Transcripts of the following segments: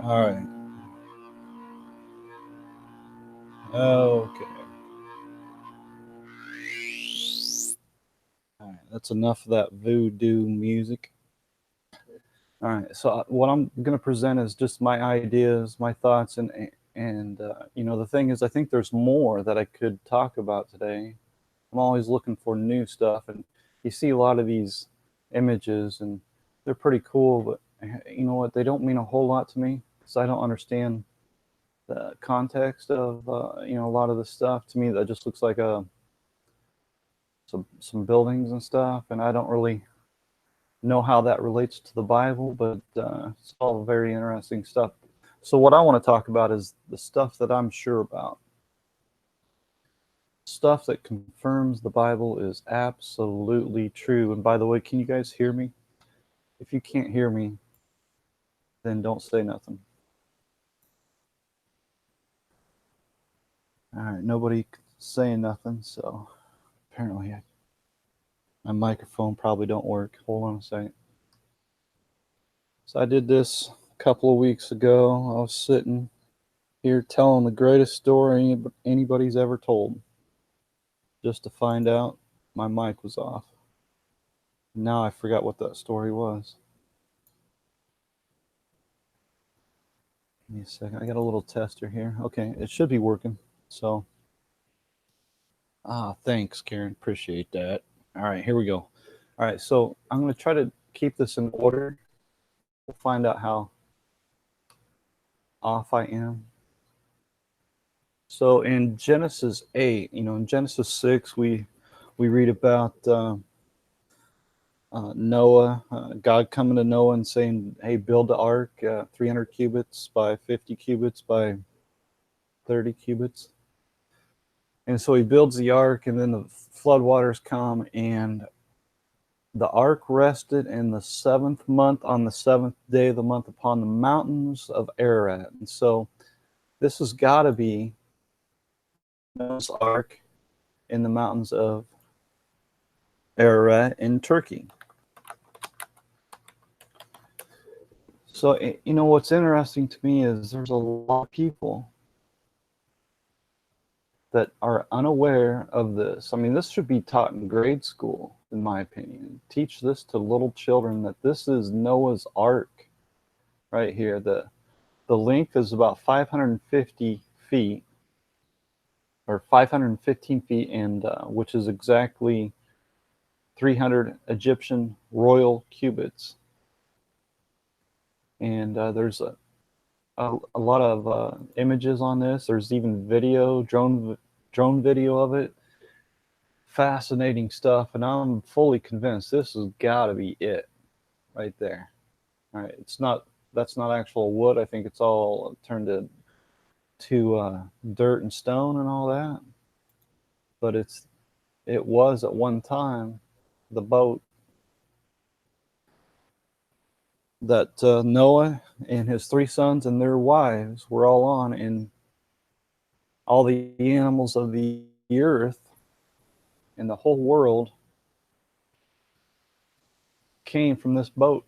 All right. Okay. All right. That's enough of that voodoo music. All right. So what I'm going to present is just my ideas, my thoughts, and the thing is, I think there's more that I could talk about today. I'm always looking for new stuff, and you see a lot of these images, and they're pretty cool, but you know what? They don't mean a whole lot to me because I don't understand the context of a lot of the stuff. To me, that just looks like some buildings and stuff, and I don't really know how that relates to the Bible, but it's all very interesting stuff. So what I want to talk about is the stuff that I'm sure about. Stuff that confirms the Bible is absolutely true. And by the way, can you guys hear me? If you can't hear me, then don't say nothing. All right, nobody saying nothing, so apparently my microphone probably don't work. Hold on a second. So I did this a couple of weeks ago. I was sitting here telling the greatest story anybody's ever told, just to find out my mic was off. Now I forgot what that story was. Give me a second. I got a little tester here. Okay, it should be working. So, thanks, Karen. Appreciate that. All right, here we go. All right, so I'm going to try to keep this in order. We'll find out how off I am. So in Genesis 8, in Genesis 6, we read about Noah, God coming to Noah and saying, "Hey, build the ark, 300 cubits by 50 cubits by 30 cubits." And so he builds the ark, and then the floodwaters come, and the ark rested in the seventh month on the seventh day of the month upon the mountains of Ararat. And so this has got to be Noah's ark in the mountains of Ararat in Turkey. So, what's interesting to me is there's a lot of people that are unaware of this. I mean, this should be taught in grade school, in my opinion. Teach this to little children that this is Noah's Ark right here. The length is about 550 feet, or 515 feet, and which is exactly 300 Egyptian royal cubits. And there's a lot of images on this. There's even video, drone video of it. Fascinating stuff, and I'm fully convinced this has got to be it right there. All right, that's not actual wood. I think it's all turned to dirt and stone and all that. But it was at one time the boat that Noah and his three sons and their wives were all on, and all the animals of the earth and the whole world came from this boat.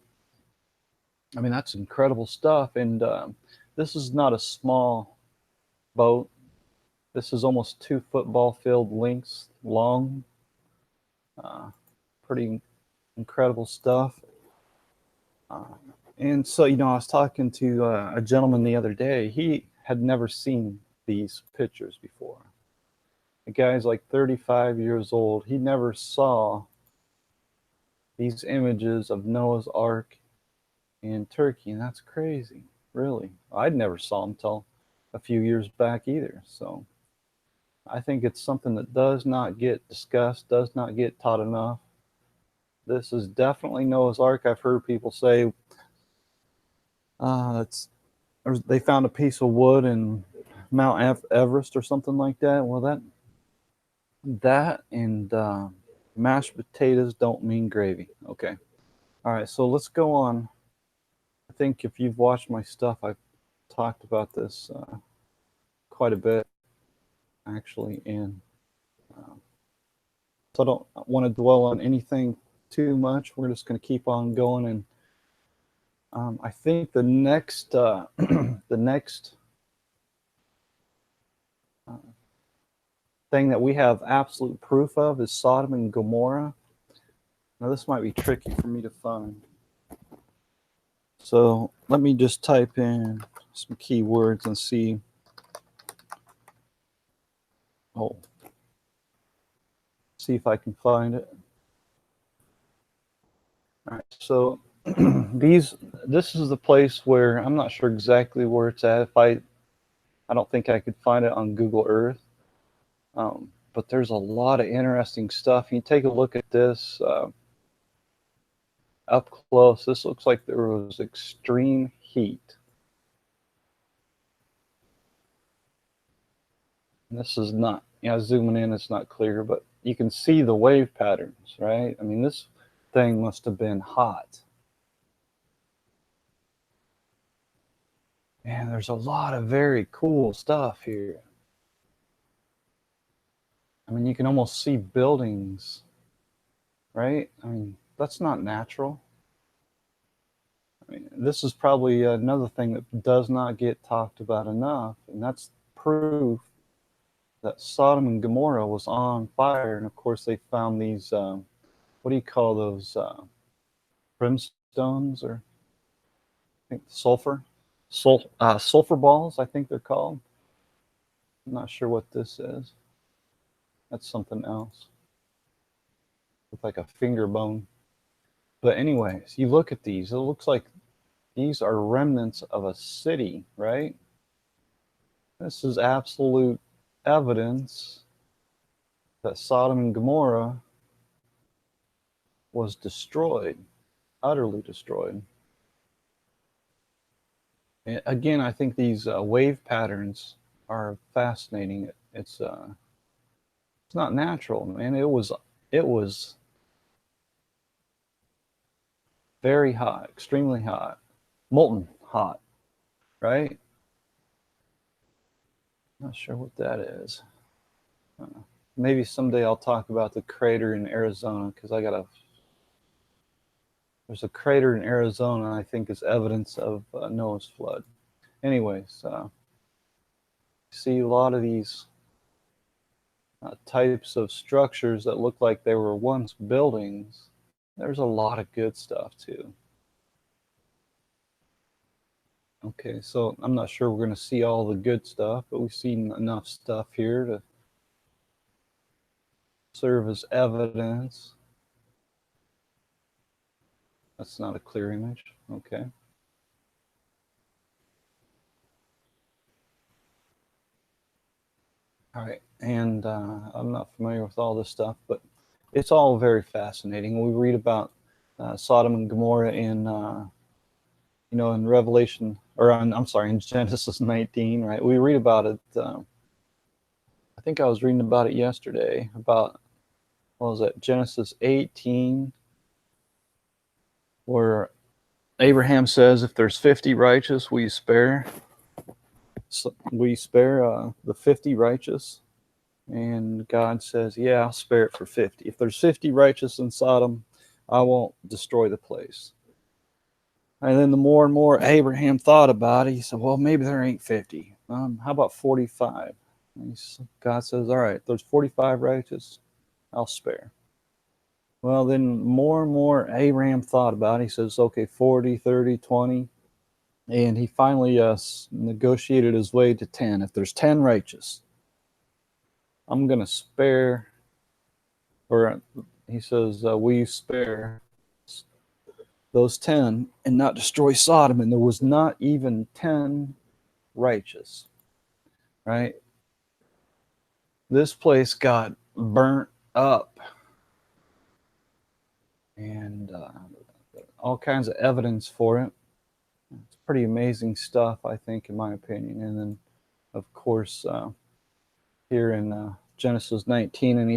I mean, that's incredible stuff. And this is not a small boat. This is almost 2 football field lengths long. Pretty incredible stuff. And so, I was talking to a gentleman the other day. He had never seen these pictures before. The guy's like 35 years old. He never saw these images of Noah's Ark in Turkey, and that's crazy, really. I'd never saw them until a few years back either. So I think it's something that does not get discussed, does not get taught enough. This is definitely Noah's Ark. I've heard people say they found a piece of wood in Mount Everest or something like that. Well, that and mashed potatoes don't mean gravy. Okay. All right, so let's go on. I think if you've watched my stuff, I've talked about this quite a bit, actually, and so I don't want to dwell on anything too much. We're just going to keep on going, and I think the next the next thing that we have absolute proof of is Sodom and Gomorrah. Now, this might be tricky for me to find. So let me just type in some keywords and see. See if I can find it. All right, so this is the place where I'm not sure exactly where it's at. I don't think I could find it on Google Earth. But there's a lot of interesting stuff. You take a look at this up close. This looks like there was extreme heat. And this is not, zooming in, it's not clear, but you can see the wave patterns, right? I mean, this thing must have been hot. Man, there's a lot of very cool stuff here. I mean, you can almost see buildings, right? I mean, that's not natural. I mean, this is probably another thing that does not get talked about enough, and that's proof that Sodom and Gomorrah was on fire. And of course, they found these, what do you call those, brimstones, or I think sulfur sulfur balls, I think they're called. I'm not sure what this is. That's something else. With like a finger bone. But anyways, you look at these. It looks like these are remnants of a city, right? This is absolute evidence that Sodom and Gomorrah was destroyed, utterly destroyed. And again, I think these wave patterns are fascinating. It's not natural, man. It was very hot, extremely hot, molten hot, right? Not sure what that is. Maybe someday I'll talk about the crater in Arizona because there's a crater in Arizona I think is evidence of Noah's flood. Anyways, see a lot of these types of structures that look like they were once buildings. There's a lot of good stuff too. Okay, so I'm not sure we're going to see all the good stuff, but we've seen enough stuff here to serve as evidence. That's not a clear image. Okay. All right, and I'm not familiar with all this stuff, but it's all very fascinating. We read about Sodom and Gomorrah in, in Revelation, or I'm sorry, in Genesis 19, right? We read about it. I think I was reading about it yesterday. About what was it? Genesis 18, where Abraham says, "If there's 50 righteous, will you spare? Will you spare the 50 righteous?" And God says, "Yeah, I'll spare it for 50. If there's 50 righteous in Sodom, I won't destroy the place." And then the more and more Abraham thought about it, he said, "Well, maybe there ain't 50. How about 45?" And God says, "All right, there's 45 righteous, I'll spare." Well, then more and more Abraham thought about it. He says, "Okay, 40, 30, 20." And he finally negotiated his way to 10. If there's 10 righteous, I'm going to spare, or he says, "Will you spare those 10 and not destroy Sodom?" And there was not even 10 righteous, right? This place got burnt up, and all kinds of evidence for it. It's pretty amazing stuff, I think, in my opinion. And then, of course, here in Genesis 19, and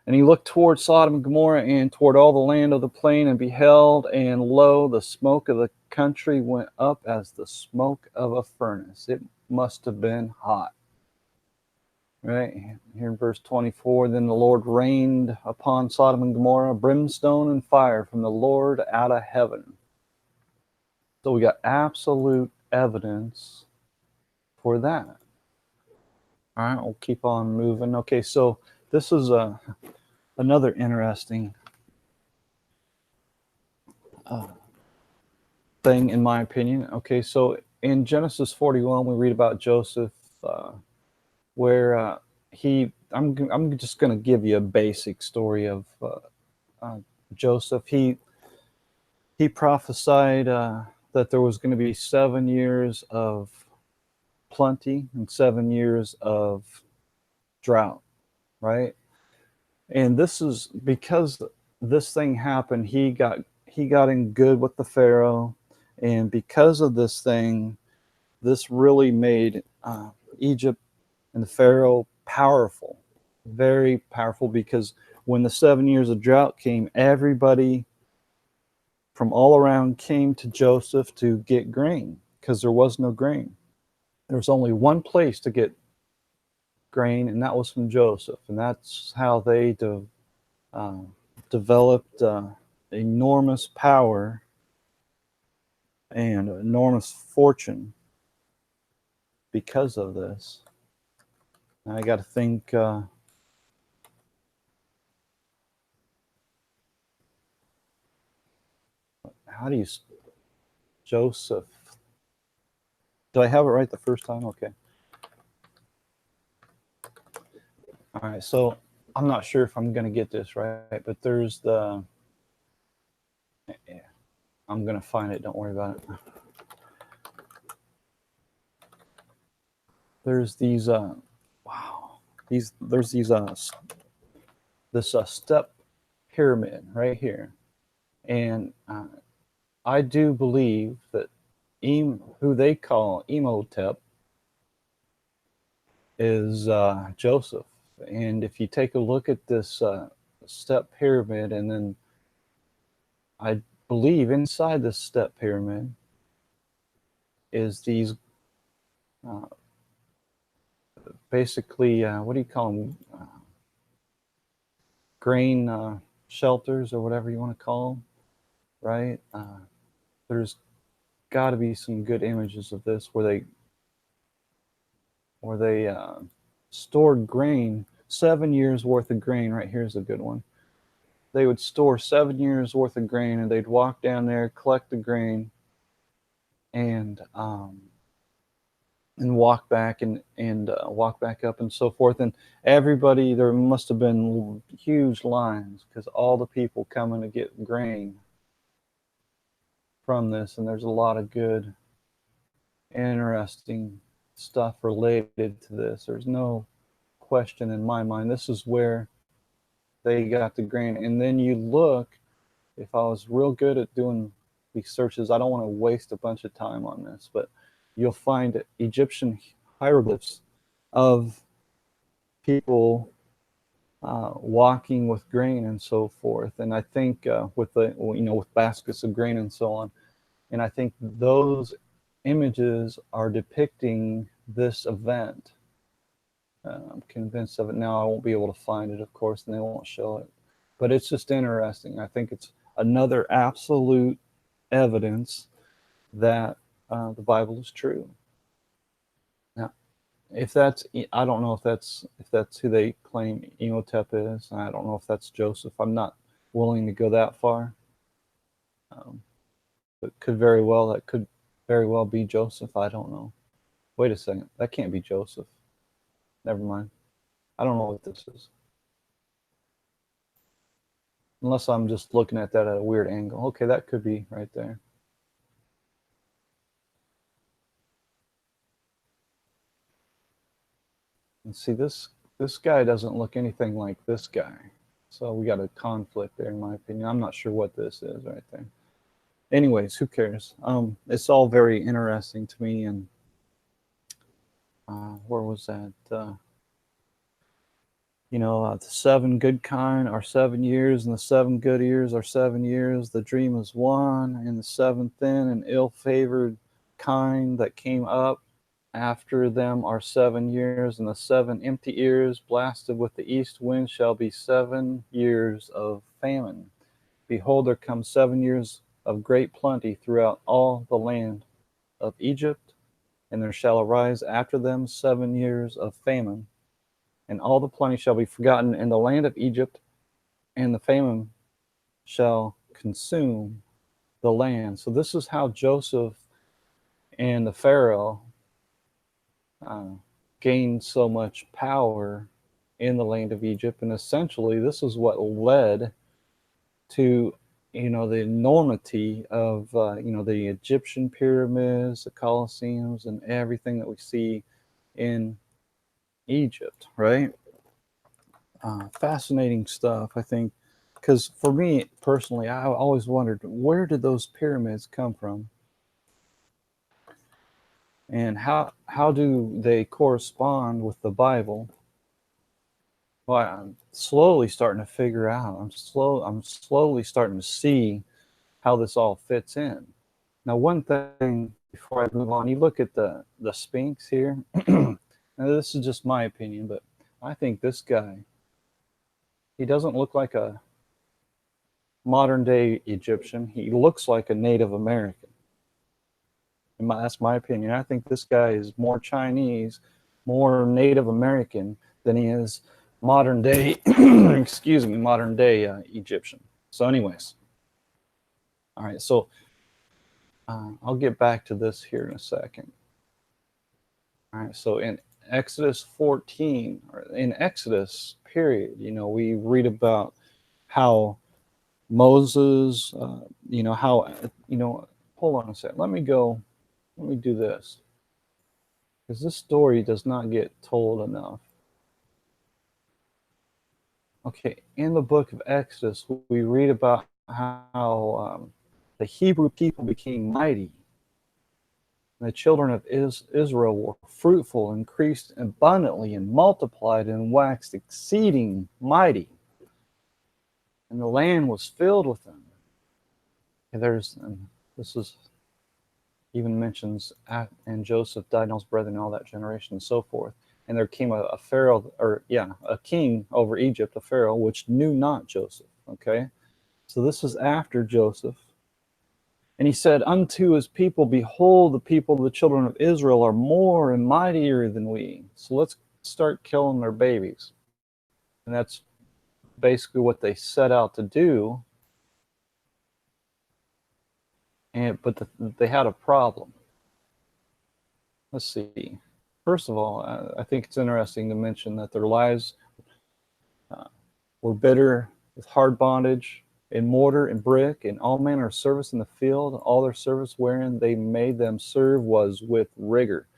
he looked toward Sodom and Gomorrah and toward all the land of the plain and beheld, and lo, the smoke of the country went up as the smoke of a furnace. It must have been hot. Right? Here in verse 24, then the Lord rained upon Sodom and Gomorrah brimstone and fire from the Lord out of heaven. So we got absolute evidence for that. All right, we'll keep on moving. Okay, so this is another interesting thing, in my opinion. Okay, so in Genesis 41, we read about Joseph, where I'm just going to give you a basic story of Joseph. He prophesied that there was going to be 7 years of plenty and 7 years of drought, right? And this is because this thing happened. He got in good with the Pharaoh, and because of this thing, this really made Egypt and the Pharaoh powerful, very powerful. Because when the 7 years of drought came, everybody from all around came to Joseph to get grain because there was no grain. There was only one place to get grain, and that was from Joseph, and that's how they developed enormous power and enormous fortune because of this. And I got to think, how do you, Joseph? Did I have it right the first time? Okay. All right, so I'm not sure if I'm going to get this right, but there's the, yeah, I'm going to find it. Don't worry about it. There's these, wow, there's these, this step pyramid right here. And I do believe that who they call Imhotep is Joseph. And if you take a look at this step pyramid, and then I believe inside this step pyramid is these uh, basically, what do you call them? Grain shelters or whatever you want to call them, right? There's got to be some good images of this where they stored grain, 7 years worth of grain. Right here's a good one. They would store 7 years worth of grain, and they'd walk down there, collect the grain, and walk back and walk back up and so forth. And everybody, there must have been huge lines because all the people coming to get grain from this. And there's a lot of good, interesting stuff related to this. There's no question in my mind. This is where they got the grain. And then you look, if I was real good at doing these searches, I don't want to waste a bunch of time on this, but you'll find Egyptian hieroglyphs of people walking with grain and so forth. And I think with baskets of grain and so on. And I think those images are depicting this event. I'm convinced of it now. I won't be able to find it, of course, and they won't show it. But it's just interesting. I think it's another absolute evidence that the Bible is true. Now, if that's, I don't know if that's who they claim Imhotep is. I don't know if that's Joseph. I'm not willing to go that far. But that could very well be Joseph. I don't know. Wait a second. That can't be Joseph. Never mind. I don't know what this is. Unless I'm just looking at that at a weird angle. Okay, that could be right there. And see, this guy doesn't look anything like this guy. So we got a conflict there, in my opinion. I'm not sure what this is right there. Anyways, who cares? It's all very interesting to me. And where was that? The 7 good kind are 7 years, and the 7 good years are 7 years. The dream is one, and the 7 thin and ill-favored kind that came up after them are 7 years, and the 7 empty ears blasted with the east wind shall be 7 years of famine. Behold, there come 7 years of great plenty throughout all the land of Egypt, and there shall arise after them 7 years of famine. And all the plenty shall be forgotten in the land of Egypt, and the famine shall consume the land. So this is how Joseph and the Pharaoh gained so much power in the land of Egypt. And essentially, this is what led to, the enormity of, the Egyptian pyramids, the Colosseums, and everything that we see in Egypt, right? Fascinating stuff, I think, because for me personally, I always wondered, where did those pyramids come from, and how do they correspond with the Bible? Well, I'm slowly starting to figure out. I'm slowly starting to see how this all fits in. Now, one thing before I move on, you look at the Sphinx here. Now, this is just my opinion, but I think this guy, he doesn't look like a modern day Egyptian. He looks like a Native American. That's my opinion. I think this guy is more Chinese, more Native American than he is modern day, modern day Egyptian. So anyways, all right, so I'll get back to this here in a second. All right, so in Exodus 14, or in Exodus period, we read about how Moses, how, hold on a second. Let me do this, because this story does not get told enough. Okay, in the book of Exodus, we read about how the Hebrew people became mighty. And the children of Israel were fruitful, increased abundantly, and multiplied and waxed exceeding mighty. And the land was filled with them. And this is even mentions, and Joseph died and all his brethren and all that generation and so forth. And there came a Pharaoh, a king over Egypt, a Pharaoh, which knew not Joseph. Okay, so this is after Joseph. And he said unto his people, behold, the people of the children of Israel are more and mightier than we. So let's start killing their babies. And that's basically what they set out to do. But they had a problem. Let's see. First of all, I think it's interesting to mention that their lives were bitter with hard bondage, in mortar and brick, and all manner of service in the field. All their service wherein they made them serve was with rigor.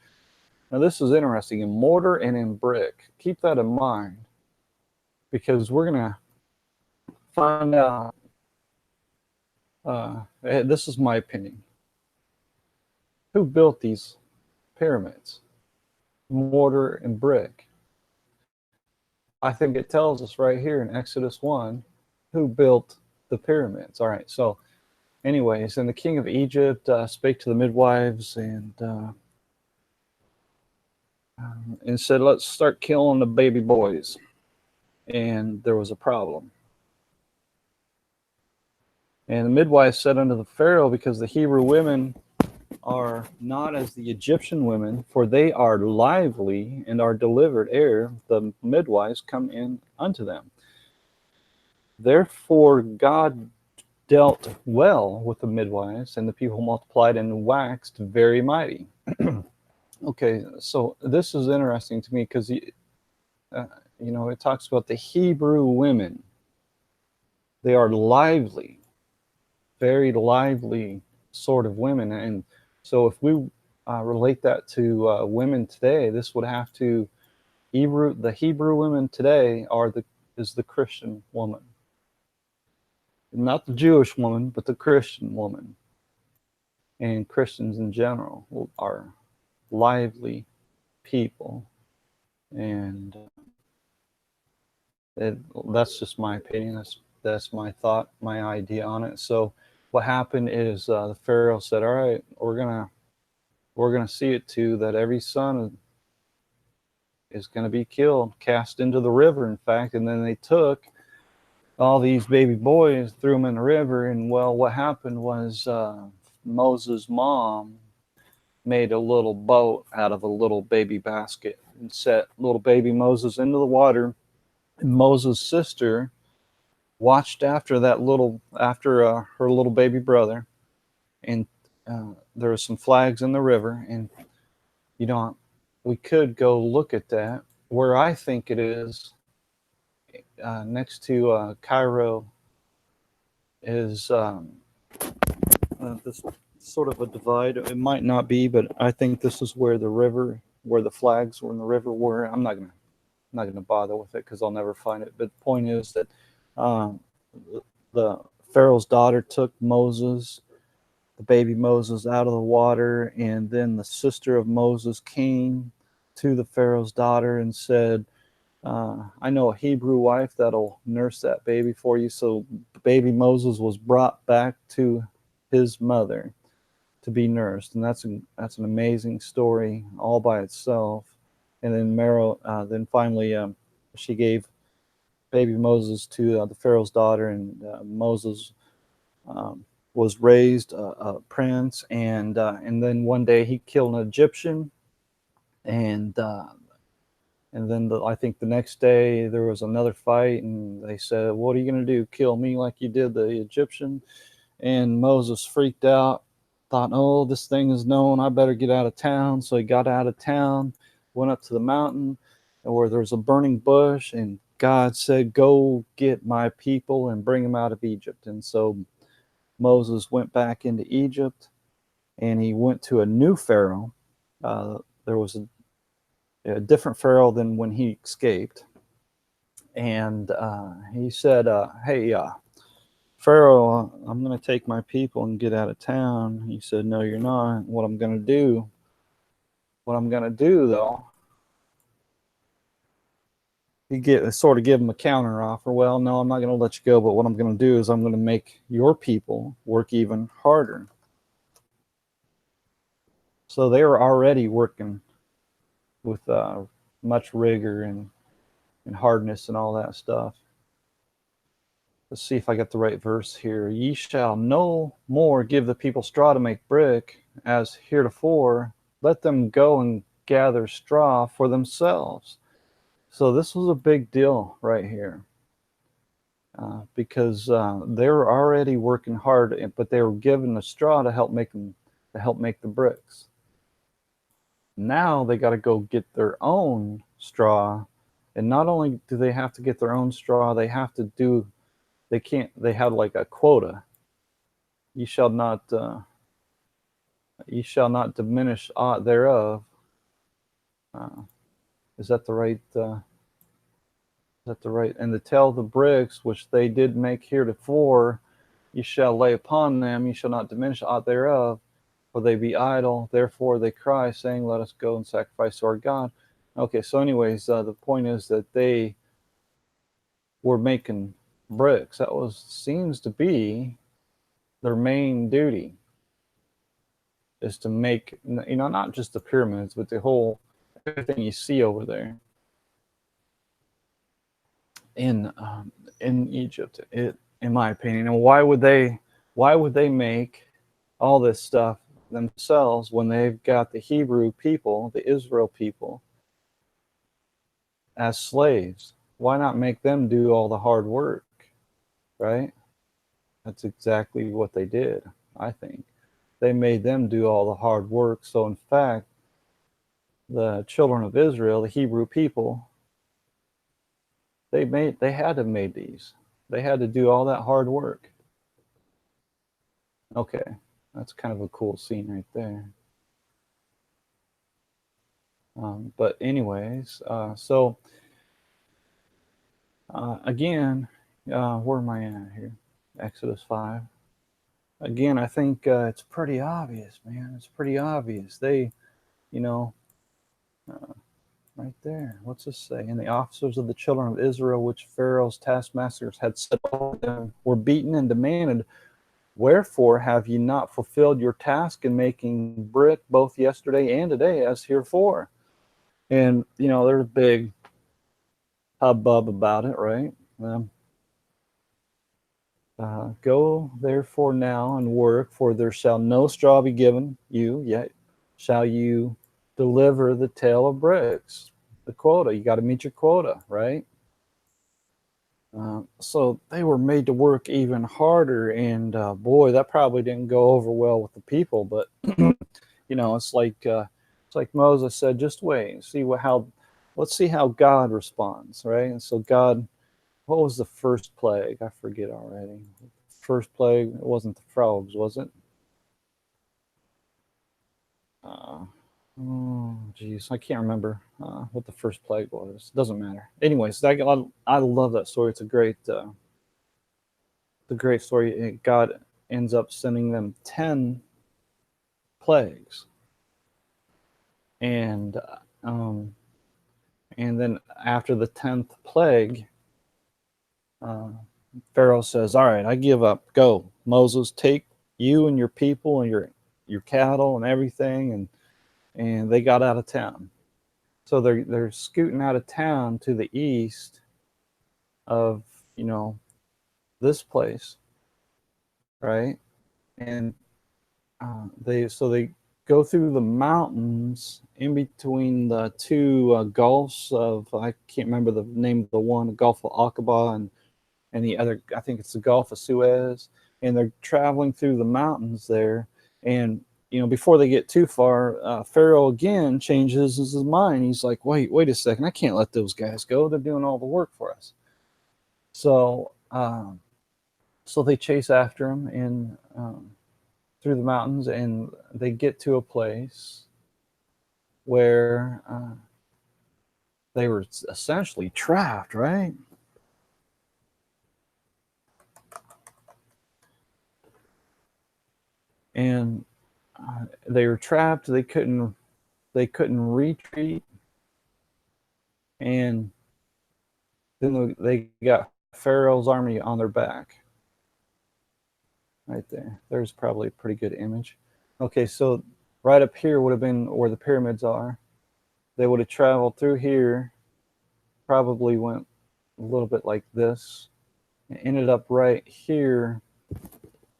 Now this is interesting, in mortar and in brick. Keep that in mind, because we're going to find out, this is my opinion, who built these pyramids, mortar and brick. I think it tells us right here in Exodus 1 who built the pyramids. All right, so anyways, and the king of Egypt spake to the midwives and said, let's start killing the baby boys. And there was a problem. And the midwives said unto the Pharaoh, because the Hebrew women are not as the Egyptian women, for they are lively and are delivered ere the midwives come in unto them. Therefore God dealt well with the midwives, and the people multiplied and waxed very mighty. Okay, so this is interesting to me, because it talks about the Hebrew women. They are lively, very lively sort of women. And so if we relate that to women today, this would have to, the Hebrew women today is the Christian woman. Not the Jewish woman, but the Christian woman. And Christians in general are lively people. And that's just my opinion. That's my thought, my idea on it. So what happened is the Pharaoh said, all right, we're gonna see it to that every son is going to be killed, cast into the river, in fact. And then they took all these baby boys, threw them in the river. And well, what happened was Moses' mom made a little boat out of a little baby basket and set little baby Moses into the water. And Moses' sister watched after her little baby brother. And there were some flags in the river. And we could go look at that. Where I think it is, next to Cairo, is this sort of a divide. It might not be, but I think this is where the flags were in the river were. I'm not gonna bother with it because I'll never find it. But the point is that the Pharaoh's daughter took Moses, the baby Moses, out of the water, and then the sister of Moses came to the Pharaoh's daughter and said, I know a Hebrew wife that'll nurse that baby for you. So baby Moses was brought back to his mother to be nursed, and that's an amazing story all by itself. And then then finally she gave baby Moses to the Pharaoh's daughter, and Moses was raised a prince, and then one day he killed an Egyptian, and then I think the next day there was another fight, and they said, what are you going to do, kill me like you did the Egyptian? And Moses freaked out, thought, oh, this thing is known, I better get out of town. So he got out of town, went up to the mountain where there was a burning bush, and God said, "Go get my people and bring them out of Egypt." And so Moses went back into Egypt, and he went to a new Pharaoh. There was a different Pharaoh than when he escaped. And he said, "Hey, Pharaoh, I'm going to take my people and get out of town." He said, "No, you're not. What I'm going to do, though," he sort of give him a counter offer. "Well, no, I'm not going to let you go, but what I'm going to do is I'm going to make your people work even harder." So they were already working with much rigor and hardness and all that stuff. Let's see if I got the right verse here. "Ye shall no more give the people straw to make brick, as heretofore. Let them go and gather straw for themselves." So this was a big deal right here, because they were already working hard, but they were given the straw to help make the bricks. Now they got to go get their own straw, and not only do they have to get their own straw, they have to do. They have like a quota. "Ye shall not diminish aught thereof." Is that the right? "And to tell the bricks which they did make heretofore, ye shall lay upon them. Ye shall not diminish aught thereof, for they be idle. Therefore they cry, saying, Let us go and sacrifice to our God." Okay, so anyways, the point is that they were making bricks. That seems to be their main duty, is to make, not just the pyramids, but the whole everything you see over there in Egypt. In my opinion, and why would they make all this stuff themselves when they've got the Hebrew people, the Israel people, as slaves? Why not make them do all the hard work, right? That's exactly what they did, I think. They made them do all the hard work. So in fact, the children of Israel, the Hebrew people, they had to have made these. They had to do all that hard work. Okay, that's kind of a cool scene right there. But anyways, so again, where am I at here? Exodus 5. Again, I think it's pretty obvious, man. It's pretty obvious. They, you know, right there. What's this say? "And the officers of the children of Israel, which Pharaoh's taskmasters had set over them, were beaten and demanded, Wherefore have ye not fulfilled your task in making brick both yesterday and today as heretofore?" And, there's a big hubbub about it, right? "Go therefore now and work, for there shall no straw be given you, yet shall you deliver the tale of bricks." The quota. You got to meet your quota, right? So they were made to work even harder, and boy, that probably didn't go over well with the people. But it's like Moses said, "Just wait and see let's see how God responds," right? And so God, what was the first plague? I forget already. First plague, it wasn't the frogs, was it? Oh, geez, I can't remember what the first plague was. Doesn't matter. Anyways, I love that story. It's the great story. God ends up sending them 10 plagues, and then after the 10th plague, Pharaoh says, "All right, I give up. Go, Moses, take you and your people and your cattle and everything," and they got out of town. So they're scooting out of town to the east of this place, right? And they go through the mountains in between the two gulfs of, I can't remember the name of the one, the Gulf of Aqaba, and the other, I think it's the Gulf of Suez. And they're traveling through the mountains there, and before they get too far, Pharaoh again changes his mind. He's like, wait a second, I can't let those guys go. They're doing all the work for us. So, so they chase after him and through the mountains, and they get to a place where they were essentially trapped, right? And they were trapped. They couldn't retreat, and then they got Pharaoh's army on their back. Right there. There's probably a pretty good image. Okay, so right up here would have been where the pyramids are. They would have traveled through here, probably went a little bit like this, and ended up right here,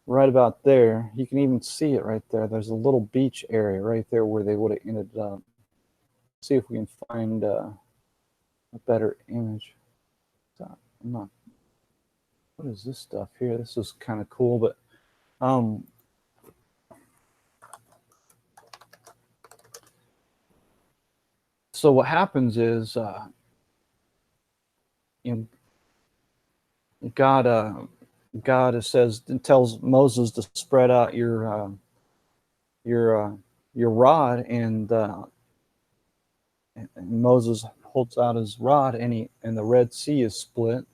right about there. You can even see it right there. There's a little beach area right there where they would have ended up. See if we can find a better image. I'm not. What is this stuff here? This is kind of cool, but so what happens is, God tells Moses to spread out your rod, and Moses holds out his rod, and the Red Sea is split,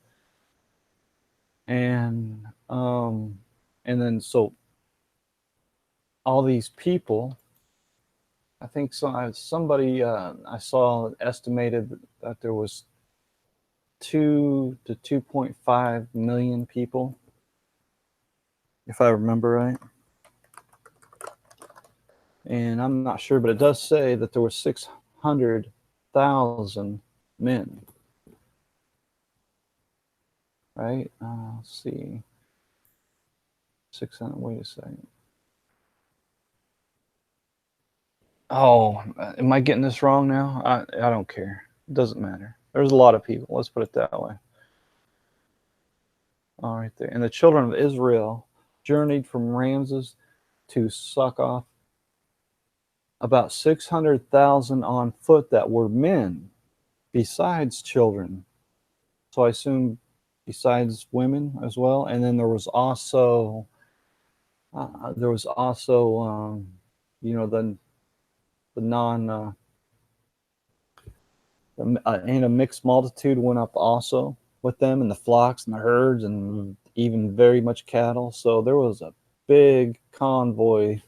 and then so all these people, I think somebody I saw estimated that there was 2 to 2.5 million people, if I remember right. And I'm not sure, but it does say that there were 600,000 men. Right? Let's see. 600. Wait a second. Oh, am I getting this wrong now? I don't care. It doesn't matter. There's a lot of people. Let's put it that way. All right there. And the children of Israel journeyed from Ramses to Succoth, about 600,000 on foot that were men, besides children. So I assume besides women as well. And then there was also the non and a mixed multitude went up also with them, and the flocks and the herds, and even very much cattle. So there was a big convoy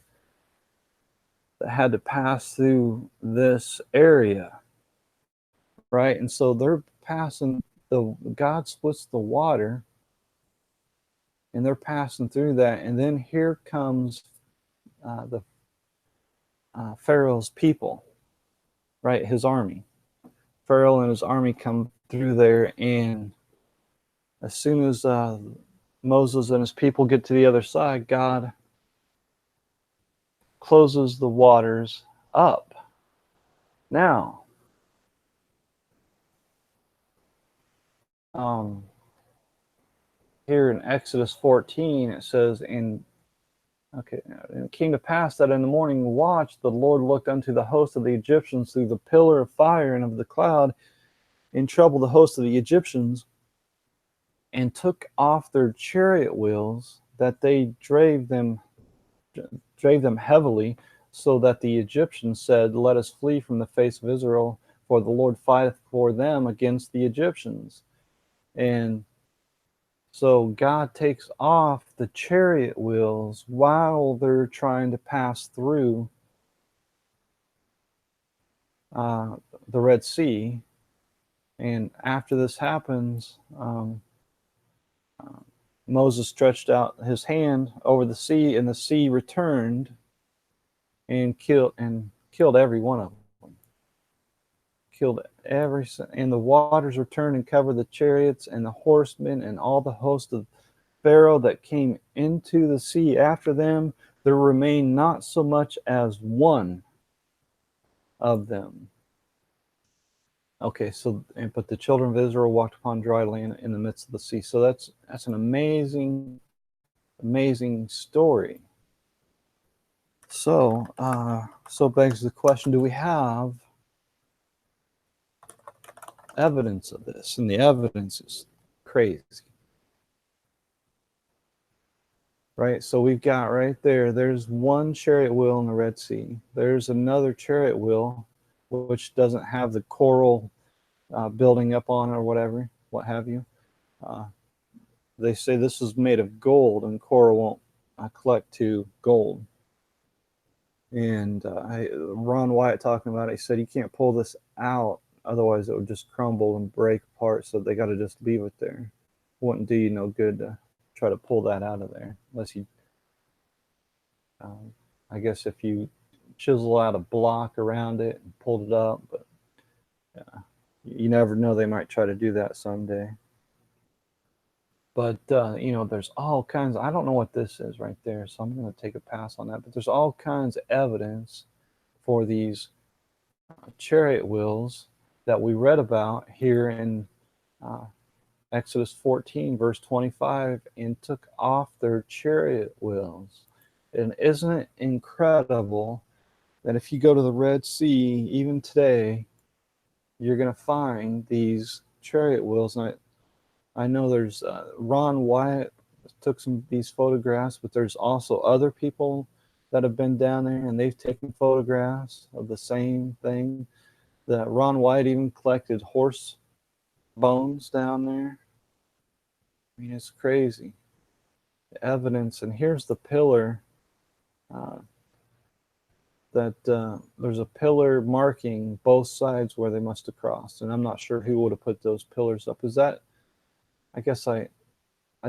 that had to pass through this area, right? And so they're passing, God splits the water, and they're passing through that, and then here comes the Pharaoh's people, right? His army. Pharaoh and his army come through there, and as soon as Moses and his people get to the other side, God closes the waters up. Now, here in Exodus 14, it says, and it came to pass that in the morning watch, the Lord looked unto the host of the Egyptians through the pillar of fire and of the cloud, and troubled the host of the Egyptians, and took off their chariot wheels, that they drave them heavily, so that the Egyptians said, let us flee from the face of Israel, for the Lord fighteth for them against the Egyptians. And so God takes off the chariot wheels while they're trying to pass through the Red Sea. And after this happens, Moses stretched out his hand over the sea, and the sea returned and killed every one of them. And the waters returned and covered the chariots and the horsemen and all the host of Pharaoh that came into the sea after them. There remained not so much as one of them. Okay, but the children of Israel walked upon dry land in the midst of the sea. So that's an amazing story. So begs the question: do we have evidence of this? And the evidence is crazy, right? So we've got right there. There's one chariot wheel in the Red Sea. There's another chariot wheel, which doesn't have the coral building up on it or whatever, what have you. Uh, they say this is made of gold, and coral won't collect to gold. And Ron Wyatt talking about it, he said you can't pull this out, otherwise it would just crumble and break apart. So they got to just leave it there. Wouldn't do you no good to try to pull that out of there, unless you, I guess, if you chisel out a block around it and pulled it up. But you never know; they might try to do that someday. But there's all kinds. I don't know what this is right there, so I'm going to take a pass on that. But there's all kinds of evidence for these chariot wheels that we read about here in Exodus 14, verse 25, and took off their chariot wheels. And isn't it incredible that if you go to the Red Sea, even today, you're going to find these chariot wheels? And I know there's Ron Wyatt took some of these photographs, but there's also other people that have been down there and they've taken photographs of the same thing. That Ron Wyatt even collected horse bones down there. I mean, it's crazy. The evidence, and here's the pillar. There's a pillar marking both sides where they must have crossed, and I'm not sure who would have put those pillars up. Is that? I guess I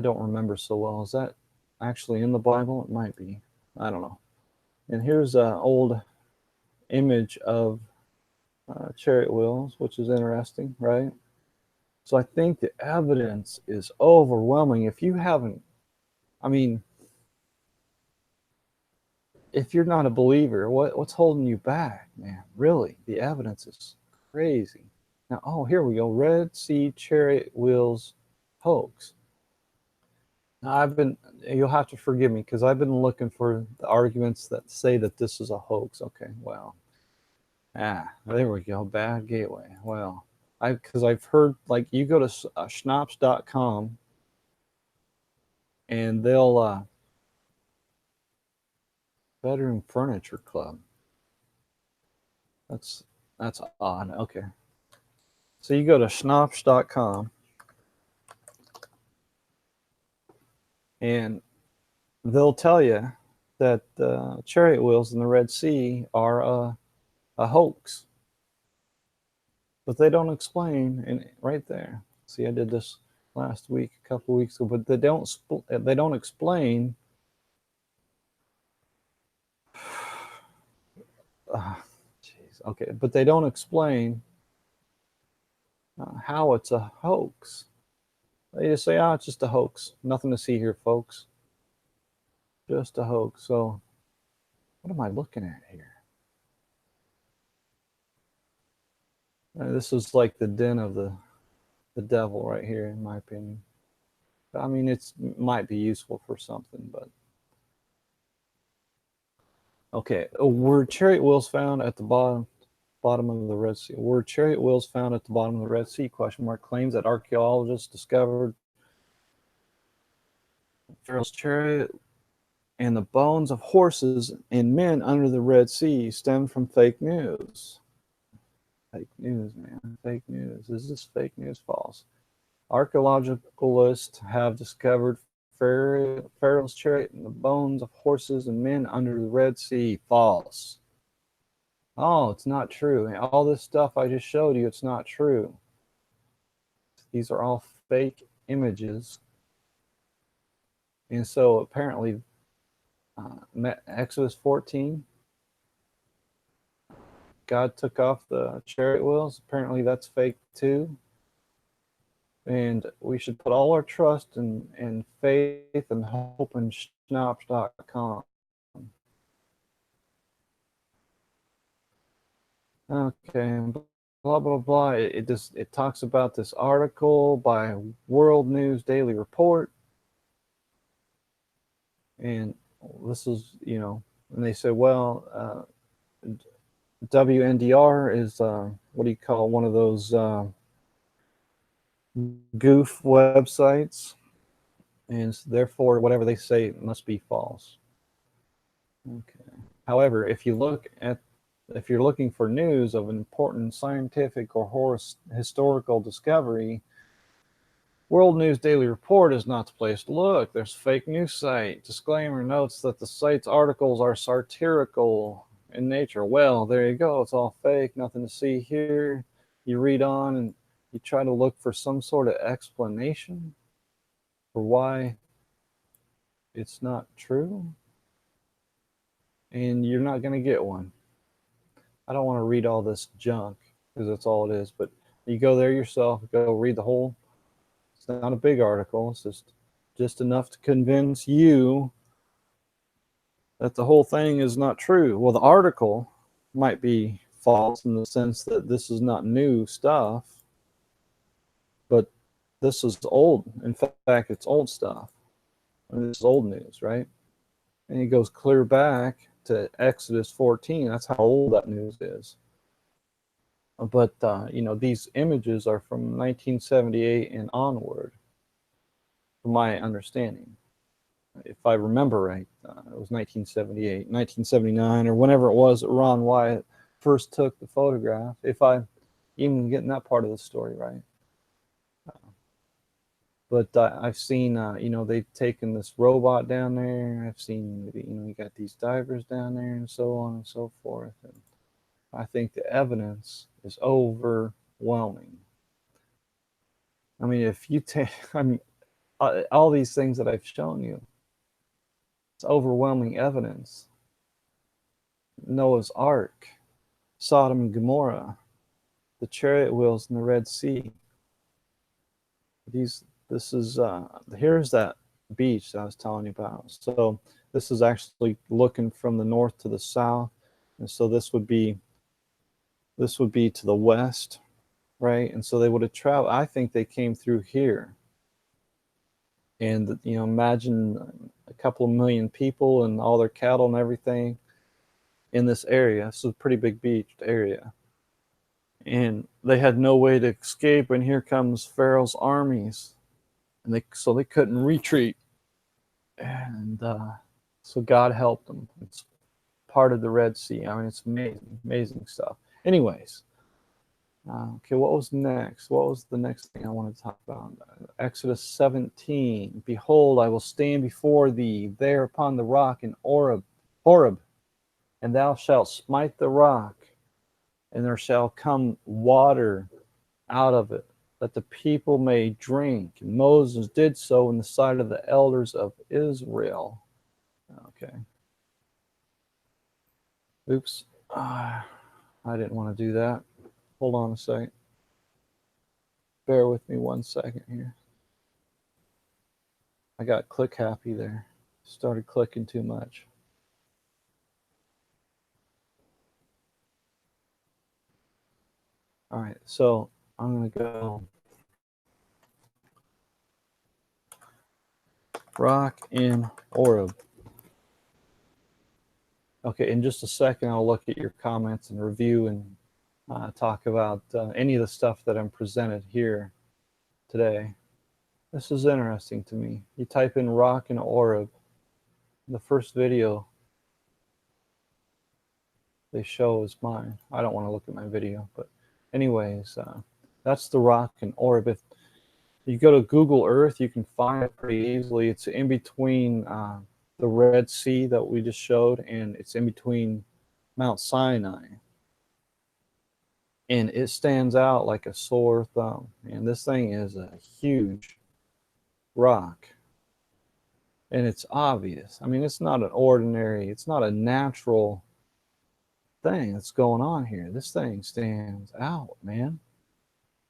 don't remember so well. Is that actually in the Bible? It might be. I don't know. And here's an old image of chariot wheels, which is interesting, right? So I think the evidence is overwhelming. If you haven't, I mean, if you're not a believer, what's holding you back, man? Really, the evidence is crazy. Now, oh, here we go. Red Sea chariot wheels hoax. Now, you'll have to forgive me because I've been looking for the arguments that say that this is a hoax. Okay, well, there we go. Bad gateway. Well, because I've heard, like, you go to schnapps.com and they'll bedroom furniture club. That's odd. Okay. So you go to schnapps.com and they'll tell you that chariot wheels in the Red Sea are a hoax. But they don't explain, and right there. See, I did this last week, a couple of weeks ago, but they don't explain jeez, okay, but they don't explain how it's a hoax. They just say, it's just a hoax. Nothing to see here, folks. Just a hoax. So what am I looking at here? This is like the den of the devil right here, in my opinion. I mean, it might be useful for something, but okay. Were chariot wheels found at the bottom of the Red Sea? Were chariot wheels found at the bottom of the Red Sea? Question mark. Claims that archaeologists discovered Pharaoh's chariot and the bones of horses and men under the Red Sea stem from fake news. Fake news, man. Fake news. Is this fake news? False. Archaeologists have discovered Pharaoh's chariot and the bones of horses and men under the Red Sea. False. Oh, it's not true. All this stuff I just showed you, it's not true. These are all fake images. And so apparently, Exodus 14, God took off the chariot wheels. Apparently that's fake too. And we should put all our trust and faith and hope in schnapps.com. Okay, blah, blah, blah. It talks about this article by World News Daily Report. And this is, And they say, well, WNDR is what do you call one of those goof websites, and therefore whatever they say must be false. Okay. However, if you're looking for news of an important scientific or historical discovery, World News Daily Report is not the place to look. There's a fake news site. Disclaimer notes that the site's articles are satirical in nature. Well, there you go. It's all fake. Nothing to see here. You read on and you try to look for some sort of explanation for why it's not true, and you're not going to get one. I don't want to read all this junk because that's all it is, but you go there yourself, go read the whole. It's not a big article. It's just enough to convince you that the whole thing is not true. Well, the article might be false in the sense that this is not new stuff, but this is old. In fact, it's old stuff. I mean, this is old news, right? And it goes clear back to Exodus 14. That's how old that news is. But, these images are from 1978 and onward, from my understanding. If I remember right, it was 1978, 1979, or whenever it was that Ron Wyatt first took the photograph, if I'm even getting that part of the story right. But I've seen, they've taken this robot down there. I've seen, you got these divers down there and so on and so forth. And I think the evidence is overwhelming. I mean, if you take, all these things that I've shown you, it's overwhelming evidence. Noah's Ark, Sodom and Gomorrah, the chariot wheels in the Red Sea. Here's that beach that I was telling you about. So this is actually looking from the north to the south, and so this would be to the west, right? And so they would have traveled. I think they came through here, and imagine a couple of million people and all their cattle and everything in this area. This is a pretty big beached area, and they had no way to escape. And here comes Pharaoh's armies. And they couldn't retreat, and so God helped them. It's part of the Red Sea. I mean, it's amazing stuff. Anyways, okay, what was next? What was the next thing I wanted to talk about? Exodus 17. Behold, I will stand before thee there upon the rock in Horeb, and thou shalt smite the rock, and there shall come water out of it, that the people may drink. And Moses did so in the sight of the elders of Israel. Okay. Oops. I didn't want to do that. Hold on a second. Bear with me 1 second here. I got click happy there. Started clicking too much. All right, so I'm going to go rock in Horeb. Okay, in just a second, I'll look at your comments and review and talk about any of the stuff that I'm presented here today. This is interesting to me. You type in rock in Horeb. The first video they show is mine. I don't want to look at my video, but anyways, that's the rock in Horeb. If you go to Google Earth, you can find it pretty easily. It's in between the Red Sea that we just showed, and it's in between Mount Sinai. And it stands out like a sore thumb. And this thing is a huge rock. And it's obvious. I mean, it's not a natural thing that's going on here. This thing stands out, man.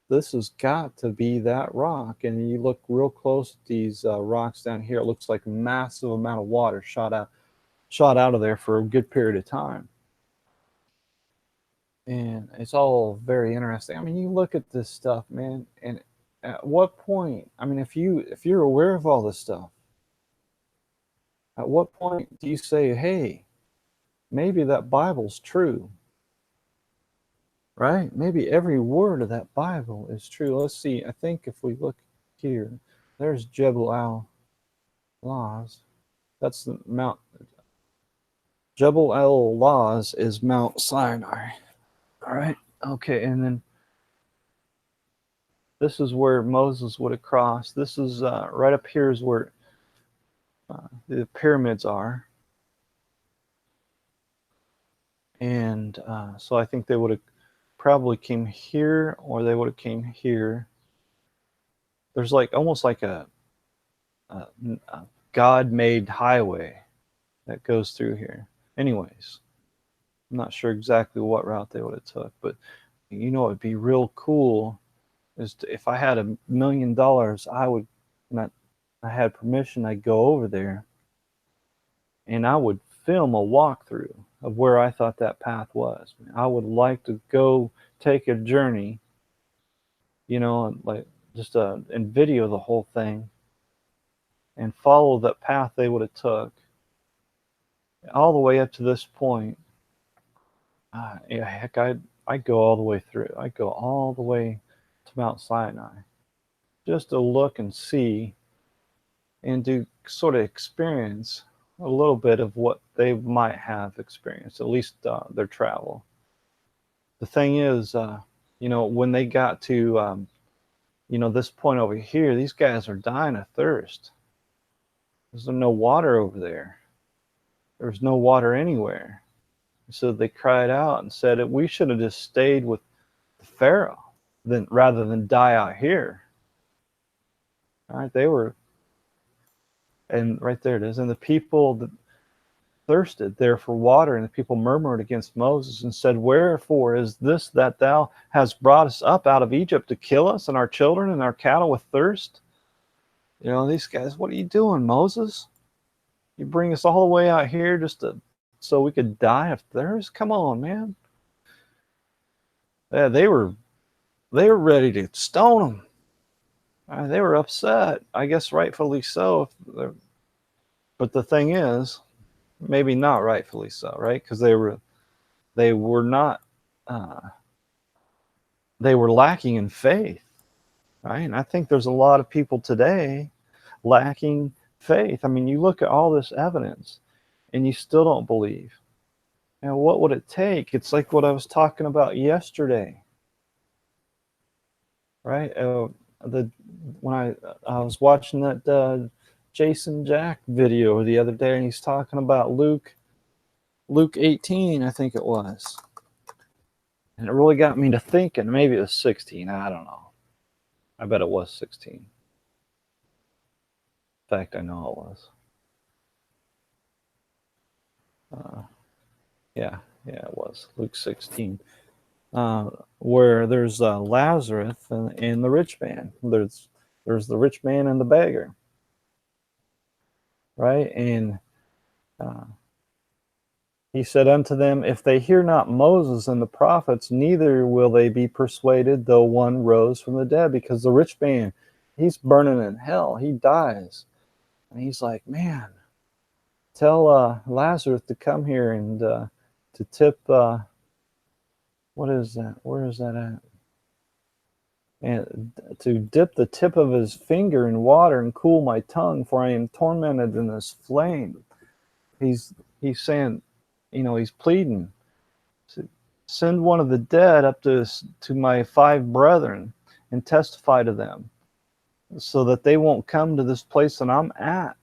This has got to be that rock. And you look real close at these rocks down here, it looks like a massive amount of water shot out of there for a good period of time. And it's all very interesting. I mean, you look at this stuff, man, and at what point, I mean, if you're aware of all this stuff, at what point do you say, hey, maybe that Bible's true, right? Maybe every word of that Bible is true. Let's see. I think if we look here, there's Jebel al-Lawz. That's the Mount. Jebel al-Lawz is Mount Sinai. All right. Okay, and then this is where Moses would have crossed. This is right up here is where the pyramids are. And so I think they would have probably came here, or they would have came here. There's like almost like a God-made highway that goes through here. Anyways, I'm not sure exactly what route they would have took, but you know, it'd be real cool is if I had $1 million, I would, not, I had permission, I'd go over there and I would film a walkthrough of where I thought that path was. I would like to go take a journey, you know, like just and video the whole thing and follow that path they would have took all the way up to this point. Yeah, heck, I'd go all the way through. I'd go all the way to Mount Sinai just to look and see and to sort of experience a little bit of what they might have experienced, at least their travel. The thing is, you know, when they got to, you know, this point over here, these guys are dying of thirst. There's no water over there. There's no water anywhere. So they cried out and said, we should have just stayed with the Pharaoh rather than die out here. All right, they were, and right there it is. And the people that thirsted there for water, and the people murmured against Moses and said, wherefore is this that thou hast brought us up out of Egypt to kill us and our children and our cattle with thirst? You know, these guys, what are you doing, Moses? You bring us all the way out here just so we could die of thirst? Come on, man. Yeah, they were ready to stone them. They were upset, I guess rightfully so. But the thing is, maybe not rightfully so, right? Because they were not, they were lacking in faith, right? And I think there's a lot of people today lacking faith. I mean, you look at all this evidence and you still don't believe. And what would it take? It's like what I was talking about yesterday, right? When I was watching that Jason Jack video the other day, and he's talking about Luke 18, I think it was, and it really got me to thinking. Maybe it was 16. I don't know. I bet it was 16. In fact, I know it was. Yeah, it was Luke 16, where there's Lazarus and the rich man. There's the rich man and the beggar, right? And he said unto them, if they hear not Moses and the prophets, neither will they be persuaded, though one rose from the dead. Because the rich man, he's burning in hell. He dies. And he's like, man, tell Lazarus to come here and to tip, what is that? Where is that at? And to dip the tip of his finger in water and cool my tongue, for I am tormented in this flame. He's saying, you know, he's pleading, send one of the dead up to my 5 brethren and testify to them so that they won't come to this place that I'm at.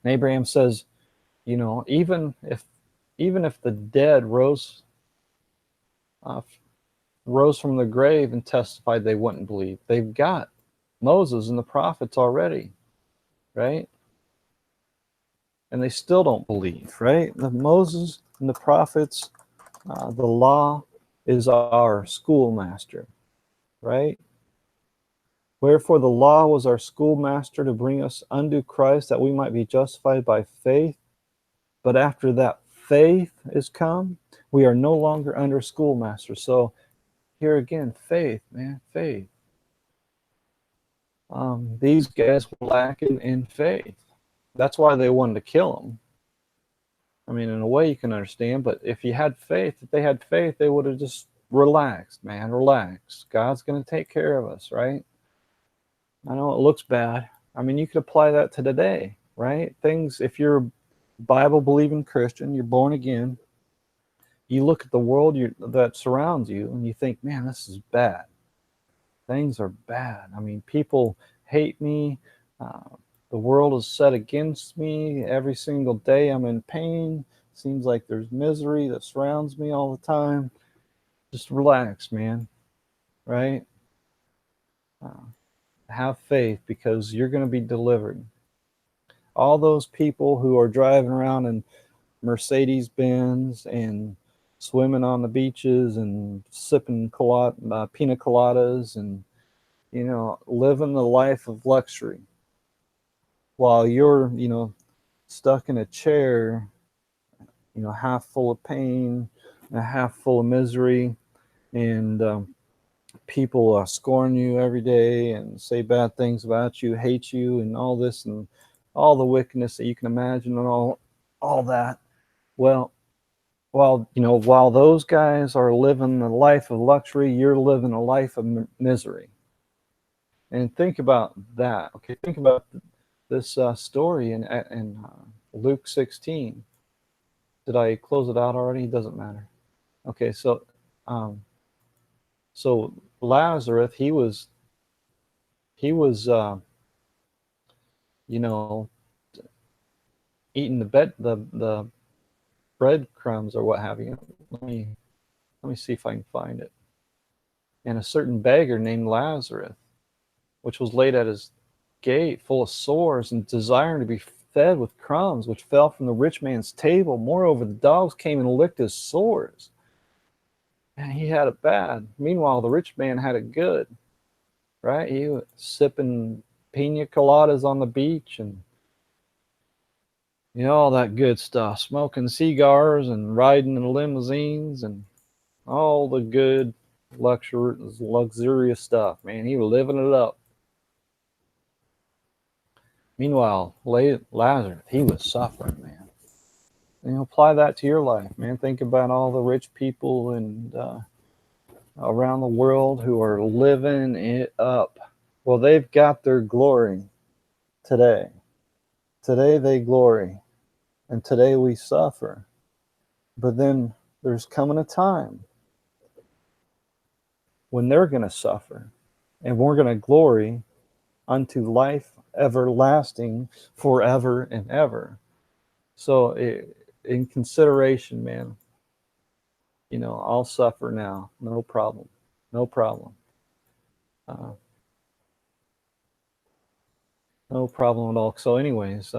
And Abraham says, you know, even if the dead rose from the grave and testified, they wouldn't believe. They've got Moses and the prophets already, right? And they still don't believe, right? The Moses and the prophets, the law is our schoolmaster, right? Wherefore the law was our schoolmaster to bring us unto Christ, that we might be justified by faith. But after that faith is come, we are no longer under schoolmaster. So here again, faith, man, faith. These guys were lacking in faith. That's why they wanted to kill him. I mean, in a way you can understand, but if you had faith, if they had faith, they would have just relaxed, man, relax. God's going to take care of us, right? I know it looks bad. I mean, you could apply that to today, right? Things, if you're a Bible believing Christian, you're born again, you look at the world that surrounds you and you think, man, this is bad. Things are bad. I mean, people hate me. Uh, the world is set against me. Every single day I'm in pain. Seems like there's misery that surrounds me all the time. Just relax, man, right? Uh, have faith because you're going to be delivered. All those people who are driving around in Mercedes Benz and swimming on the beaches and sipping pina coladas and, living the life of luxury while you're, stuck in a chair, half full of pain and half full of misery, and people scorn you every day and say bad things about you, hate you, and all this and all the wickedness that you can imagine and all that. Well, while those guys are living the life of luxury, you're living a life of misery. And think about that. Okay, think about this story in Luke 16. Did I close it out already? It doesn't matter. Okay, um, so Lazarus, he was you know eating the breadcrumbs or what have you. Let me see if I can find it. And a certain beggar named Lazarus, which was laid at his gate, full of sores, and desiring to be fed with crumbs, which fell from the rich man's table. Moreover, the dogs came and licked his sores. And he had it bad. Meanwhile, the rich man had it good, right? He was sipping pina coladas on the beach and all that good stuff, smoking cigars and riding in limousines and all the good luxurious stuff, man. He was living it up. Meanwhile, Lazarus, he was suffering, man. Apply that to your life, man. Think about all the rich people and around the world who are living it up. Well, they've got their glory today. Today they glory, and today we suffer. But then there's coming a time when they're going to suffer, and we're going to glory unto life everlasting forever and ever. So, in consideration, man, I'll suffer now. No problem. No problem. Uh, no problem at all. So, anyways,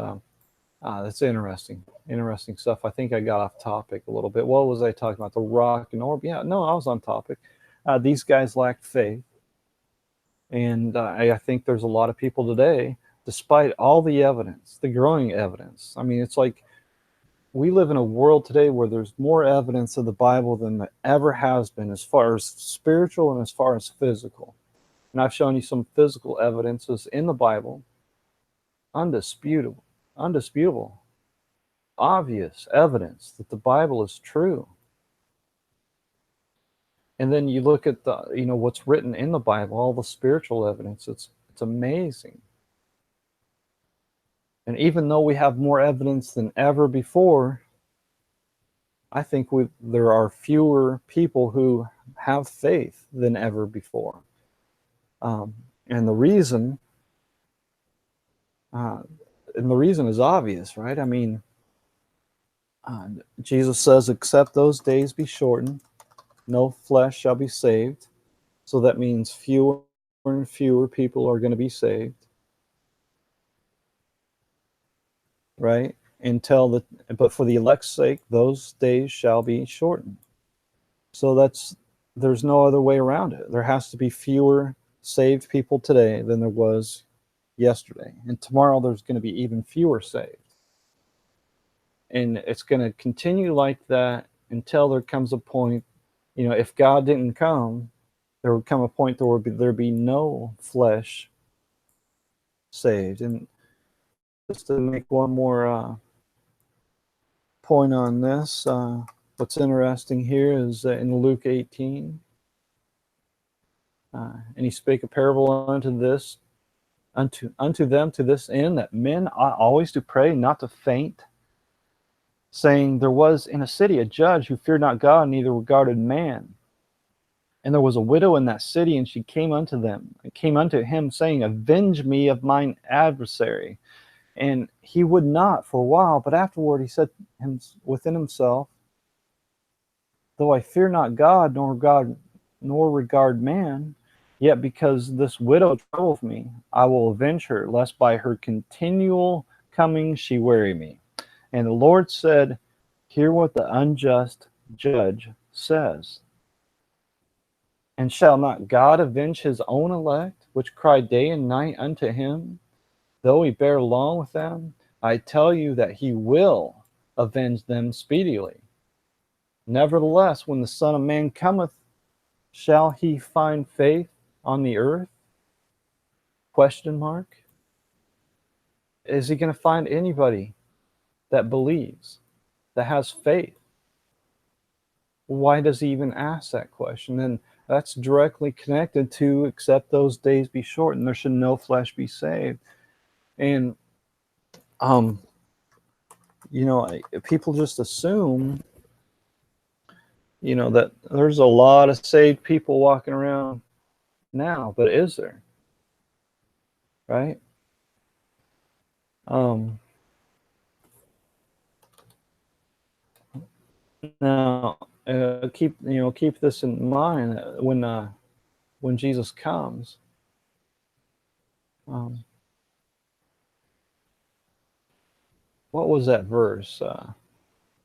that's interesting. Interesting stuff. I think I got off topic a little bit. What was I talking about? The rock and orb? Yeah, no, I was on topic. These guys lacked faith. And I think there's a lot of people today, despite all the evidence, the growing evidence. I mean, it's like we live in a world today where there's more evidence of the Bible than there ever has been, as far as spiritual and as far as physical. And I've shown you some physical evidences in the Bible, undisputable, obvious evidence that the Bible is true. And then you look at the, what's written in the Bible, all the spiritual evidence. It's amazing. And even though we have more evidence than ever before, I think there are fewer people who have faith than ever before. And the reason is obvious, right? I mean, Jesus says, "Except those days be shortened, no flesh shall be saved." So that means fewer and fewer people are going to be saved, right? But for the elect's sake, those days shall be shortened. So there's no other way around it. There has to be fewer saved people today than there was yesterday. And tomorrow there's going to be even fewer saved. And it's going to continue like that until there comes a point, if God didn't come, there would come a point there'd be no flesh saved. And just to make one more point on this. What's interesting here is in Luke 18, and he spake a parable unto them to this end, that men ought always to pray, not to faint, saying, there was in a city a judge who feared not God, neither regarded man. And there was a widow in that city, and she came unto him, saying, avenge me of mine adversary. And he would not for a while, but afterward he said within himself, though I fear not God, nor regard man, yet because this widow troubleth me, I will avenge her, lest by her continual coming she weary me. And the Lord said, hear what the unjust judge says. And shall not God avenge his own elect, which cry day and night unto him, though he bear long with them? I tell you that he will avenge them speedily. Nevertheless, when the Son of Man cometh, shall he find faith on the earth? Question mark. Is he going to find anybody that believes, that has faith? Why does he even ask that question? And that's directly connected to, except those days be shortened, there should no flesh be saved. And people just assume, that there's a lot of saved people walking around now, but is there? Right? Now, keep this in mind when Jesus comes. What was that verse?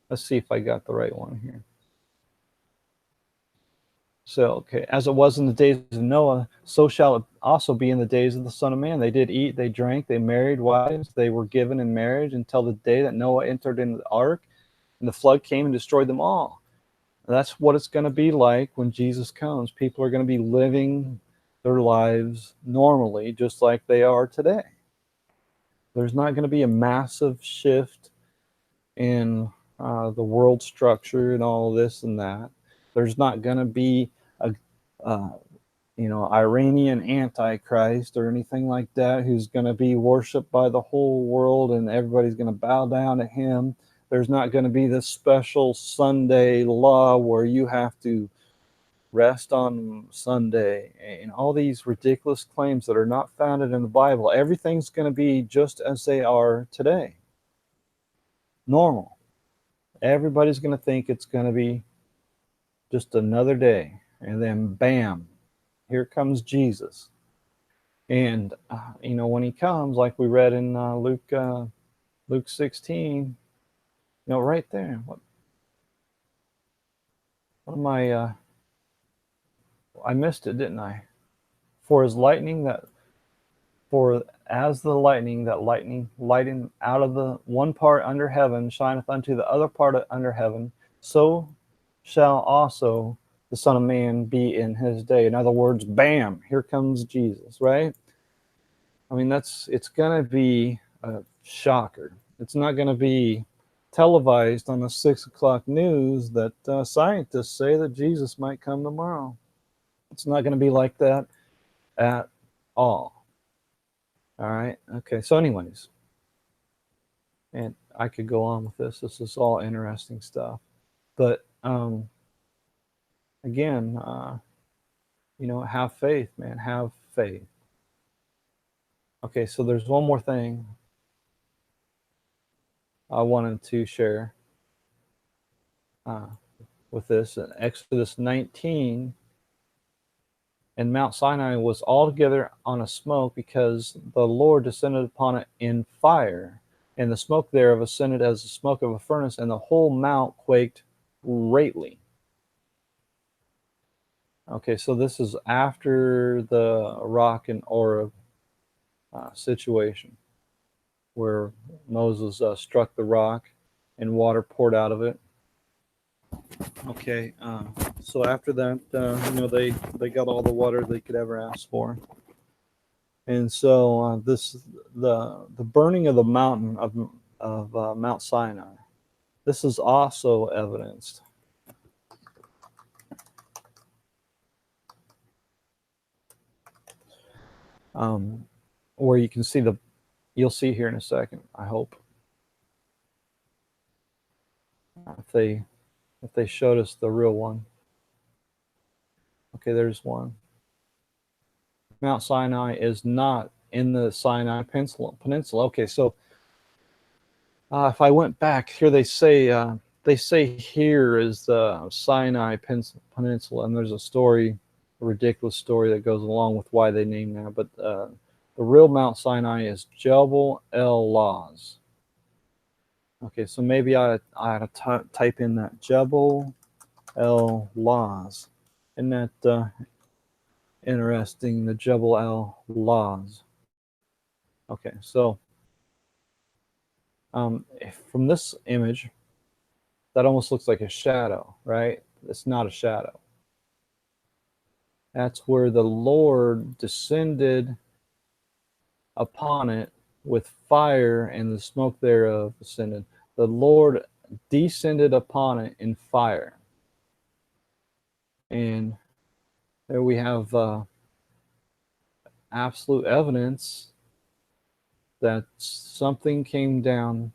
Let's see if I got the right one here. So, okay, as it was in the days of Noah, so shall it also be in the days of the Son of Man. They did eat, they drank, they married wives, they were given in marriage until the day that Noah entered into the ark, and the flood came and destroyed them all. And that's what it's going to be like when Jesus comes. People are going to be living their lives normally, just like they are today. There's not going to be a massive shift in the world structure and all this and that. There's not going to be a Iranian Antichrist or anything like that who's going to be worshipped by the whole world and everybody's going to bow down to him. There's not going to be this special Sunday law where you have to rest on Sunday and all these ridiculous claims that are not founded in the Bible. Everything's going to be just as they are today. Normal. Everybody's going to think it's going to be just another day. And then bam, here comes Jesus. And, when he comes, like we read in Luke 16, right there. What am I missed it, didn't I? For as the lightning that lighting out of the one part under heaven shineth unto the other part under heaven, so shall also the Son of Man be in his day. In other words, bam, here comes Jesus, right? I mean, it's going to be a shocker. It's not going to be televised on the 6 o'clock news that scientists say that Jesus might come tomorrow. It's not going to be like that at all. All right. Okay. So anyways, and I could go on with this. This is all interesting stuff. But again, have faith, man. Have faith. Okay. So there's one more thing I wanted to share with this. In Exodus 19, and Mount Sinai was altogether on a smoke, because the Lord descended upon it in fire, and the smoke thereof ascended as the smoke of a furnace, and the whole mount quaked greatly. Okay, so this is after the rock and Oreb situation, where Moses struck the rock and water poured out of it. Okay, so after that, they got all the water they could ever ask for, and so the burning of the mountain of Mount Sinai This is also evidenced. Where you can see you'll see here in a second, I hope. If they showed us the real one. Okay, there's one. Mount Sinai is not in the Sinai Peninsula. Okay, so if I went back here, they say here is the Sinai Peninsula, and there's a ridiculous story that goes along with why they named that. But the real Mount Sinai is Jebel El Laz. Okay, so maybe I ought to type in that Jebel El Laz. Isn't that interesting? The Jebel El Laz. Okay, so from this image, that almost looks like a shadow, right? It's not a shadow. That's where the Lord descended upon it with fire, and the smoke thereof ascended. The Lord descended upon it in fire. And there we have absolute evidence that something came down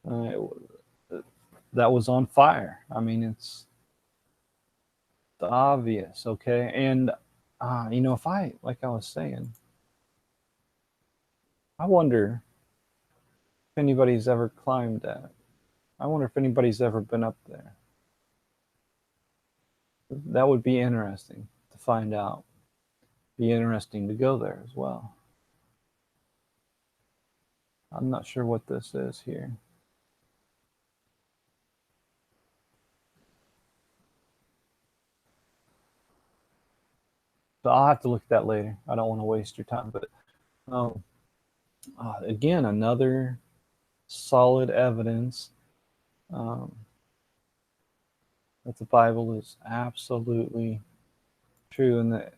that was on fire. I mean, it's obvious, okay? And, like I was saying, I wonder if anybody's ever climbed that. I wonder if anybody's ever been up there. That would be interesting to find out. Be interesting to go there as well. I'm not sure what this is here. So I'll have to look at that later. I don't want to waste your time, but again, another solid evidence that the Bible is absolutely true, and that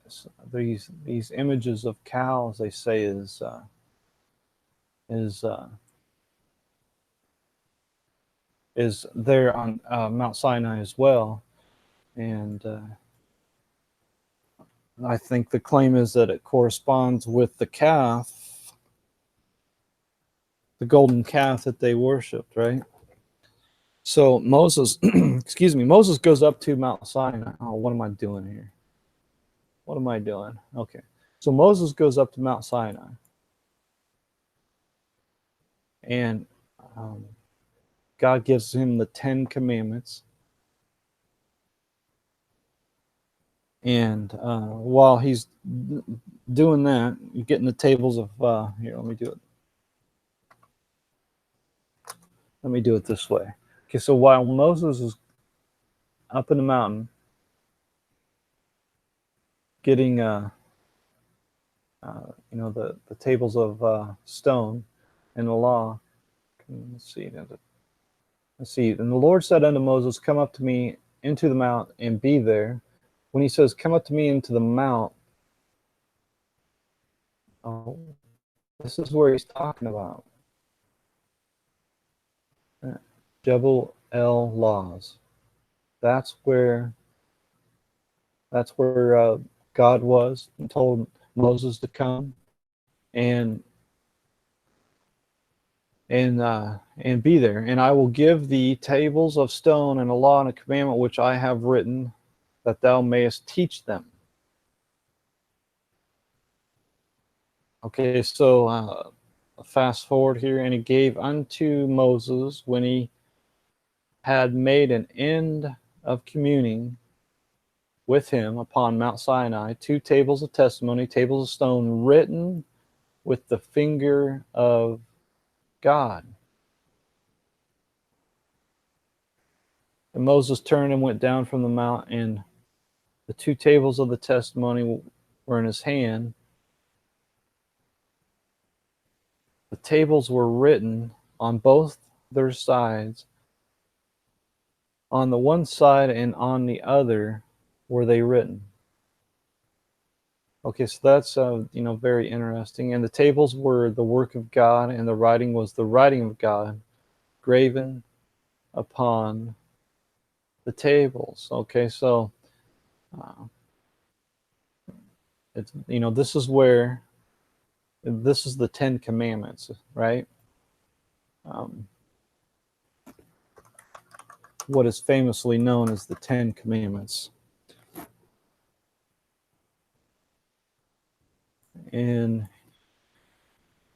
these images of cows, they say, is there on Mount Sinai as well, and I think the claim is that it corresponds with the calf, the golden calf that they worshipped, right? So Moses, excuse me, Moses goes up to Mount Sinai. Oh, what am I doing here? What am I doing? Okay. So Moses goes up to Mount Sinai. And God gives him the 10 Commandments. And while he's doing that, you're getting the tables of, here, let me do it. Let me do it this way. Okay, so while Moses is up in the mountain, getting, the tables of stone and the law. Let's see. Let's see. And the Lord said unto Moses, come up to me into the mount and be there. When he says, come up to me into the mount, this is where he's talking about. Jebel El Laz. That's where God was and told Moses to come and be there. And I will give thee tables of stone and a law and a commandment which I have written, that thou mayest teach them. Okay, so fast forward here, and he gave unto Moses, when he had made an end of communing with him upon Mount Sinai, 2 tables of testimony, tables of stone, written with the finger of God. And Moses turned and went down from the mount, and the 2 tables of the testimony were in his hand. The tables were written on both their sides. On the one side and on the other were they written. Okay, so that's very interesting. And the tables were the work of God, and the writing was the writing of God, graven upon the tables. Okay, so it's, this is where, this is the Ten Commandments, right? What is famously known as the Ten Commandments. And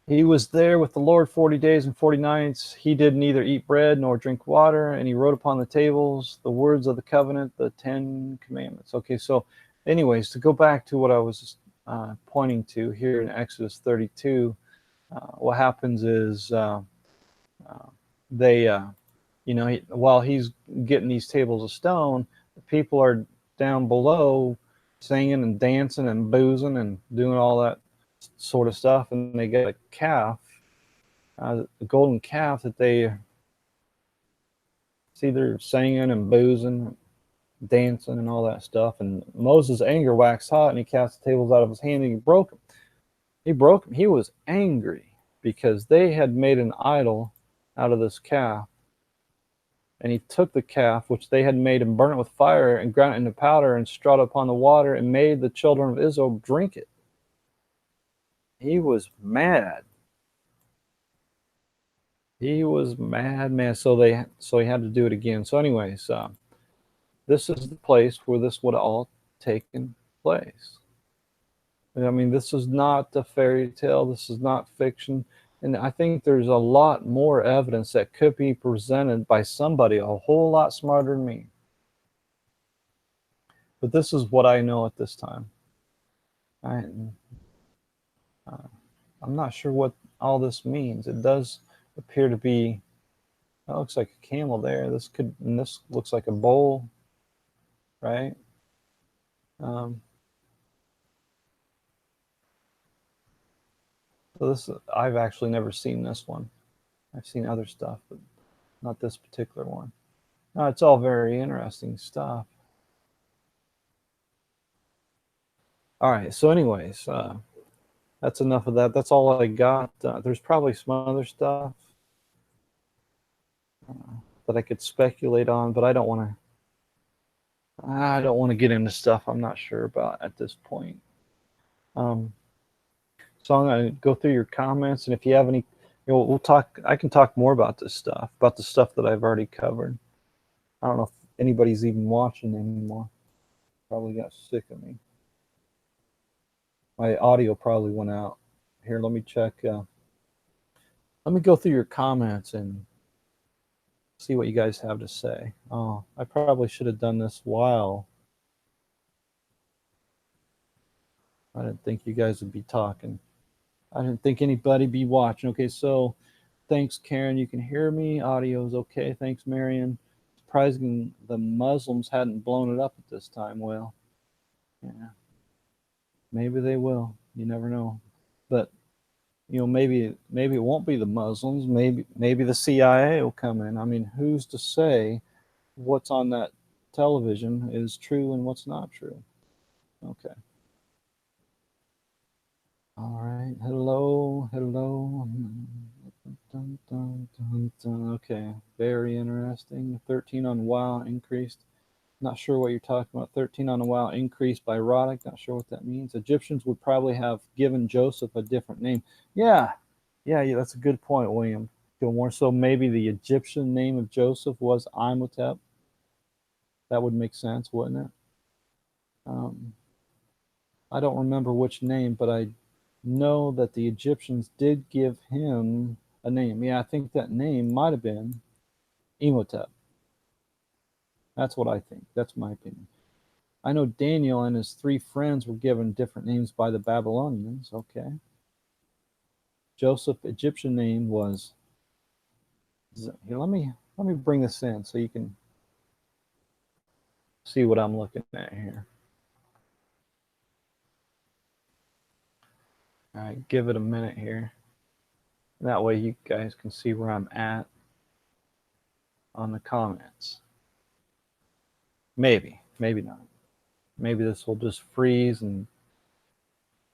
he was there with the Lord 40 days and 40 nights. He did neither eat bread nor drink water, and he wrote upon the tables the words of the covenant, the Ten Commandments. Okay, so anyways, to go back to what I was pointing to here in Exodus 32, what happens is they, while he's getting these tables of stone, the people are down below singing and dancing and boozing and doing all that sort of stuff, and they get a calf, a golden calf that they see. They're singing and boozing, dancing, and all that stuff. And Moses' anger waxed hot, and he cast the tables out of his hand, and he broke them. He broke them. He was angry because they had made an idol out of this calf. And he took the calf which they had made and burnt it with fire and ground it into powder and strawed it upon the water and made the children of Israel drink it. He was mad. He was mad. So he had to do it again. So anyways, this is the place where this would all taken place. I mean, this is not a fairy tale. This is not fiction. And I think there's a lot more evidence that could be presented by somebody a whole lot smarter than me. But this is what I know at this time. I'm not sure what all this means. It does appear to be, that looks like a camel there. This looks like a bowl, right? So this, I've actually never seen this one. I've seen other stuff, but not this particular one. No, it's all very interesting stuff. All right, so anyways, that's enough of that. That's all I got. There's probably some other stuff that I could speculate on, but I don't want to get into stuff I'm not sure about at this point. So I'm going to go through your comments, and if you have any, we'll talk. I can talk more about this stuff, about the stuff that I've already covered. I don't know if anybody's even watching anymore. Probably got sick of me. My audio probably went out. Here, let me check. Let me go through your comments and see what you guys have to say. Oh, I probably should have done this while. I didn't think you guys would be talking. I didn't think anybody be watching. Okay, so thanks, Karen. You can hear me. Audio is okay. Thanks, Marion. Surprising the Muslims hadn't blown it up at this time. Well, yeah, maybe they will. You never know. But maybe it won't be the Muslims. Maybe the CIA will come in. I mean, who's to say what's on that television is true and what's not true? Okay. All right. Hello. Okay. Very interesting. 13 on WoW increased. Not sure what you're talking about. 13 on a WoW increased by Roddick. Not sure what that means. Egyptians would probably have given Joseph a different name. Yeah. That's a good point, William Gilmore. So maybe the Egyptian name of Joseph was Imhotep. That would make sense, wouldn't it? I don't remember which name, but I know that the Egyptians did give him a name. Yeah, I think that name might have been Imhotep. That's what I think. That's my opinion. I know Daniel and his 3 friends were given different names by the Babylonians. Okay. Joseph's Egyptian name was. Here, let me bring this in so you can see what I'm looking at here. All right, give it a minute here. That way you guys can see where I'm at on the comments. Maybe not. Maybe this will just freeze and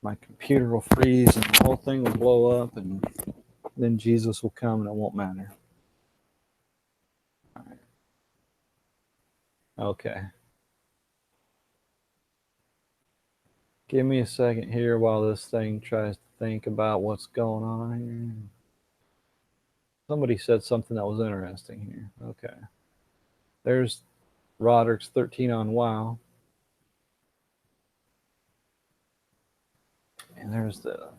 my computer will freeze and the whole thing will blow up and then Jesus will come and it won't matter. All right. Okay. Give me a second here while this thing tries to think about what's going on here. Somebody said something that was interesting here. Okay. There's Roderick's 13 on WoW. And there's the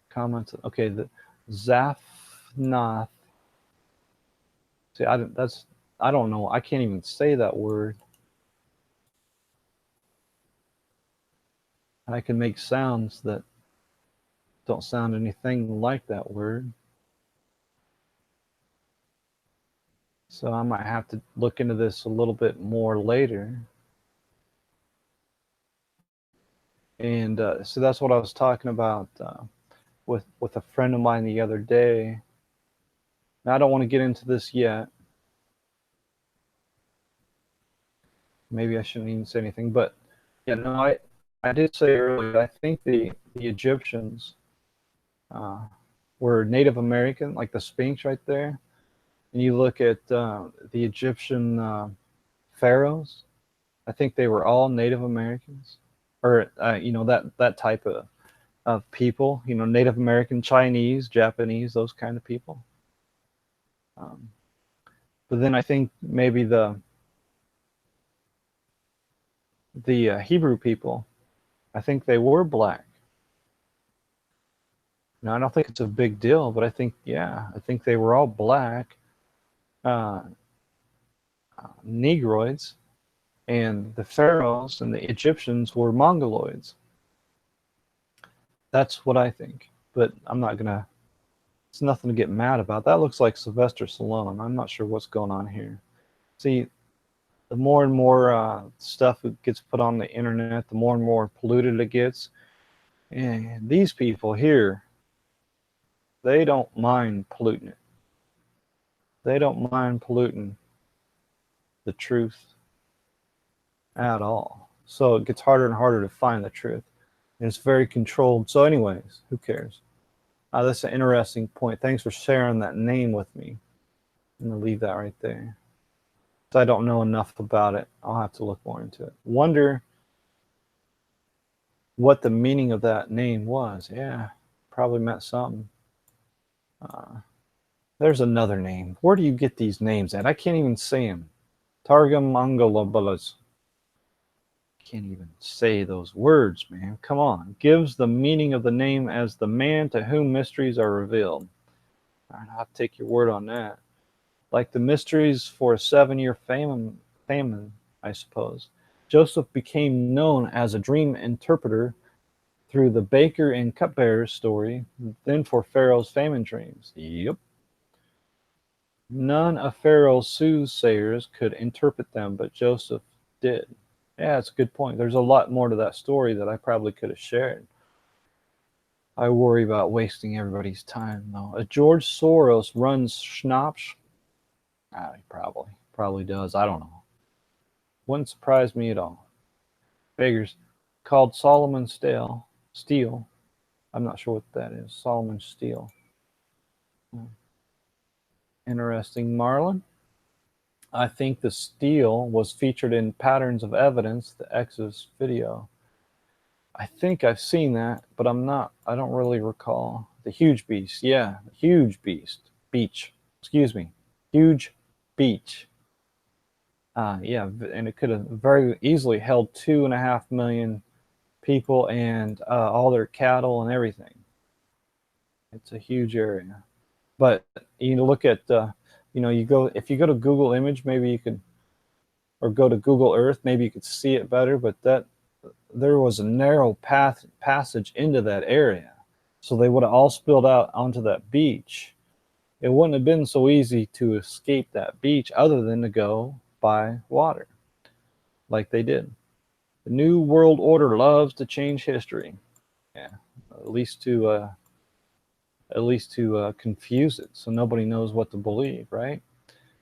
comments. Okay, the Zafnath. See, I don't know. I can't even say that word. I can make sounds that don't sound anything like that word. So I might have to look into this a little bit more later. And so that's what I was talking about with a friend of mine the other day. Now, I don't want to get into this yet. Maybe I shouldn't even say anything, but yeah, no, I did say earlier, I think the Egyptians were Native American, like the Sphinx right there. And you look at the Egyptian pharaohs, I think they were all Native Americans, or that type of people, Native American, Chinese, Japanese, those kind of people. But then I think maybe the Hebrew people, I think they were black. Now, I don't think it's a big deal, but I think they were all black Negroids, and the pharaohs and the Egyptians were Mongoloids. That's what I think, but I'm not gonna. It's nothing to get mad about. That looks like Sylvester Stallone. I'm not sure what's going on here. See, the more and more stuff that gets put on the internet, the more and more polluted it gets. And these people here, they don't mind polluting it. They don't mind polluting the truth at all. So it gets harder and harder to find the truth. And it's very controlled. So anyways, who cares? That's an interesting point. Thanks for sharing that name with me. I'm going to leave that right there. So I don't know enough about it. I'll have to look more into it. Wonder what the meaning of that name was. Yeah, probably meant something. There's another name. Where do you get these names at? I can't even say them. Targum Mongolobulas. Can't even say those words, man. Come on. Gives the meaning of the name as the man to whom mysteries are revealed. All right, I'll have to take your word on that. Like the mysteries for a 7-year famine, I suppose. Joseph became known as a dream interpreter through the baker and cupbearer story, then for Pharaoh's famine dreams. Yep. None of Pharaoh's soothsayers could interpret them, but Joseph did. Yeah, that's a good point. There's a lot more to that story that I probably could have shared. I worry about wasting everybody's time, though. George Soros runs Schnapps. He probably does. I don't know. Wouldn't surprise me at all. Beggars called Solomon Steel. I'm not sure what that is. Solomon Steel. Interesting. Marlin. I think the steel was featured in Patterns of Evidence, the Exodus video. I think I've seen that, but I don't really recall. The huge beast. Yeah, the huge beast. Excuse me. Huge beach. Yeah, and it could have very easily held 2.5 million people and all their cattle and everything. It's a huge area. But you look at, if you go to Google Image, maybe you could, or go to Google Earth, maybe you could see it better. But there was a narrow passage into that area, so they would have all spilled out onto that beach. It wouldn't have been so easy to escape that beach other than to go by water, like they did. The New World Order loves to change history. Yeah, at least to confuse it, so nobody knows what to believe, right?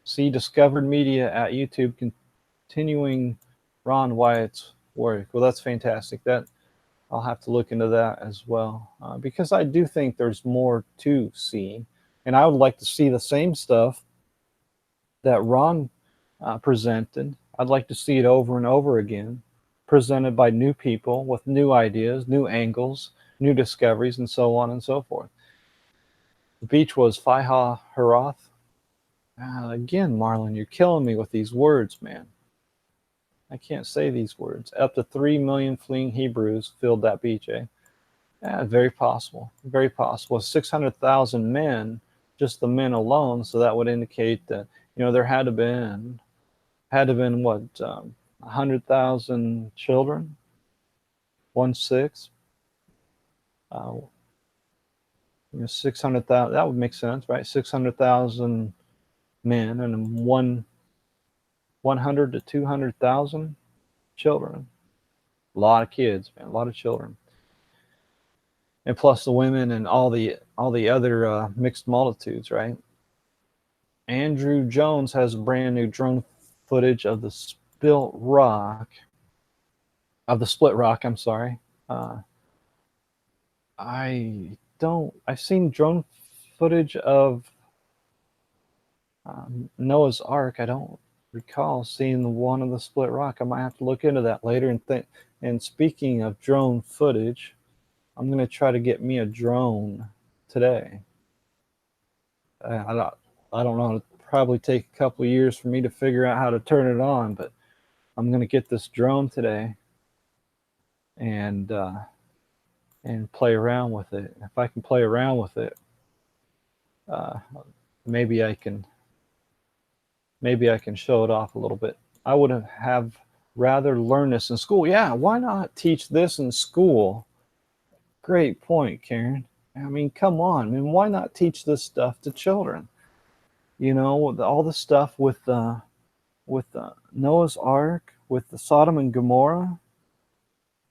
See Discovered Media at YouTube continuing Ron Wyatt's work. Well, that's fantastic. That I'll have to look into that as well, because I do think there's more to see, and I would like to see the same stuff that Ron presented. I'd like to see it over and over again, presented by new people with new ideas, new angles, new discoveries, and so on and so forth. The beach was Fiha Harath. Again, Marlon, you're killing me with these words, man. I can't say these words. Up to 3 million fleeing Hebrews filled that beach, eh? Yeah, very possible. Very possible. 600,000 men, just the men alone, so that would indicate that, there had to have been what, 100,000 children, 1/6. 600,000, that would make sense, right? 600,000 men and 100 to 200,000 children. A lot of kids, man, a lot of children. And plus the women and all the other mixed multitudes, right? Andrew Jones has brand new drone footage of the split rock. I'm sorry. I've seen drone footage of Noah's Ark. I don't recall seeing one of the split rock. I might have to look into that later and think. And speaking of drone footage, I'm going to try to get me a drone today. I don't know. It'll probably take a couple of years for me to figure out how to turn it on, but I'm going to get this drone today and play around with it. If I can play around with it, maybe I can show it off a little bit. I would have rather learned this in school. Yeah, why not teach this in school? Great point, Karen. I mean, come on. I mean, why not teach this stuff to children? All the stuff with Noah's Ark, with the Sodom and Gomorrah,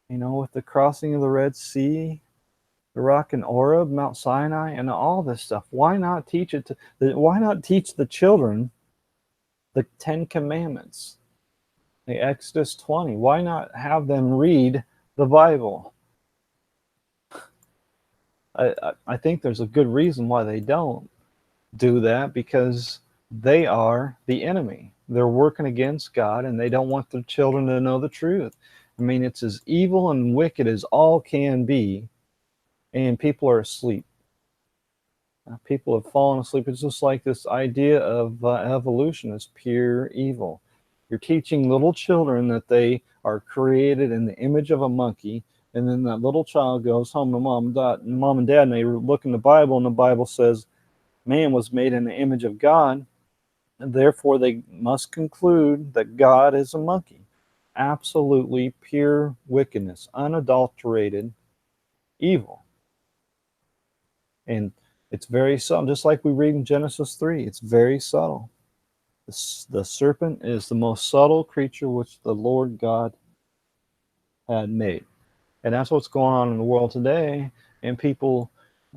with the crossing of the Red Sea, the rock in Oreb, Mount Sinai, and all this stuff. Why not teach the children the Ten Commandments, the Exodus 20? Why not have them read the Bible? I think there's a good reason why they don't do that, because they are the enemy. They're working against God, and they don't want their children to know the truth. I mean, it's as evil and wicked as all can be, and people are asleep. People have fallen asleep. It's just like this idea of evolution is pure evil. You're teaching little children that they are created in the image of a monkey, and then that little child goes home to mom and dad, and they look in the Bible, and the Bible says man was made in the image of God, and therefore they must conclude that God is a monkey. Absolutely pure wickedness, unadulterated evil. And it's very subtle, just like we read in Genesis 3. It's very subtle. The serpent is the most subtle creature which the Lord God had made. And that's what's going on in the world today. And people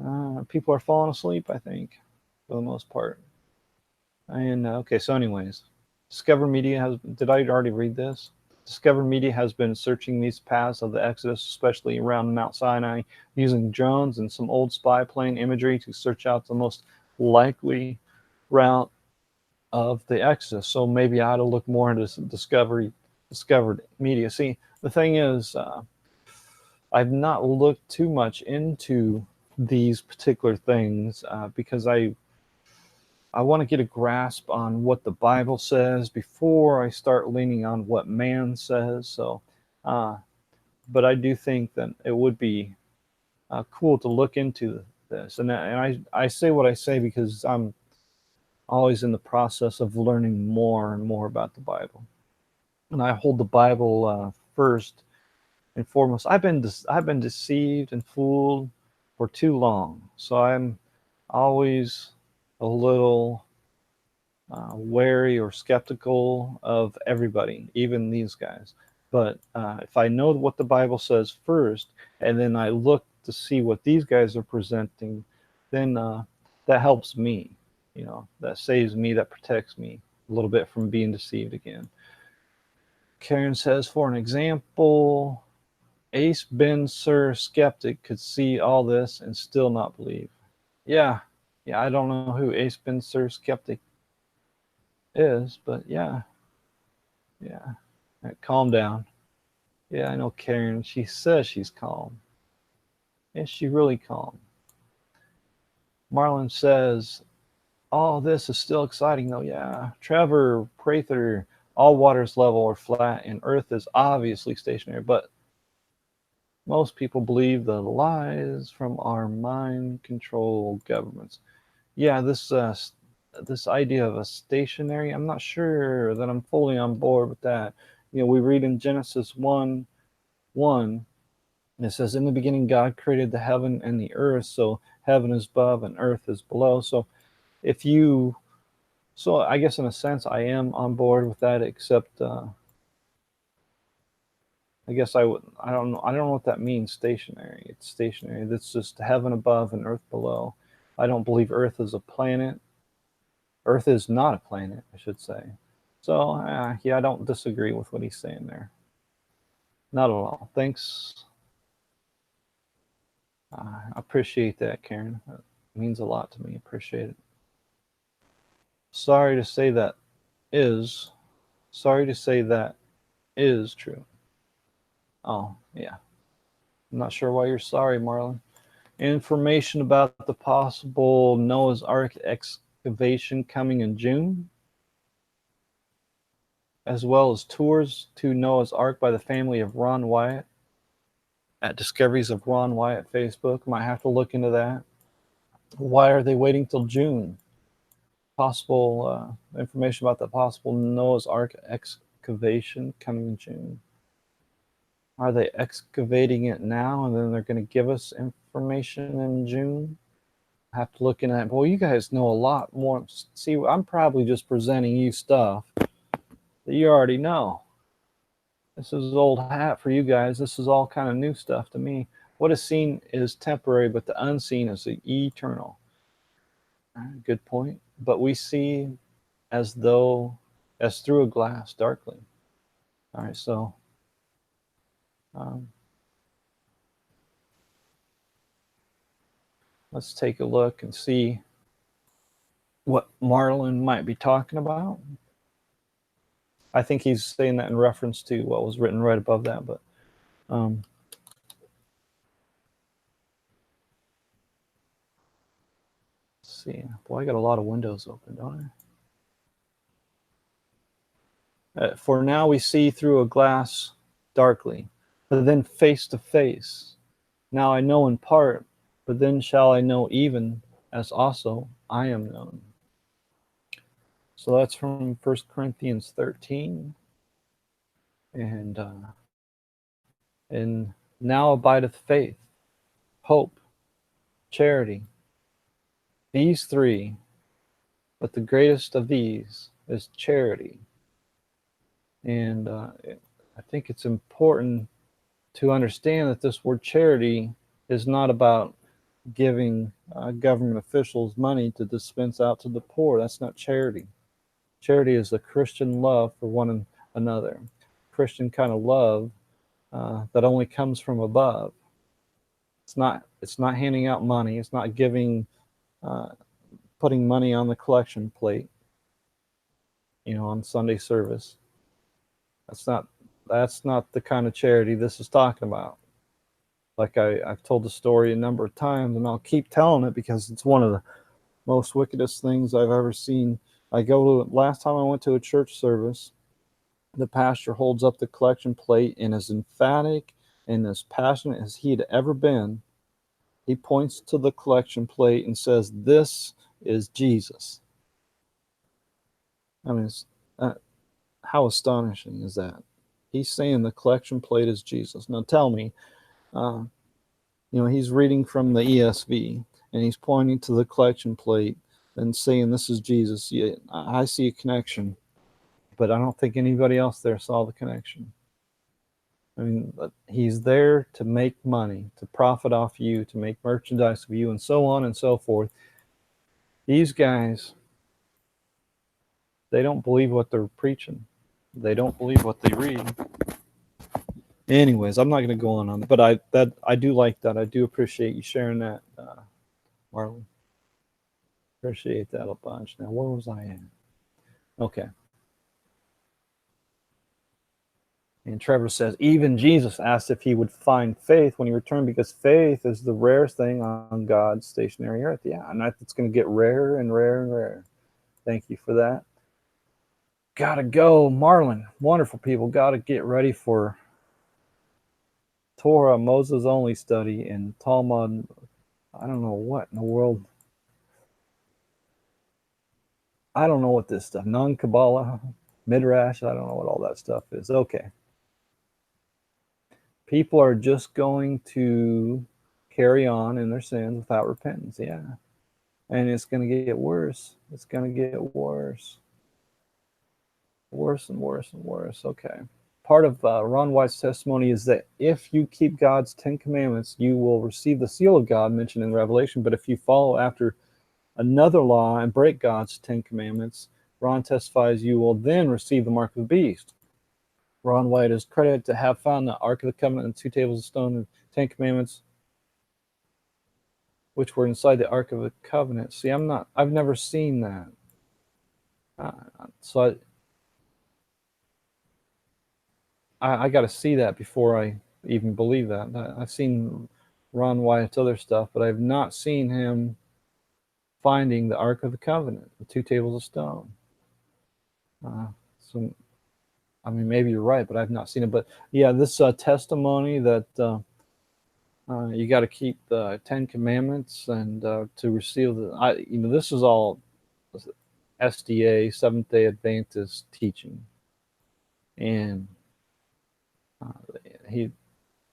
are falling asleep, I think, for the most part. And okay, so anyways, Discover Media did I already read this? Discover Media has been searching these paths of the Exodus, especially around Mount Sinai, using drones and some old spy plane imagery to search out the most likely route of the Exodus. So maybe I ought to look more into Discovered Media. See, the thing is, I've not looked too much into these particular things because I want to get a grasp on what the Bible says before I start leaning on what man says. So, but I do think that it would be cool to look into this. And I say what I say because I'm always in the process of learning more and more about the Bible. And I hold the Bible first and foremost. I've been deceived and fooled for too long. So I'm always a little wary or skeptical of everybody, even these guys. But if I know what the Bible says first, and then I look to see what these guys are presenting, then that helps me. That saves me, that protects me a little bit from being deceived again. Karen says, for an example, Ace Ben Sir skeptic could see all this and still not believe. Yeah, I don't know who Ace Ben Sir skeptic is, but yeah, Yeah. All right, calm down. Yeah, I know Karen. She says she's calm. Is she really calm? Marlon says, all this is still exciting though. Yeah. Trevor Prather, all waters level or flat and Earth is obviously stationary, but most people believe the lies from our mind-controlled governments. Yeah, this idea of a stationary, I'm not sure that I'm fully on board with that. We read in Genesis 1:1, and it says, "In the beginning, God created the heaven and the earth." So heaven is above and earth is below. If you, so I guess in a sense, I am on board with that, except I guess I would. I don't know. I don't know what that means. Stationary. It's stationary. That's just heaven above and earth below. I don't believe Earth is a planet. Earth is not a planet, I should say. So yeah, I don't disagree with what he's saying there. Not at all. Thanks. I appreciate that, Karen. That means a lot to me. Appreciate it. Sorry to say that is. Sorry to say that is true. Oh yeah. I'm not sure why you're sorry, Marlon. Information about the possible Noah's Ark excavation coming in June, as well as tours to Noah's Ark by the family of Ron Wyatt at Discoveries of Ron Wyatt Facebook. Might have to look into that. Why are they waiting till June? Possible information about the possible Noah's Ark excavation coming in June. Are they excavating it now and then they're going to give us information in June? I have to look into that. Well, you guys know a lot more. See, I'm probably just presenting you stuff that you already know. This is old hat for you guys. This is all kind of new stuff to me. What is seen is temporary, but the unseen is eternal. Good point. But we see as through a glass darkly. All right, so um, let's take a look and see what Marlon might be talking about. I think he's saying that in reference to what was written right above that, but let's see. Boy, I got a lot of windows open, don't I? For now we see through a glass darkly, but then face to face. Now I know in part, but then shall I know even as also I am known. So that's from 1 Corinthians 13. And now abideth faith, hope, charity. These three, but the greatest of these is charity. And I think it's important to understand that this word charity is not about giving government officials money to dispense out to the poor. That's not charity. Charity is a Christian love for one another, Christian kind of love that only comes from above. It's not handing out money. It's not giving, putting money on the collection plate, on Sunday service. That's not the kind of charity this is talking about. Like I've told the story a number of times, and I'll keep telling it because it's one of the most wickedest things I've ever seen. Last time I went to a church service, the pastor holds up the collection plate and as emphatic and as passionate as he had ever been, he points to the collection plate and says, "This is Jesus." I mean, how astonishing is that? He's saying the collection plate is Jesus. Now tell me, uh, he's reading from the ESV and he's pointing to the collection plate and saying, "This is Jesus." Yeah, I see a connection, but I don't think anybody else there saw the connection. I mean, he's there to make money, to profit off you, to make merchandise of you, and so on and so forth. These guys, they don't believe what they're preaching. They don't believe what they read. Anyways, I'm not going to go on it, but I do like that. I do appreciate you sharing that, Marlon. Appreciate that a bunch. Now, where was I at? Okay. And Trevor says, even Jesus asked if he would find faith when he returned, because faith is the rarest thing on God's stationary earth. Yeah, and it's going to get rarer and rarer and rarer. Thank you for that. Gotta go, Marlon. Wonderful people. Gotta get ready for Torah, Moses only study, and Talmud. I don't know what in the world. I don't know what this stuff, non-Kabbalah, Midrash, I don't know what all that stuff is. Okay. People are just going to carry on in their sins without repentance. Yeah. And it's going to get worse. It's going to get worse. Worse and worse and worse. Okay. Part of Ron White's testimony is that if you keep God's 10 commandments, you will receive the seal of God mentioned in Revelation. But if you follow after another law and break God's 10 commandments, Ron testifies you will then receive the mark of the beast. Ron White is credited to have found the Ark of the Covenant and 2 tables of stone and 10 commandments, which were inside the Ark of the Covenant. See, I've never seen that. So I got to see that before I even believe that. I've seen Ron White's other stuff, but I've not seen him finding the Ark of the Covenant, the 2 tables of stone. So, I mean, maybe you're right, but I've not seen it. But yeah, this testimony that you got to keep the 10 commandments and to receive this is all SDA, Seventh Day Adventist teaching, and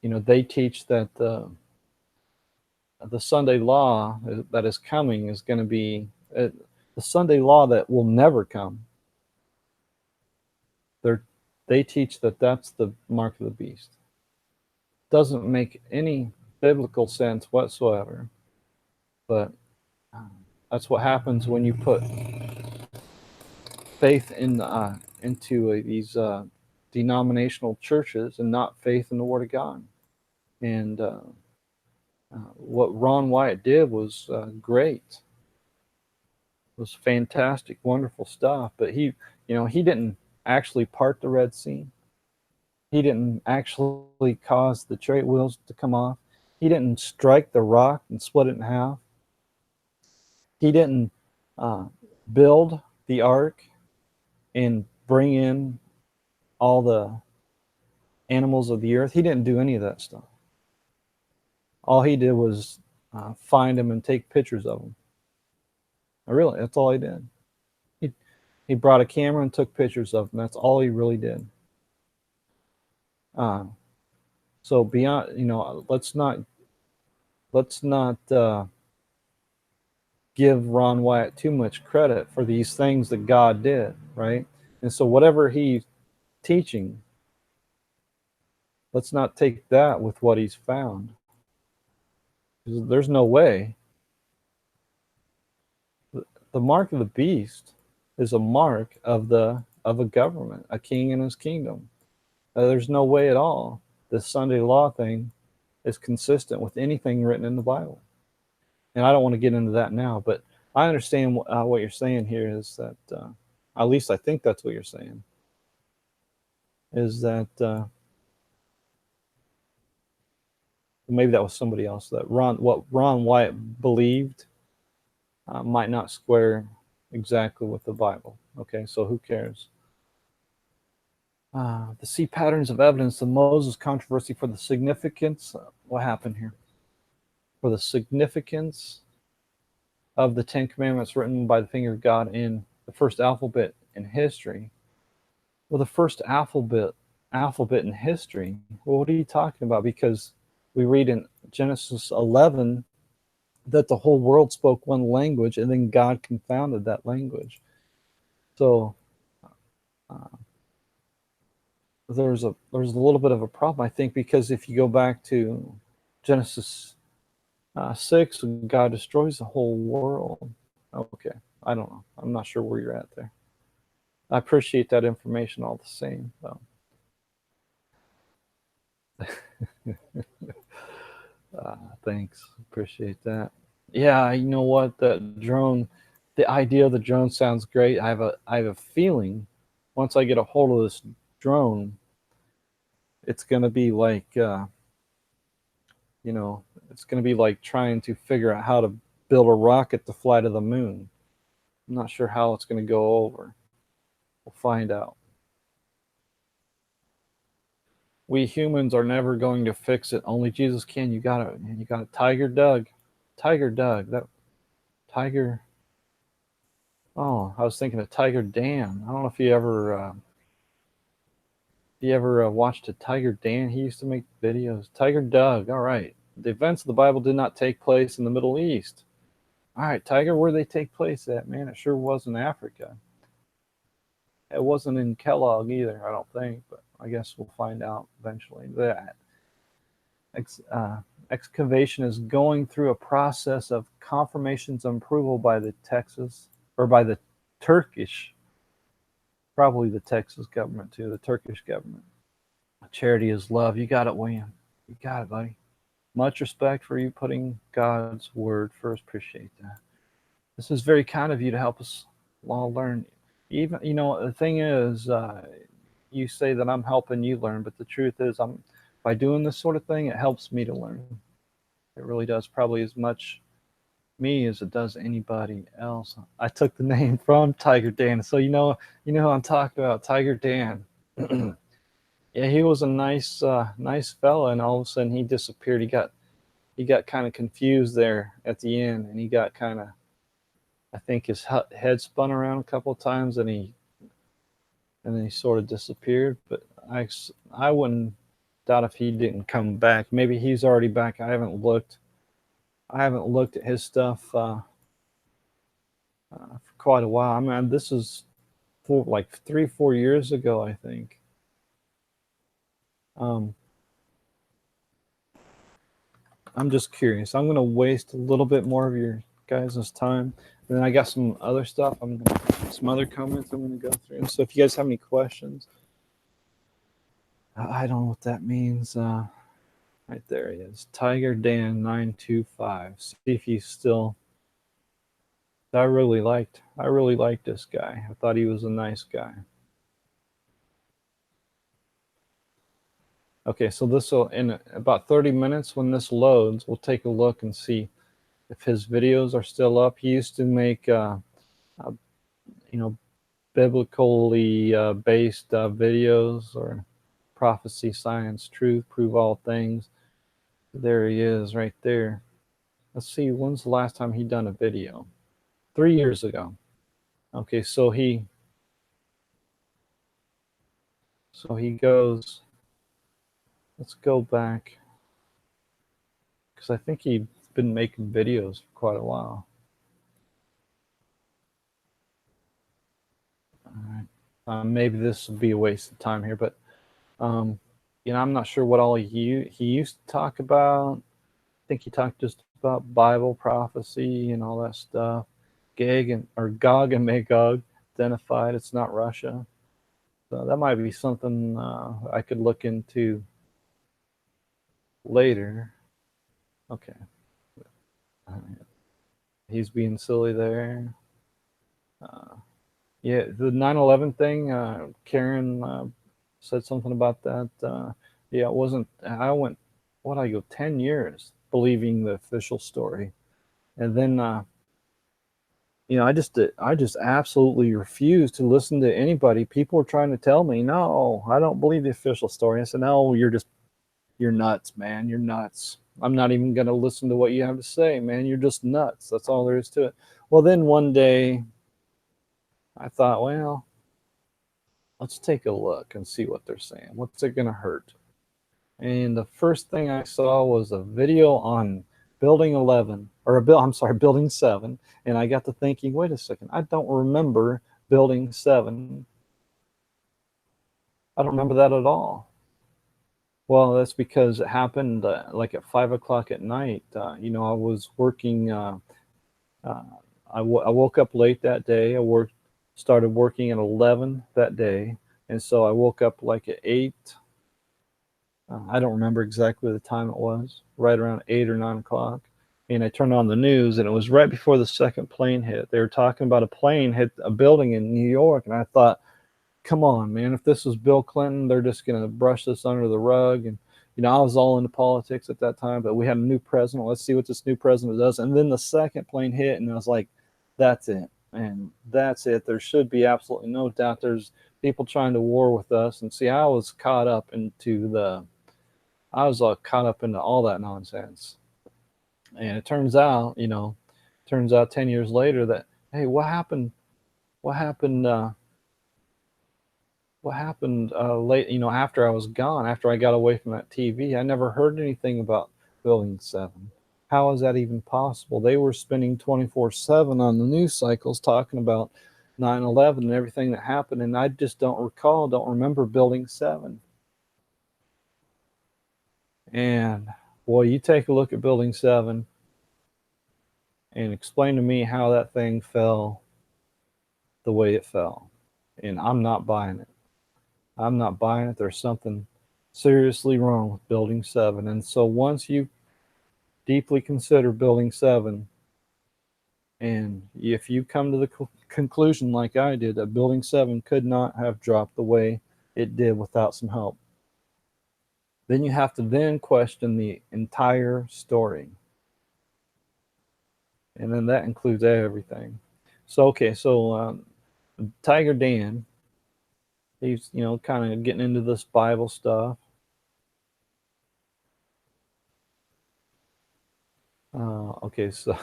they teach that the Sunday law that is coming is going to be the Sunday law that will never come. They teach that that's the mark of the beast. Doesn't make any biblical sense whatsoever, but that's what happens when you put faith into these denominational churches and not faith in the Word of God. And what Ron Wyatt did was great. It was fantastic, wonderful stuff. But he didn't actually part the Red Sea. He didn't actually cause the chariot wheels to come off. He didn't strike the rock and split it in half. He didn't build the ark and bring in all the animals of the earth. He didn't do any of that stuff. All he did was find them and take pictures of them. Really, that's all he did. He brought a camera and took pictures of them. That's all he really did. So beyond, let's not give Ron Wyatt too much credit for these things that God did, right? And so whatever he's teaching, let's not take that with what he's found. There's no way. The mark of the beast is a mark of a government, a king and his kingdom. There's no way at all this Sunday law thing is consistent with anything written in the Bible. And I don't want to get into that now, but I understand what you're saying here is that, at least I think that's what you're saying, is that maybe that was somebody else, that what Ron Wyatt believed might not square exactly with the Bible. Okay, so who cares? The sea patterns of evidence, the Moses controversy for the significance. What happened here? For the significance of the 10 Commandments written by the finger of God in the first alphabet in history. Well, the first alphabet in history. Well, what are you talking about? Because we read in Genesis 11 that the whole world spoke one language, and then God confounded that language. So there's a little bit of a problem, I think, because if you go back to Genesis 6, God destroys the whole world. Okay, I don't know. I'm not sure where you're at there. I appreciate that information all the same, though. Thanks. Appreciate that. Yeah, you know what? The idea of the drone sounds great. I have a feeling once I get a hold of this drone, it's going to be like, you know, it's going to be like trying to figure out how to build a rocket to fly to the moon. I'm not sure how it's going to go over. We'll find out. We humans are never going to fix it. Only Jesus can. You got it. You got it. Tiger Doug. Tiger Doug. That Tiger. Oh, I was thinking of Tiger Dan. I don't know if you ever watched a Tiger Dan. He used to make videos. Tiger Doug. All right. The events of the Bible did not take place in the Middle East. All right, Tiger, where they take place at, man? It sure was in Africa. It wasn't in Kellogg either, I don't think, but I guess we'll find out eventually. That excavation is going through a process of confirmations and approval by the Turkish, probably the Texas government too, the Turkish government. Charity is love. You got it, William. You got it, buddy. Much respect for you putting God's word first. Appreciate that. This is very kind of you to help us all learn. Even, you know, the thing is, you say that I'm helping you learn, but the truth is, by doing this sort of thing, it helps me to learn. It really does, probably as much me as it does anybody else. I took the name from Tiger Dan, so you know who I'm talking about, Tiger Dan. Yeah, he was a nice fella, and all of a sudden he disappeared. He got kind of confused there at the end, and he got kind of, I think his head spun around a couple of times, and then he sort of disappeared. But I wouldn't doubt if he didn't come back. Maybe he's already back. I haven't looked at his stuff for quite a while. I mean, this is like 3-4 years ago, I think. I'm just curious. I'm going to waste a little bit more of your guys' time. And then I got some other stuff. Some other comments I'm going to go through. So if you guys have any questions, I don't know what that means. Right there he is. Tiger Dan 925. See if he's still. I really liked this guy. I thought he was a nice guy. Okay, so this will, in about 30 minutes when this loads, we'll take a look and see if his videos are still up. He used to make, biblically based videos, or prophecy, science, truth, prove all things. There he is right there. Let's see, when's the last time he done a video? 3 years ago. Okay, so he goes, let's go back, because I think he's been making videos for quite a while. All right. Maybe this would be a waste of time here, but I'm not sure what all he used to talk about. I think he talked just about Bible prophecy and all that stuff. Gog and Magog identified. It's not Russia. So that might be something I could look into later. Okay. He's being silly there. Yeah, the 9/11 thing, Karen said something about that. Yeah, it wasn't, I went, 10 years believing the official story. And then, I just absolutely refused to listen to anybody. People were trying to tell me, no, I don't believe the official story. I said, no, you're nuts, man. You're nuts. I'm not even going to listen to what you have to say, man. You're just nuts. That's all there is to it. Well, then one day I thought, well, let's take a look and see what they're saying. What's it going to hurt? And the first thing I saw was a video on Building 7. And I got to thinking, wait a second, I don't remember Building 7. I don't remember that at all. Well, that's because it happened like at 5 o'clock at night. I was working. I woke up late that day. Started working at 11 that day, and so I woke up like at 8. I don't remember exactly the time it was. Right around 8 or 9 o'clock, and I turned on the news, and it was right before the second plane hit. They were talking about a plane hit a building in New York, and I thought, come on, man, if this was Bill Clinton, they're just going to brush this under the rug. And, I was all into politics at that time, but we had a new president. Let's see what this new president does. And then the second plane hit, and I was like, that's it. And that's it. There should be absolutely no doubt there's people trying to war with us. And see, I was caught up into all that nonsense. And it turns out, 10 years later that, hey, what happened? What happened? Late, after I was gone, after I got away from that TV? I never heard anything about Building 7. How is that even possible? They were spending 24/7 on the news cycles talking about 9/11 and everything that happened, and I just don't remember Building 7. And boy, you take a look at Building 7 and explain to me how that thing fell the way it fell. And I'm not buying it. I'm not buying it. There's something seriously wrong with Building 7. And so once you deeply consider Building 7, and if you come to the conclusion like I did that Building 7 could not have dropped the way it did without some help, then you have to then question the entire story. And then that includes everything. So, okay, so Tiger Dan, he's, kind of getting into this Bible stuff. Okay, so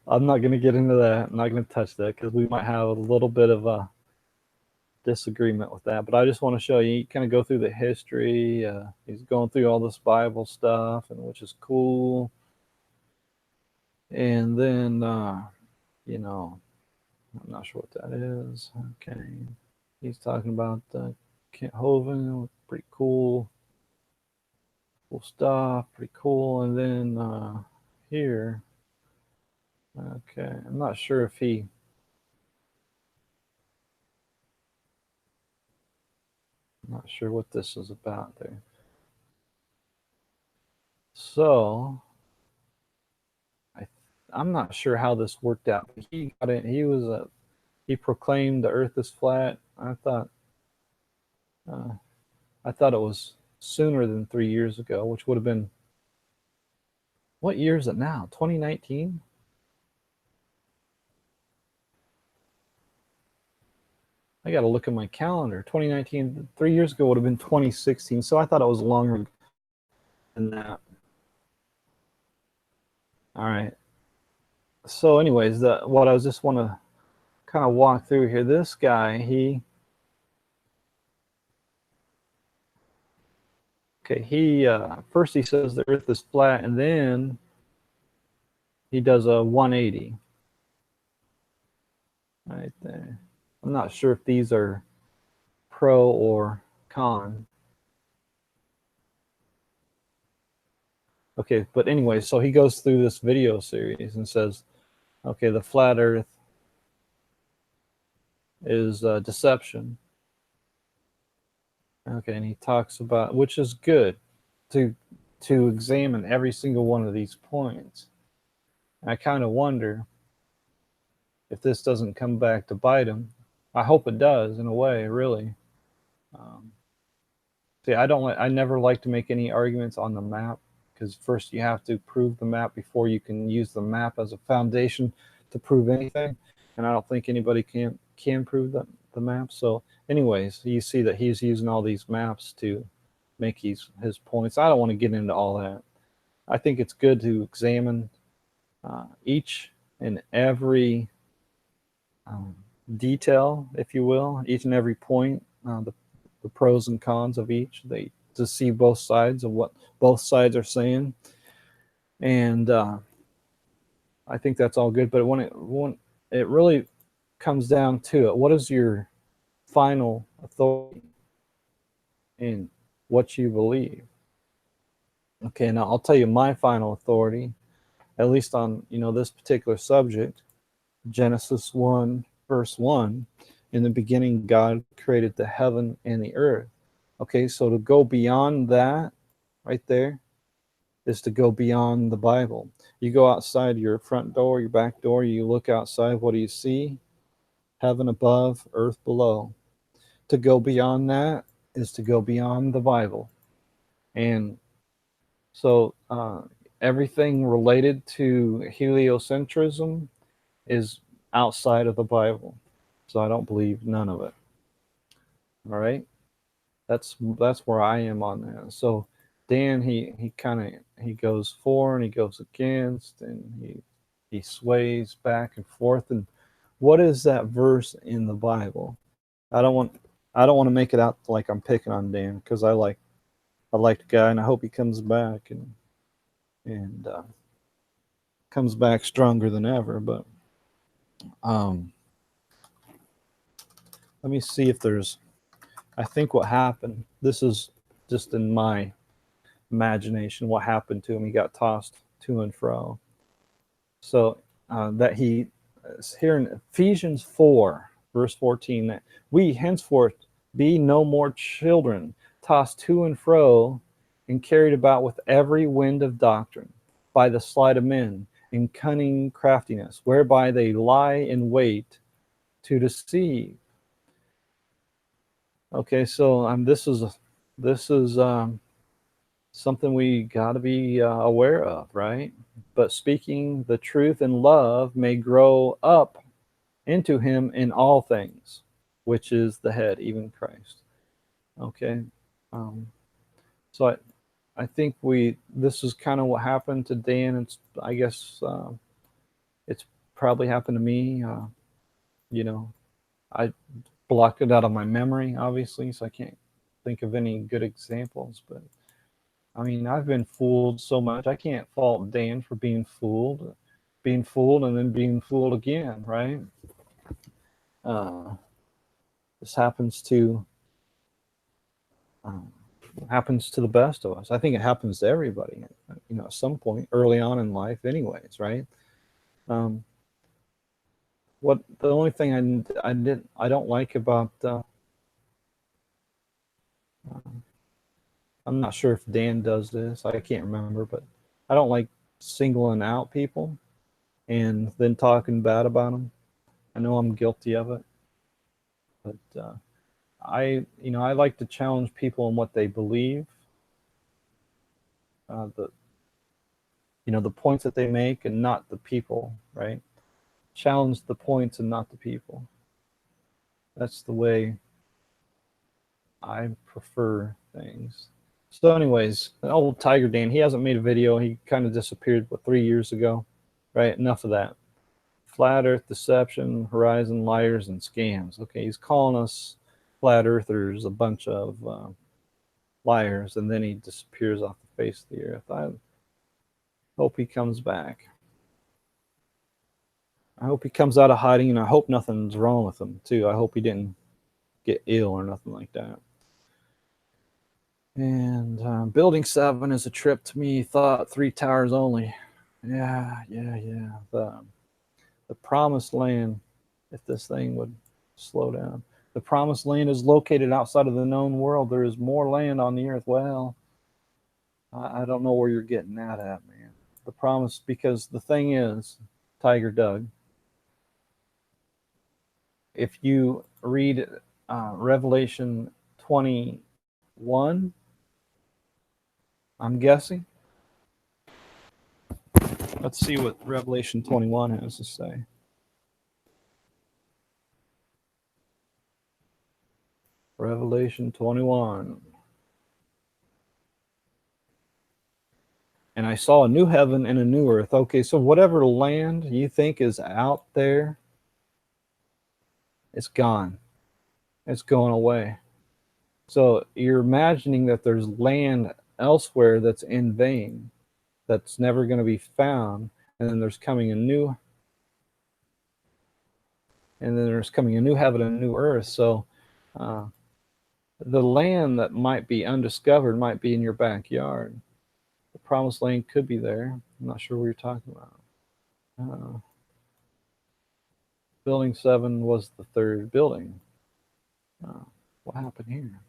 I'm not going to get into that. I'm not going to touch that because we might have a little bit of a disagreement with that. But I just want to show you, kind of go through the history. He's going through all this Bible stuff, and which is cool. And then, I'm not sure what that is. Okay. He's talking about Kent Hovind, pretty cool stuff, pretty cool. And then here, okay, I'm not sure if I'm not sure what this is about there. So I'm not sure how this worked out. But he got it. He proclaimed the Earth is flat. I thought it was sooner than 3 years ago, which would have been, what year is it now? 2019? I got to look at my calendar. 2019, 3 years ago would have been 2016. So I thought it was longer than that. All right. So anyways, what I just want to kind of walk through here, this guy, first he says the Earth is flat, and then he does a 180 right there. I'm not sure if these are pro or con. Okay, but anyway, so he goes through this video series and says, okay, the flat Earth is deception. Okay, and he talks about, which is good, to examine every single one of these points. And I kind of wonder if this doesn't come back to bite him. I hope it does, in a way, really. See, I never like to make any arguments on the map, because first you have to prove the map before you can use the map as a foundation to prove anything. And I don't think anybody can prove the map. So anyways, you see that he's using all these maps to make his points. I don't want to get into all that. I think it's good to examine each and every detail, if you will, each and every point, the pros and cons of each, to see both sides of what both sides are saying. And I think that's all good. But when it really comes down to it, what is your final authority in what you believe? Okay, now I'll tell you my final authority, at least on this particular subject. Genesis 1 verse 1, in the beginning God created the heaven and the earth. Okay, so to go beyond that right there is to go beyond the Bible. You go outside your front door, your back door, you look outside, what do you see? Heaven above, earth below. to go beyond that is to go beyond the Bible. And so everything related to heliocentrism is outside of the Bible. So I don't believe none of it. All right? That's where I am on that. So Dan, he kind of he goes for and he goes against, and he sways back and forth. And what is that verse in the Bible? I don't want to make it out like I'm picking on Dan, because I like the guy, and I hope he comes back and comes back stronger than ever. But let me see if there's. I think what happened. This is just in my imagination. What happened to him? He got tossed to and fro. So that he here in Ephesians 4, verse 14, that we henceforth be no more children, tossed to and fro and carried about with every wind of doctrine, by the sleight of men, in cunning craftiness, whereby they lie in wait to deceive. Okay, so this is something we got to be aware of, right? But speaking the truth in love may grow up into him in all things, which is the head, even Christ. Okay, so I think this is kind of what happened to Dan. It's, I guess it's probably happened to me. You know, I blocked it out of my memory, obviously, so I can't think of any good examples. But I mean, I've been fooled so much. I can't fault Dan for being fooled, and then being fooled again, right? This happens to the best of us. I think it happens to everybody, at some point early on in life, anyways, right? What the only thing I don't like about I'm not sure if Dan does this. I can't remember, but I don't like singling out people and then talking bad about them. I know I'm guilty of it, but I like to challenge people in what they believe. The points that they make, and not the people, right? Challenge the points and not the people. That's the way I prefer things. So anyways, old Tiger Dan, he hasn't made a video. He kind of disappeared 3 years ago, right? Enough of that. Flat Earth deception, horizon liars, and scams. Okay, he's calling us flat earthers a bunch of liars, and then he disappears off the face of the earth. I hope he comes back. I hope he comes out of hiding, and I hope nothing's wrong with him too. I hope he didn't get ill or nothing like that. And Building 7 is a trip to me. Thought 3 towers only. Yeah. The promised land, if this thing would slow down. The promised land is located outside of the known world. There is more land on the earth. Well, I don't know where you're getting at, man. The promise, because the thing is, Tiger Doug, if you read Revelation 21, I'm guessing. Let's see what Revelation 21 has to say. Revelation 21. And I saw a new heaven and a new earth. Okay, so whatever land you think is out there, it's gone. It's going away. So you're imagining that there's land elsewhere that's in vain, that's never going to be found, and then there's coming a new heaven and a new earth. So the land that might be undiscovered might be in your backyard. The promised land could be there. I'm not sure what you're talking about. Building 7 was the third building. What happened here?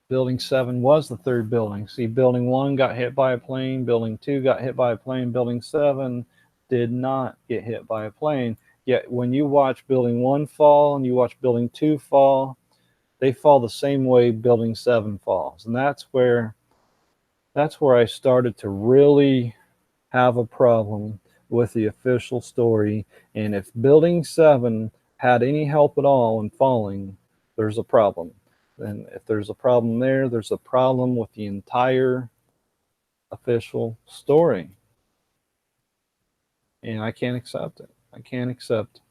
Building 7 was the third building. See, Building 1 got hit by a plane. Building 2 got hit by a plane. Building 7 did not get hit by a plane. Yet when you watch building 1 fall and you watch building 2 fall, they fall the same way building 7 falls. And that's where I started to really have a problem with the official story. And if building 7 had any help at all in falling, there's a problem. And if there's a problem there, there's a problem with the entire official story. And I can't accept it. I can't accept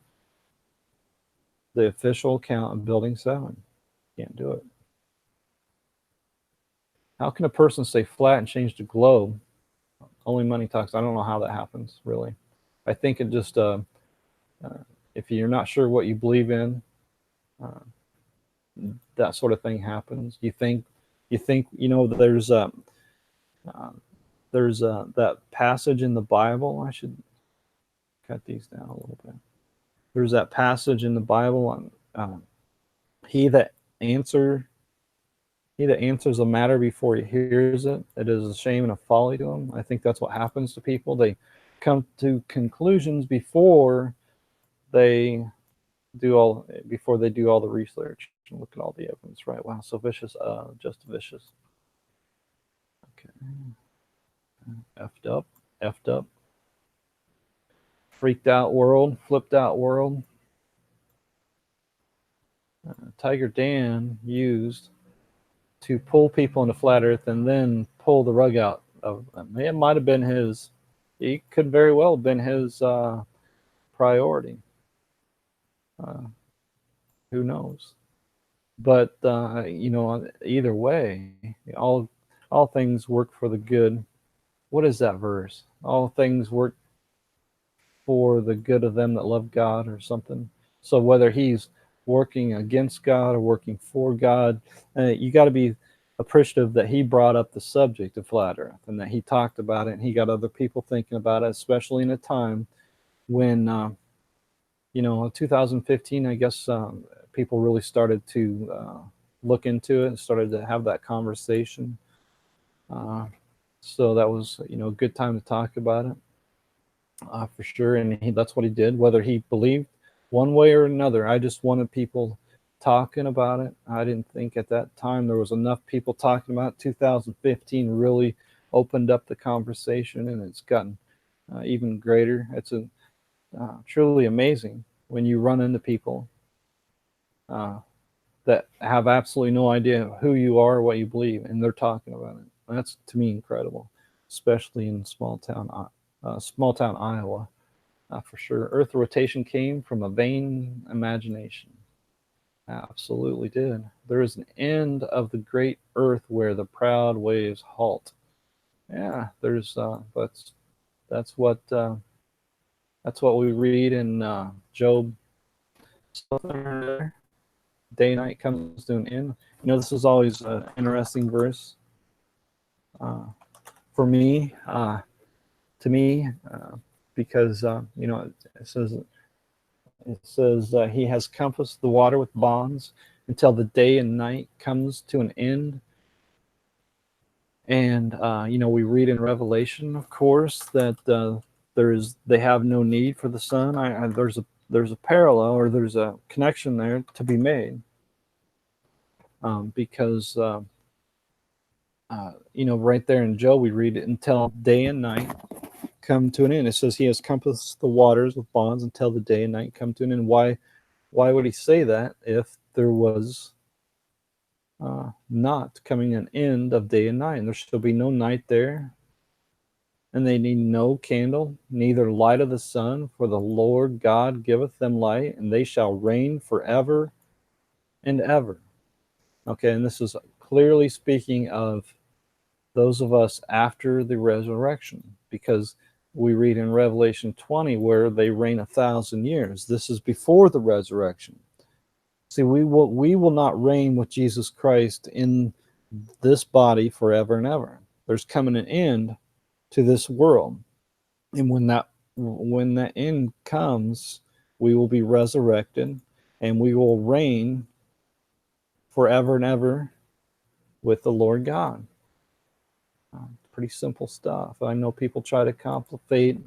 the official account of building 7. Can't do it. How can a person stay flat and change the globe? Only money talks. I don't know how that happens, really. I think it just, if you're not sure what you believe in, uh, that sort of thing happens. There's that passage in the Bible. I should cut these down a little bit. There's that passage in the Bible on he that answer he that answers a matter before he hears it, it is a shame and a folly to him. I think that's what happens to people. They come to conclusions they before they do all the research and look at all the evidence. Right? Wow, so vicious. Just vicious. Okay. Effed up. Freaked out world. Flipped out world. Tiger Dan used to pull people into flat earth and then pull the rug out of them. It might have been he could very well have been his priority. Who knows? But either way, all things work for the good. What is that verse? All things work for the good of them that love God, or something. So whether he's working against God or working for God, you got to be appreciative that he brought up the subject of flat earth and that he talked about it and he got other people thinking about it, especially in a time when 2015, I guess, people really started to look into it and started to have that conversation. So that was a good time to talk about it, for sure. And that's what he did, whether he believed one way or another. I just wanted people talking about it. I didn't think at that time there was enough people talking about it. 2015 really opened up the conversation, and it's gotten even greater. It's truly amazing when you run into people that have absolutely no idea who you are or what you believe, and they're talking about it. That's, to me, incredible, especially in small town Iowa, for sure. Earth rotation came from a vain imagination. Absolutely did. There is an end of the great earth where the proud waves halt. Yeah, there's that's what we read in Job. Day and night comes to an end. This is always an interesting verse for me, to me, because it says he has compassed the water with bonds until the day and night comes to an end. And we read in Revelation, of course, that they have no need for the sun. There's a parallel, or there's a connection there to be made, because right there in Job we read it, until day and night come to an end. It says he has compassed the waters with bonds until the day and night come to an end. Why would he say that if there was not coming an end of day and night? And there shall be no night there, and they need no candle, neither light of the sun, for the Lord God giveth them light, and they shall reign forever and ever. Okay, and this is clearly speaking of those of us after the resurrection, because we read in Revelation 20 where they reign 1,000 years. This is before the resurrection. See, we will not reign with Jesus Christ in this body forever and ever. There's coming an end to this world, and when that end comes, we will be resurrected, and we will reign forever and ever with the Lord God. Pretty simple stuff. I know people try to complicate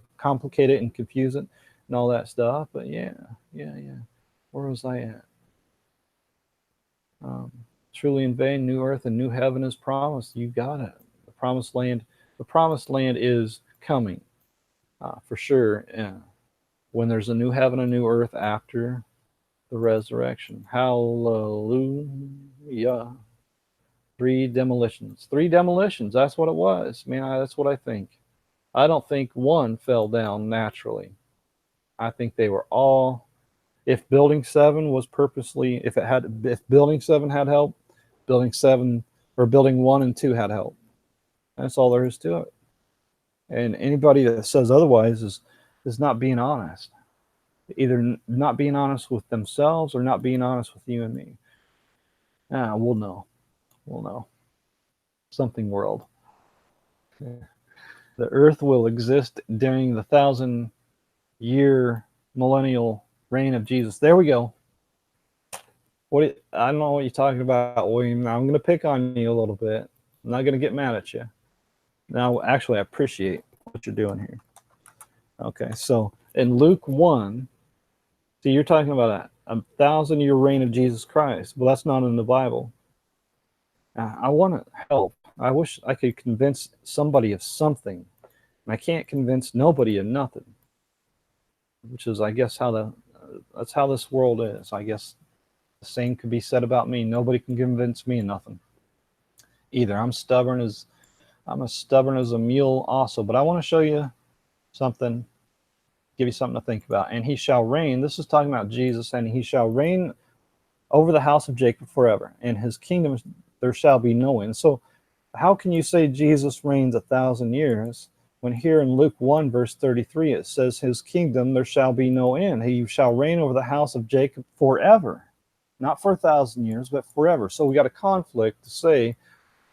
it and confuse it. and all that stuff. But yeah. Where was I at? Um, Truly in vain, new earth and new heaven is promised. You got it. The promised land. The promised land is coming, for sure. When there's a new heaven, a new earth after the resurrection. Hallelujah. Three demolitions. Three demolitions. That's what it was. Man, that's what I think. I don't think one fell down naturally. I think they were all. If Building 7 was purposely, if Building 7 had help, Building 7 or Building 1 and 2 had help. That's all there is to it. And anybody that says otherwise is not being honest. Either not being honest with themselves or not being honest with you and me. We'll know. We'll know. Something world. The earth will exist during the 1,000-year millennial reign of Jesus. There we go. I don't know what you're talking about, William. I'm going to pick on you a little bit. I'm not going to get mad at you. Now, actually, I appreciate what you're doing here. Okay, so in Luke 1, see, you're talking about a 1,000-year reign of Jesus Christ. Well, that's not in the Bible. I want to help. I wish I could convince somebody of something. And I can't convince nobody of nothing. Which is, I guess, that's how this world is. I guess the same could be said about me. Nobody can convince me of nothing. Either I'm as stubborn as a mule also. But I want to show you something, give you something to think about. And he shall reign. This is talking about Jesus, and he shall reign over the house of Jacob forever. And his kingdom there shall be no end. So how can you say Jesus reigns 1,000 years when here in Luke 1 verse 33 it says his kingdom there shall be no end. He shall reign over the house of Jacob forever. Not for 1,000 years, but forever. So we got a conflict to say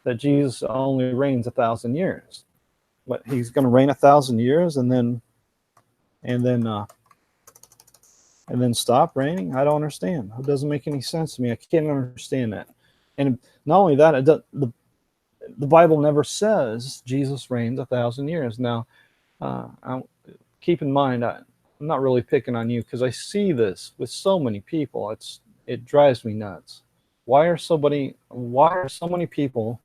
that Jesus only reigns 1,000 years. But he's going to reign 1,000 years and then stop reigning? I don't understand. It doesn't make any sense to me. I can't understand that. And not only that, the Bible never says Jesus reigns 1,000 years. Now, keep in mind, I'm not really picking on you because I see this with so many people. It drives me nuts. Why are so many people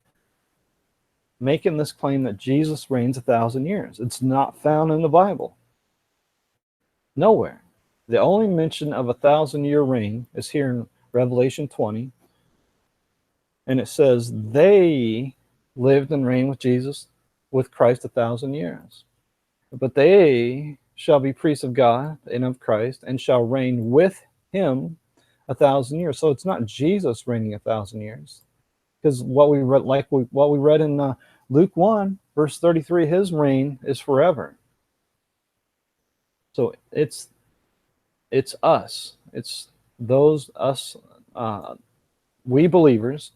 making this claim that Jesus reigns 1,000 years? It's not found in the Bible. Nowhere. The only mention of 1,000-year reign is here in Revelation 20. And it says they lived and reigned with Jesus, with Christ 1,000 years. But they shall be priests of God and of Christ, and shall reign with him 1,000 years. So it's not Jesus reigning 1,000 years, because what we read in Luke 1 verse 33, his reign is forever. So it's us. It's us, we believers,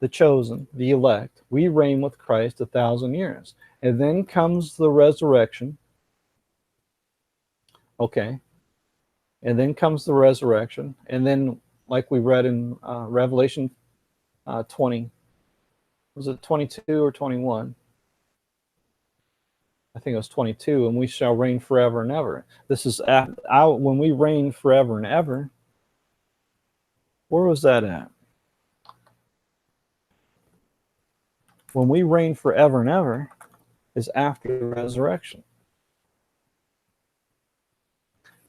the chosen, the elect. We reign with Christ 1,000 years. And then comes the resurrection. Okay. And then comes the resurrection. And then, like we read in Revelation 20, was it 22 or 21? I think it was 22. And we shall reign forever and ever. This is when we reign forever and ever. Where was that at? When we reign forever and ever is after the resurrection.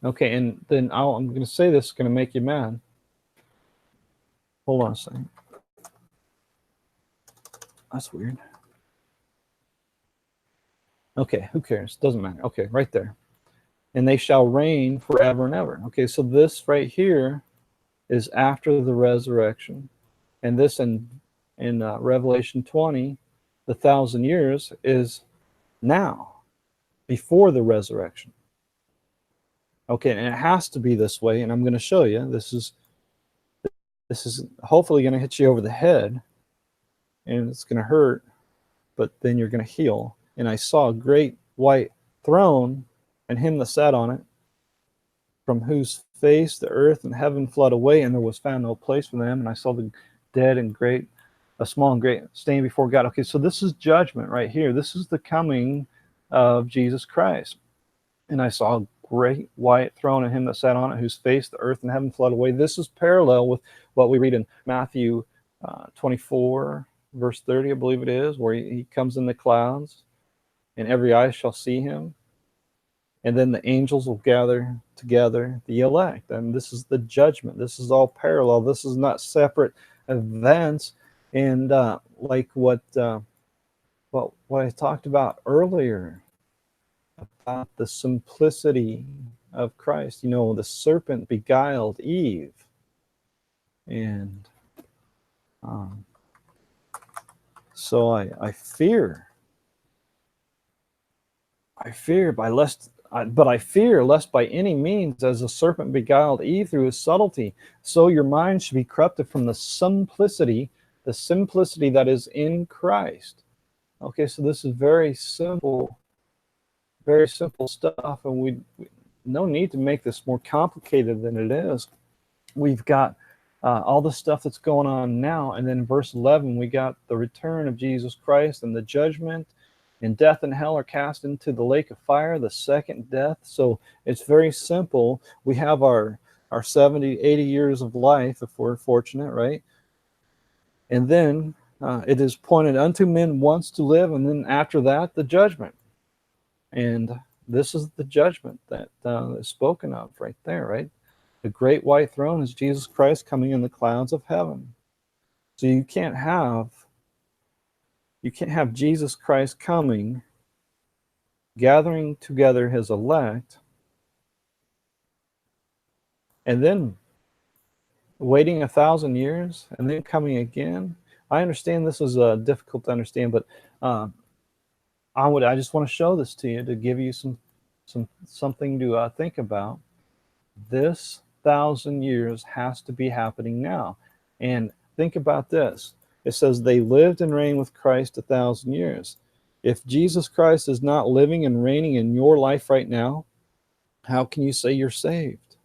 Okay, and then I'm going to say this is going to make you mad. Hold on a second. That's weird. Okay, who cares? Doesn't matter. Okay, right there. And they shall reign forever and ever. Okay, so this right here is after the resurrection. And this in Revelation 20, the 1,000 years is now, before the resurrection. Okay, and it has to be this way, and I'm going to show you. This is hopefully going to hit you over the head, and it's going to hurt, but then you're going to heal. And I saw a great white throne, and him that sat on it, from whose face the earth and heaven fled away, and there was found no place for them. And I saw the dead and great, small and great, standing before God. Okay, so this is judgment right here. This is the coming of Jesus Christ. And I saw great white throne and him that sat on it, whose face the earth and heaven fled away. This is parallel with what we read in Matthew 24, verse 30, I believe it is, where he comes in the clouds, and every eye shall see him. And then the angels will gather together the elect. And this is the judgment. This is all parallel. This is not separate events. And like what I talked about earlier, about the simplicity of Christ. You know, the serpent beguiled Eve. And so I fear lest by any means, as the serpent beguiled Eve through his subtlety, so your mind should be corrupted from the simplicity that is in Christ. Okay, so this is very simple stuff, and we no need to make this more complicated than it is. We've got all the stuff that's going on now, and then in verse 11 we got the return of Jesus Christ and the judgment, and death and hell are cast into the lake of fire, the second death. So it's very simple. We have our 70, 80 years of life if we're fortunate, right? And then it is appointed unto men once to live, and then after that, the judgment. And this is the judgment that is spoken of right there, right? The great white throne is Jesus Christ coming in the clouds of heaven. So you can't have Jesus Christ coming, gathering together his elect, and then waiting 1,000 years and then coming again. I understand this is difficult to understand, but I just want to show this to you to give you something to think about. This 1,000 years has to be happening now. And think about this. It says they lived and reigned with Christ 1,000 years. If Jesus Christ is not living and reigning in your life right now, how can you say you're saved?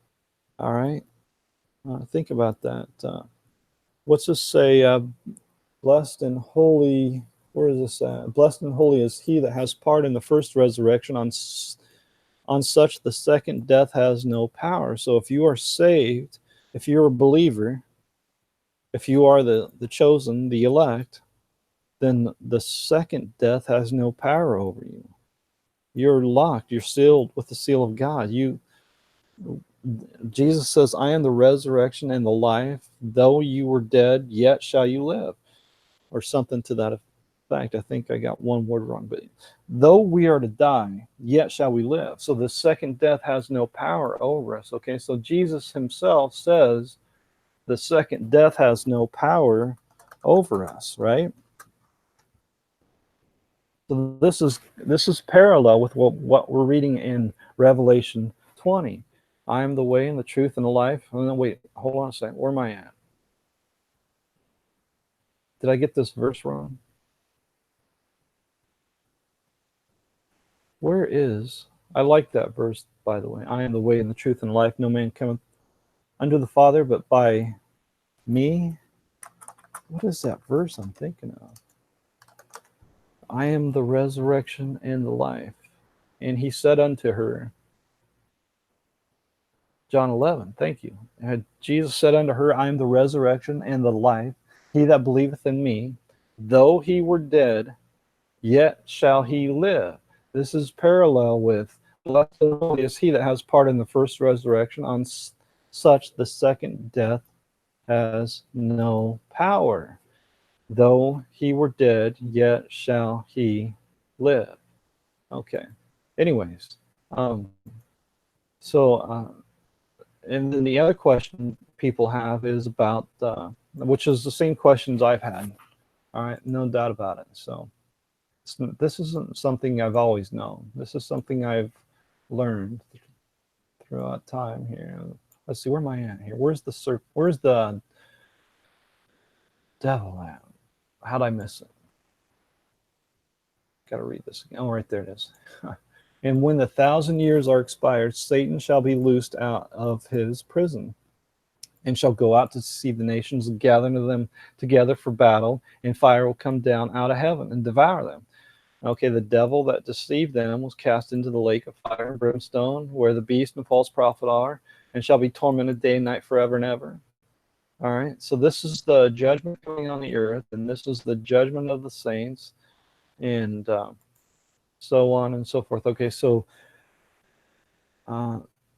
All right? Think about that. What's this say? Blessed and holy, where is this at? Blessed and holy is he that has part in the first resurrection. On such the second death has no power. So if you are saved, if you're a believer, if you are the chosen, the elect, then the second death has no power over you. You're locked. You're sealed with the seal of God. Jesus says, I am the resurrection and the life. Though you were dead, yet shall you live. Or something to that effect. I think I got one word wrong. But though we are to die, yet shall we live. So the second death has no power over us. Okay, so Jesus himself says the second death has no power over us, right? So this is parallel with what we're reading in Revelation 20. I am the way and the truth and the life. Oh, no, wait, hold on a second. Where am I at? Did I get this verse wrong? Where is? I like that verse, by the way. I am the way and the truth and the life. No man cometh unto the Father but by me. What is that verse I'm thinking of? I am the resurrection and the life. And he said unto her, John 11, thank you. Jesus said unto her, I am the resurrection and the life. He that believeth in me, though he were dead, yet shall he live. This is parallel with, blessed and holy is he that has part in the first resurrection. On such the second death has no power. Though he were dead, yet shall he live. Okay. Anyways, and then the other question people have is about, which is the same questions I've had. All right, no doubt about it. So this isn't something I've always known. This is something I've learned throughout time here. Let's see, where am I at here? Where's the devil at? How'd I miss it? Got to read this again. Oh, right there it is. And when the 1,000 years are expired, Satan shall be loosed out of his prison, and shall go out to deceive the nations and gather them together for battle, and fire will come down out of heaven and devour them. Okay, the devil that deceived them was cast into the lake of fire and brimstone, where the beast and false prophet are, and shall be tormented day and night forever and ever. All right, so this is the judgment coming on the earth, and this is the judgment of the saints, and so on and so forth. Okay, so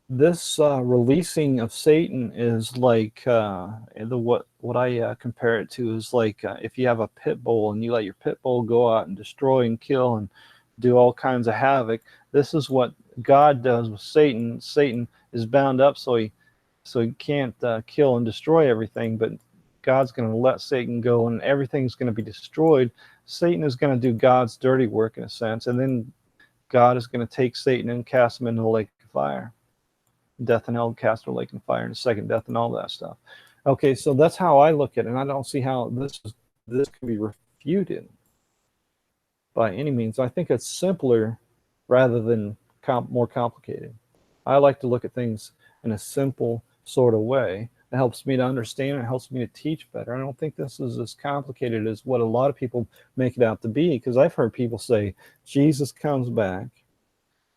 this releasing of Satan is like what I compare it to is like if you have a pit bull and you let your pit bull go out and destroy and kill and do all kinds of havoc. This is what God does with Satan. Satan is bound up so he can't kill and destroy everything, but God's going to let Satan go and everything's going to be destroyed. Satan is going to do God's dirty work in a sense, and then God is going to take Satan and cast him into the lake of fire. Death and hell, cast in the lake and fire, and the second death and all that stuff. Okay, so that's how I look at it, and I don't see how this can be refuted by any means. I think it's simpler rather than more complicated. I like to look at things in a simple sort of way. It helps me to understand. It helps me to teach better. I don't think this is as complicated as what a lot of people make it out to be, because I've heard people say Jesus comes back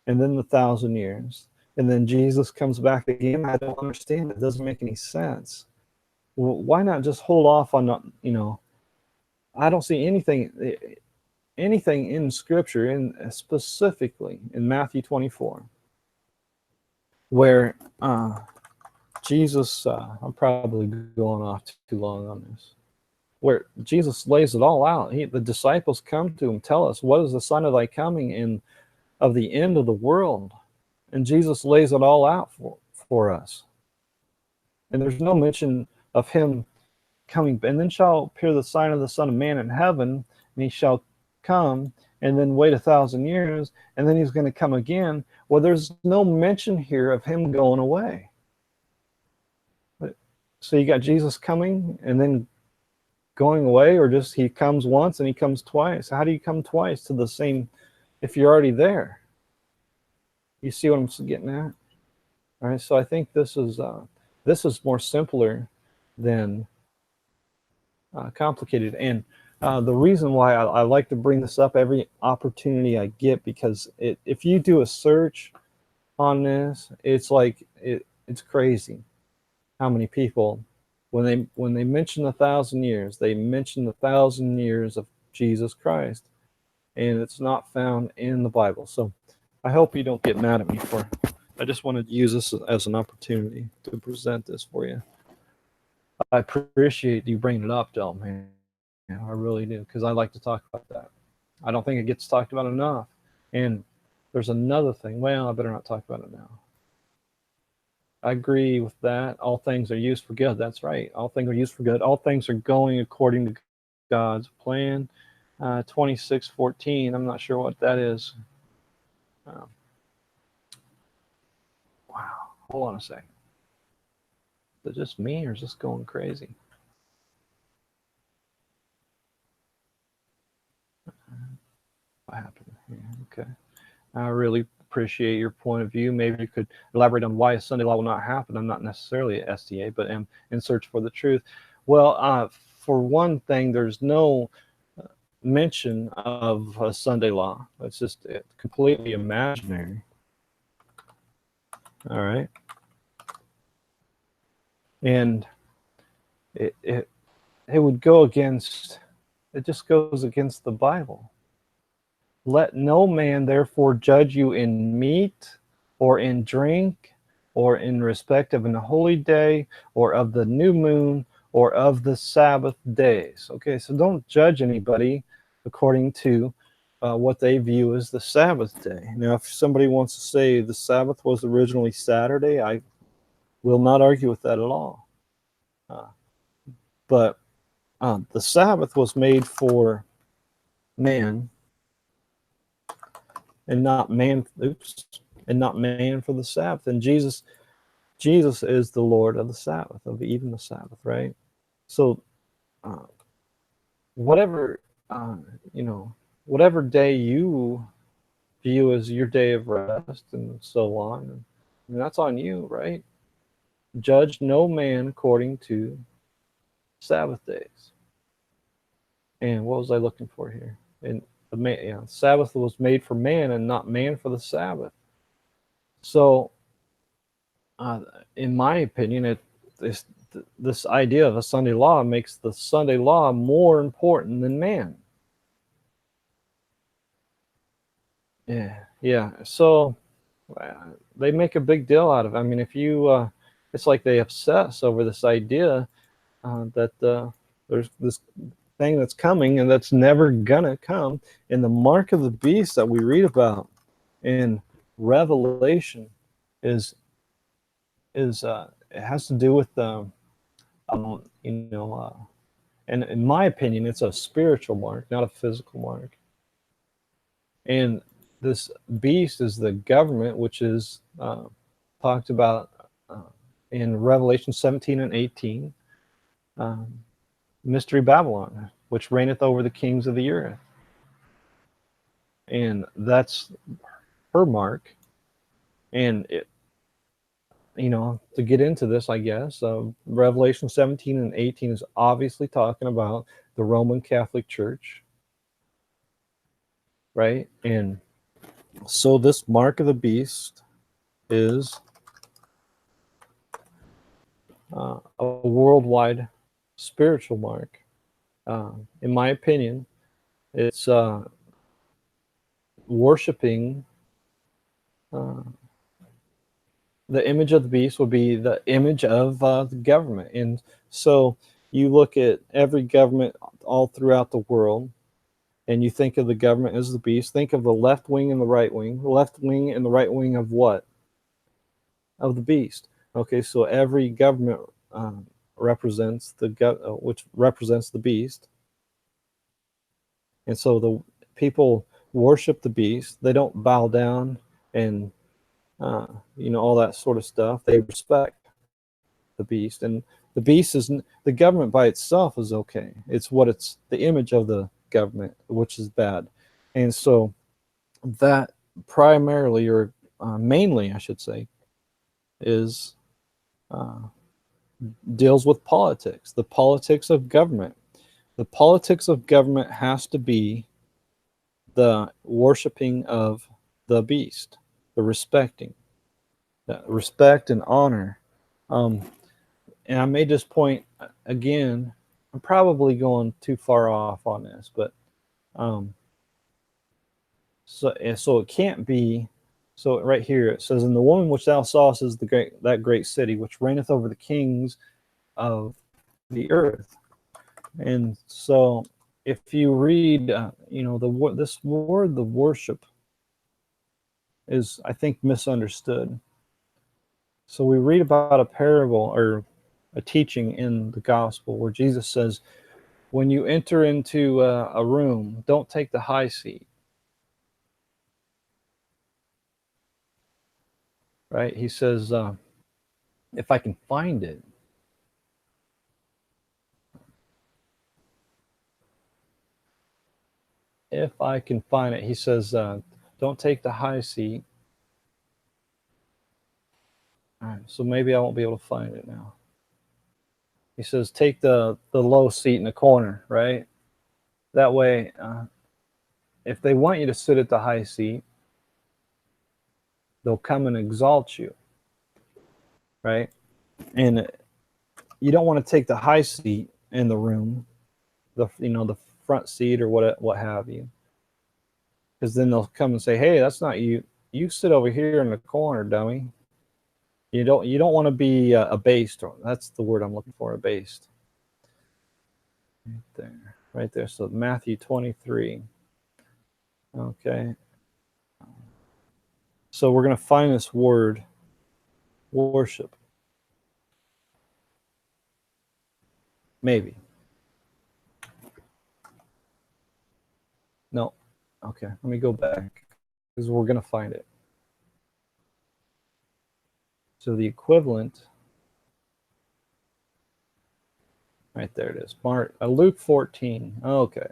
and then the 1,000 years, and then Jesus comes back again. I don't understand. It doesn't make any sense. Well, why not just hold off on, I don't see anything in Scripture, specifically in Matthew 24, where Jesus, I'm probably going off too long on this, where Jesus lays it all out. The disciples come to him, tell us, what is the sign of thy coming and of the end of the world? And Jesus lays it all out for us. And there's no mention of him coming. And then shall appear the sign of the Son of Man in heaven, and he shall come and then wait 1,000 years, and then he's going to come again. Well, there's no mention here of him going away. So you got Jesus coming and then going away, or just he comes once and he comes twice? How do you come twice to the same if you're already there? You see what I'm getting at? All right, so I think this is more simpler than complicated. And the reason why I like to bring this up every opportunity I get, because if you do a search on this, it's like it's crazy how many people, when they mention 1,000 years, they mention 1,000 years of Jesus Christ, and it's not found in the Bible. So I hope you don't get mad at me for. I just wanted to use this as an opportunity to present this for you. I appreciate you bringing it up, Del, man. Yeah, I really do, because I like to talk about that. I don't think it gets talked about enough. And there's another thing. Well, I better not talk about it now. I agree with that. All things are used for good. That's right. All things are used for good. All things are going according to God's plan. 26:14. I'm not sure what that is. Wow. Hold on a second. Is it just me, or is this going crazy? What happened here? Okay. I really appreciate your point of view. Maybe you could elaborate on why a Sunday law will not happen. I'm not necessarily a SDA, but am in search for the truth. Well, for one thing, there's no mention of a Sunday law. It's just completely imaginary. All right. And it would go against, it just goes against the Bible. Let no man therefore judge you in meat or in drink or in respect of an holy day or of the new moon or of the Sabbath days. Okay, so don't judge anybody according to what they view as the Sabbath day. Now, if somebody wants to say the Sabbath was originally Saturday, I will not argue with that at all. But the Sabbath was made for man, and not man. And not man for the Sabbath. And Jesus is the Lord of the Sabbath, of even the Sabbath, right? So, whatever whatever day you view as your day of rest and so on, and that's on you, right? Judge no man according to Sabbath days. And what was I looking for here? And The Sabbath was made for man and not man for the Sabbath. So, uh, in my opinion, this idea of a Sunday law makes the Sunday law more important than man. Yeah. So they make a big deal out of it. I mean, if you, it's like they obsess over this idea that there's this thing that's coming and that's never gonna come. And the mark of the beast that we read about in Revelation is it has to do with you know, and in my opinion, it's a spiritual mark, not a physical mark. And this beast is the government, which is talked about in Revelation 17 and 18. Mystery Babylon, which reigneth over the kings of the earth. And that's her mark. And it, to get into this, I guess, Revelation 17 and 18 is obviously talking about the Roman Catholic Church, right? And so this mark of the beast is a worldwide spiritual mark. In my opinion, it's worshiping the image of the beast would be the image of the government. And so you look at every government all throughout the world, and you think of the government as the beast. Think of the left wing and the right wing. The left wing and the right wing of what? Of the beast. Okay, so every government represents which represents the beast. And so the people worship the beast. They don't bow down and all that sort of stuff. They respect the beast, and the beast is the government by itself is okay. It's the image of the government, which is bad. And so that primarily, or mainly I should say, is deals with politics, the politics of government. The politics of government has to be the worshiping of the beast, the respecting, the respect and honor. And I made this point again. I'm probably going too far off on this, but so it can't be. So right here it says, "And the woman which thou sawest is that great city which reigneth over the kings of the earth." And so if you read, this word, the worship, is, I think, misunderstood. So we read about a parable or a teaching in the gospel where Jesus says, when you enter into a room, don't take the high seat. Right? He says, if I can find it. If I can find it, he says, don't take the high seat. All right, so maybe I won't be able to find it now. He says, take the low seat in the corner, right? That way, if they want you to sit at the high seat, they'll come and exalt you, right? And you don't want to take the high seat in the room, the front seat or what have you, because then they'll come and say, "Hey, that's not you. You sit over here in the corner, dummy." You don't want to be abased. That's the word I'm looking for, abased. Right there. So Matthew 23. Okay. So we're going to find this word, worship. Maybe. No. Okay. Let me go back because we're going to find it. So the equivalent, right there it is. Luke 14. Okay.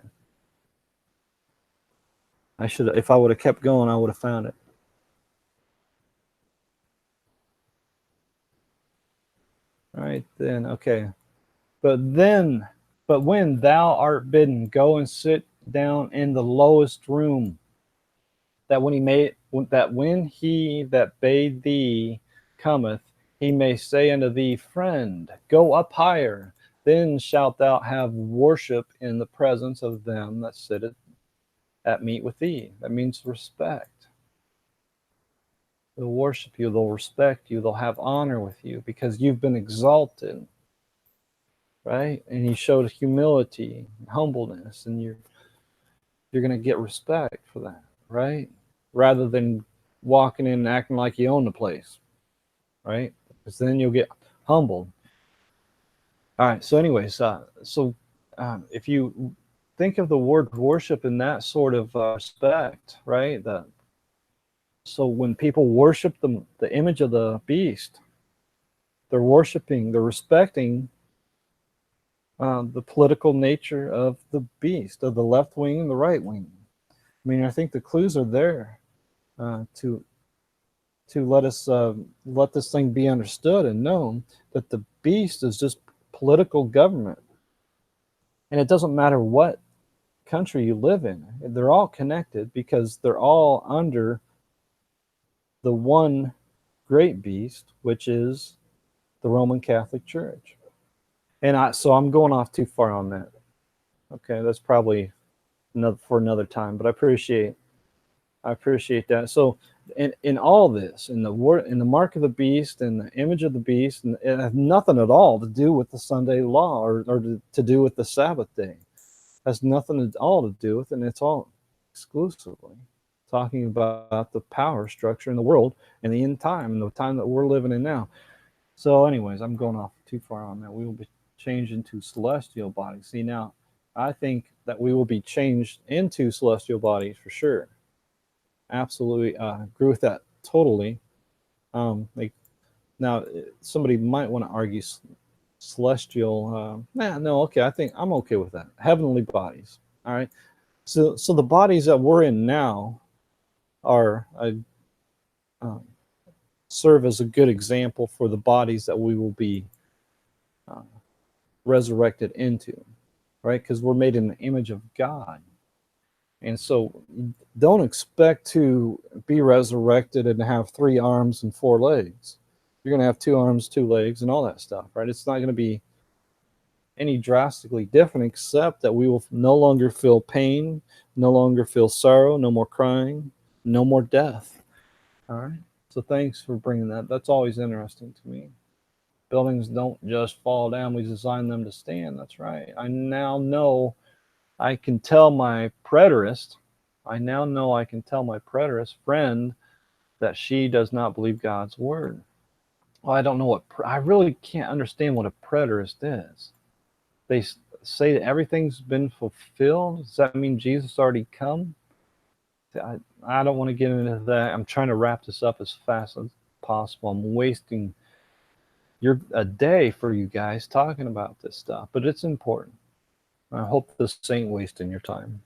If I would have kept going, I would have found it. Right then, okay. But when thou art bidden, go and sit down in the lowest room, that when he that bade thee cometh, he may say unto thee, Friend, go up higher. Then shalt thou have worship in the presence of them that sitteth at meat with thee. That means respect. They'll worship you, they'll respect you, they'll have honor with you because you've been exalted, right? And you showed humility, humbleness, and you're going to get respect for that, right? Rather than walking in and acting like you own the place, right? Because then you'll get humbled. All right. So, anyways, if you think of the word worship in that sort of respect, right? So when people worship the image of the beast, they're worshiping, they're respecting the political nature of the beast, of the left wing and the right wing. I mean, I think the clues are there to let us let this thing be understood and known that the beast is just political government, and it doesn't matter what country you live in; they're all connected because they're all under the one great beast, which is the Roman Catholic Church. And so I'm going off too far on that. Okay, that's probably for another time, but I appreciate that. So in all this, in the mark of the beast and the image of the beast, and it has nothing at all to do with the Sunday law or to do with the Sabbath day. It has nothing at all to do with it, and it's all exclusively talking about the power structure in the world and the end time and the time that we're living in now. So anyways, I'm going off too far on that. We will be changed into celestial bodies. See, now I think that we will be changed into celestial bodies for sure. Absolutely agree with that totally. Now somebody might want to argue celestial. No, okay, I think I'm okay with that. Heavenly bodies. All right. So the bodies that we're in now are serve as a good example for the bodies that we will be resurrected into, right? Because we're made in the image of God. And so don't expect to be resurrected and have 3 arms and 4 legs. You're going to have 2 arms, 2 legs, and all that stuff, right? It's not going to be any drastically different, except that we will no longer feel pain, no longer feel sorrow, no more crying, no more death. All right? So thanks for bringing that. That's always interesting to me. Buildings don't just fall down. We design them to stand. That's right. I now know I can tell my preterist friend that she does not believe God's word. Well, I don't know I really can't understand what a preterist is. They say that everything's been fulfilled. Does that mean Jesus already come? I don't want to get into that. I'm trying to wrap this up as fast as possible. I'm wasting a day for you guys talking about this stuff, but it's important. I hope this ain't wasting your time.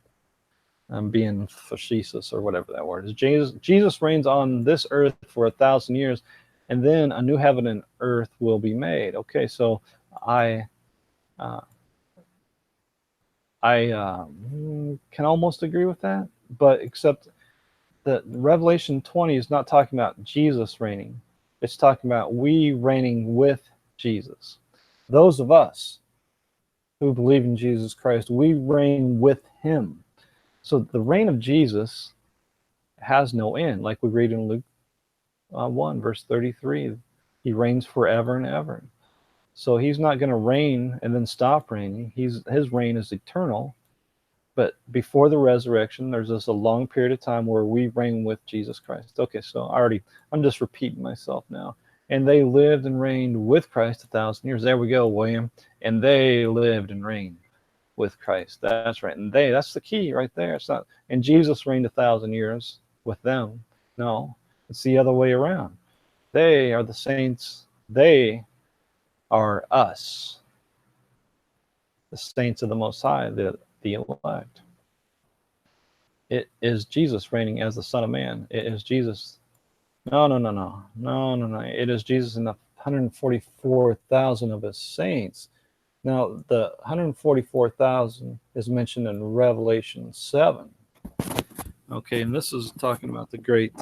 I'm being facetious or whatever that word is. Jesus reigns on this earth for 1,000 years, and then a new heaven and earth will be made. Okay, so I can almost agree with that, but except that Revelation 20 is not talking about Jesus reigning. It's talking about we reigning with Jesus. Those of us who believe in Jesus Christ, we reign with him. So the reign of Jesus has no end, like we read in Luke 1, verse 33. He reigns forever and ever. So he's not going to reign and then stop reigning. His reign is eternal. But before the resurrection, there's just a long period of time where we reign with Jesus Christ. Okay, so I'm just repeating myself now. And they lived and reigned with Christ 1,000 years. There we go, William. And they lived and reigned with Christ. That's right. And that's the key right there. It's not, and Jesus reigned 1,000 years with them. No, it's the other way around. They are the saints. They are us, the saints of the Most High, the elect. It is Jesus reigning as the Son of Man. It is Jesus. No. It is Jesus and the 144,000 of his saints Now, the 144,000 is mentioned in Revelation 7. Okay, and this is talking about the great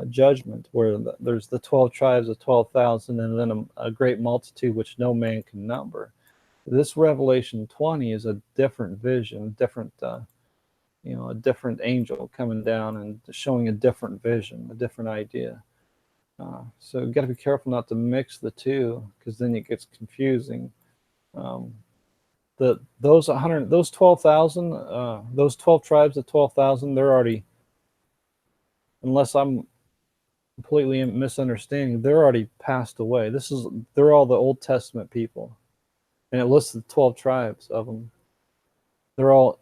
judgment, where there's the 12 tribes of 12,000, and then a great multitude which no man can number. This Revelation 20 is a different vision, different, a different angel coming down and showing a different vision, a different idea. So you've got to be careful not to mix the two, because then it gets confusing. Those 12,000, those 12 tribes of 12,000, they're already, unless I'm completely misunderstanding, they're already passed away. They're all the Old Testament people, and it lists the 12 tribes of them. They're all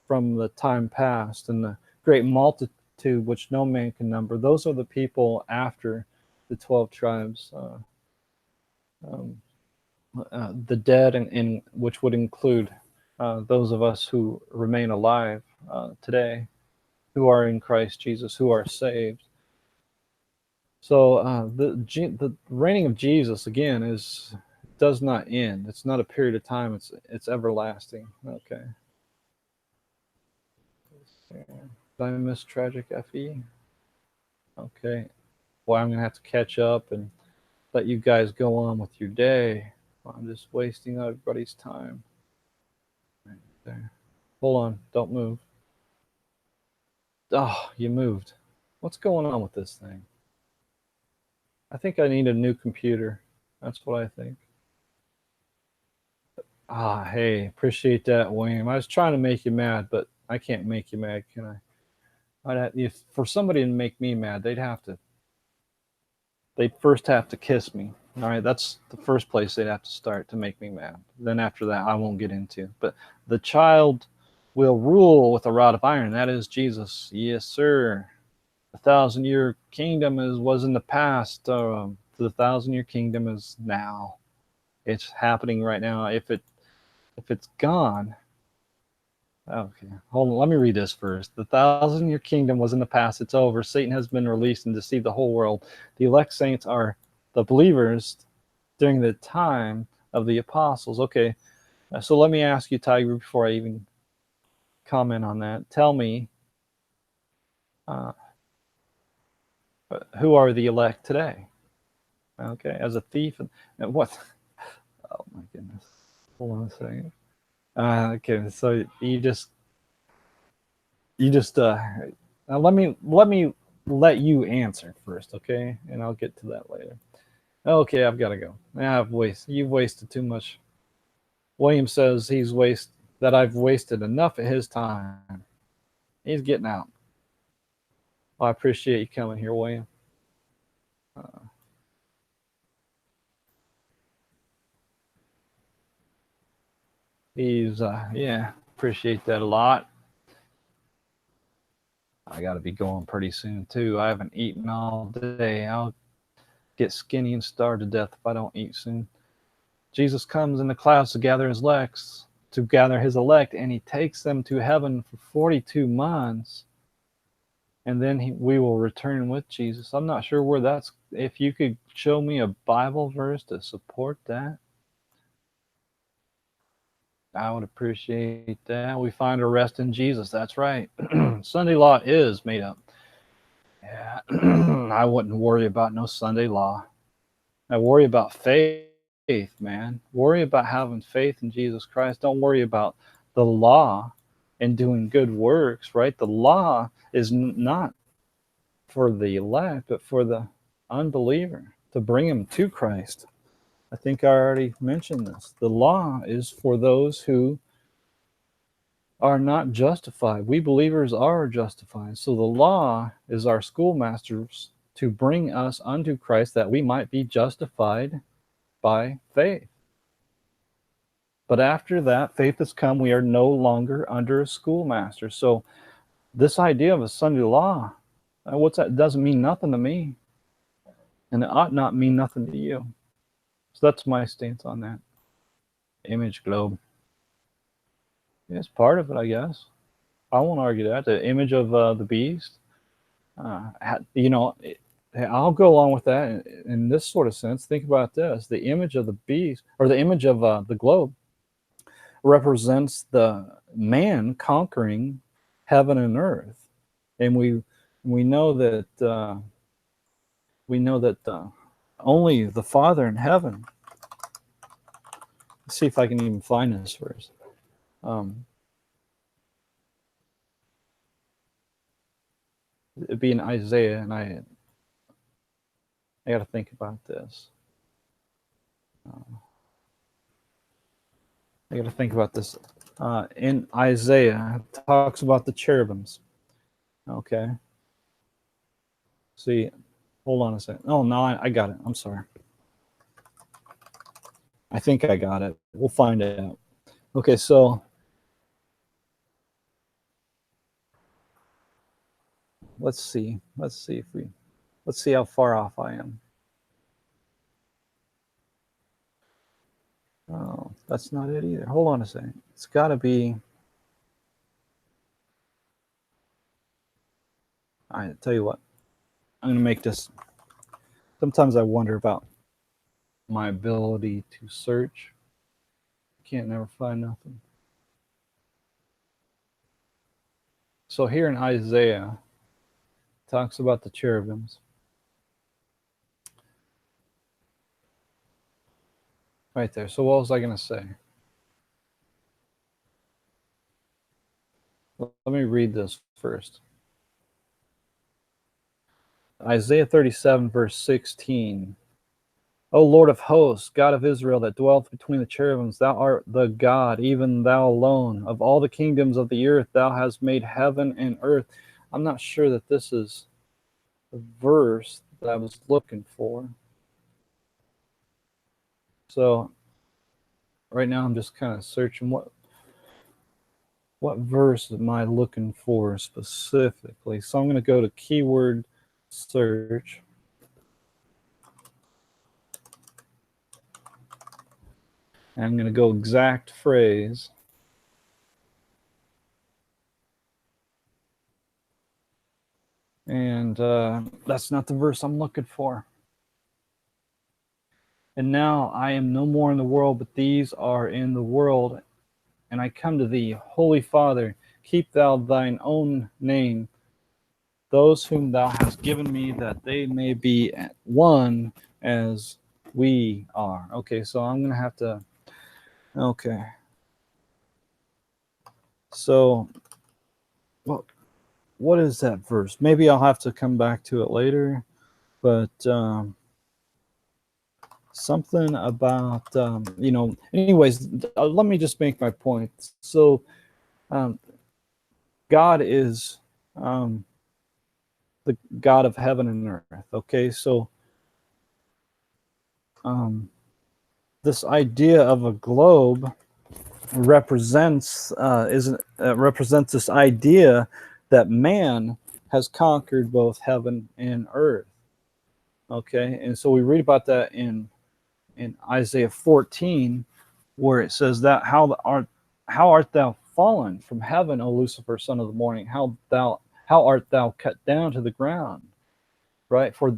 from the time past, and the great multitude which no man can number. Those are the people after the 12 tribes. The dead, and which would include those of us who remain alive today, who are in Christ Jesus, who are saved. So the reigning of Jesus again does not end. It's not a period of time. It's everlasting. Okay. Did I miss Tragic FE? Okay. Well, I'm gonna have to catch up and let you guys go on with your day. I'm just wasting everybody's time. Right there. Hold on. Don't move. Oh, you moved. What's going on with this thing? I think I need a new computer. That's what I think. Hey, appreciate that, William. I was trying to make you mad, but I can't make you mad, can I? If for somebody to make me mad, they'd first have to kiss me. All right, that's the first place they'd have to start to make me mad. Then after that, I won't get into. But the child will rule with a rod of iron. That is Jesus. Yes, sir. The 1,000-year kingdom was in the past. The 1,000-year kingdom is now. It's happening right now. If it's gone, okay, hold on. Let me read this first. The 1,000-year kingdom was in the past. It's over. Satan has been released and deceived the whole world. The elect saints are the believers during the time of the apostles. Okay, so let me ask you, Tiger, before I even comment on that. Tell me, who are the elect today? Okay, as a thief and what? Oh my goodness. Hold on a second. Okay, so you just let me let you answer first, okay? And I'll get to that later. Okay, I've got to go. You've wasted too much. William says that I've wasted enough of his time. He's getting out. Well, I appreciate you coming here, William. Appreciate that a lot. I got to be going pretty soon too. I haven't eaten all day. I'll get skinny and starve to death if I don't eat soon. Jesus comes in the clouds to gather his elect, and he takes them to heaven for 42 months, and then we will return with Jesus. I'm not sure where that's. If you could show me a Bible verse to support that, I would appreciate that. We find our rest in Jesus. That's right. Sunday law is made up. Yeah, I wouldn't worry about no Sunday law. I worry about faith, man. Worry about having faith in Jesus Christ. Don't worry about the law and doing good works, right? The law is not for the elect, but for the unbeliever, to bring him to Christ. I think I already mentioned this. The law is for those who are not justified. We believers are justified. So the law is our schoolmasters to bring us unto Christ, that we might be justified by faith. But after that faith has come, we are no longer under a schoolmaster. So this idea of a Sunday law, what's that? It doesn't mean nothing to me. And it ought not mean nothing to you. So that's my stance on that. Image globe. Yeah, it's part of it, I guess. I won't argue that. The image of the beast. I'll go along with that in this sort of sense. Think about this: the image of the beast, or the image of the globe, represents the man conquering heaven and earth, and we know that only the Father in heaven. Let's see if I can even find this verse. It'd be in Isaiah, and I got to think about this. I got to think about this. In Isaiah, it talks about the cherubims. Okay. See, hold on a second. Oh, no, I got it. I'm sorry. I think I got it. We'll find it out. Okay, so let's see. Let's see how far off I am. Oh, that's not it either. Hold on a second. It's got to be. I tell you what. I'm going to make this. Sometimes I wonder about my ability to search. Can't never find nothing. So here in Isaiah, it talks about the cherubims. Right there. So what was I going to say? Let me read this first. Isaiah 37, verse 16. O Lord of hosts, God of Israel, that dwelleth between the cherubims, thou art the God, even thou alone. Of all the kingdoms of the earth, thou hast made heaven and earth. I'm not sure that this is the verse that I was looking for. So right now I'm just kind of searching what verse am I looking for specifically. So I'm going to go to keyword search. And I'm going to go exact phrase. And that's not the verse I'm looking for. And now I am no more in the world, but these are in the world. And I come to thee, Holy Father, keep thou thine own name, those whom thou hast given me, that they may be at one as we are. Okay, so I'm going to have to, okay. So, what is that verse? Maybe I'll have to come back to it later, but something about, anyways, let me just make my point. So, God is the God of heaven and earth. Okay, so this idea of a globe represents represents this idea that man has conquered both heaven and earth. Okay, and so we read about that in Isaiah 14, where it says that how art thou fallen from heaven, O Lucifer, son of the morning? How art thou cut down to the ground? Right? For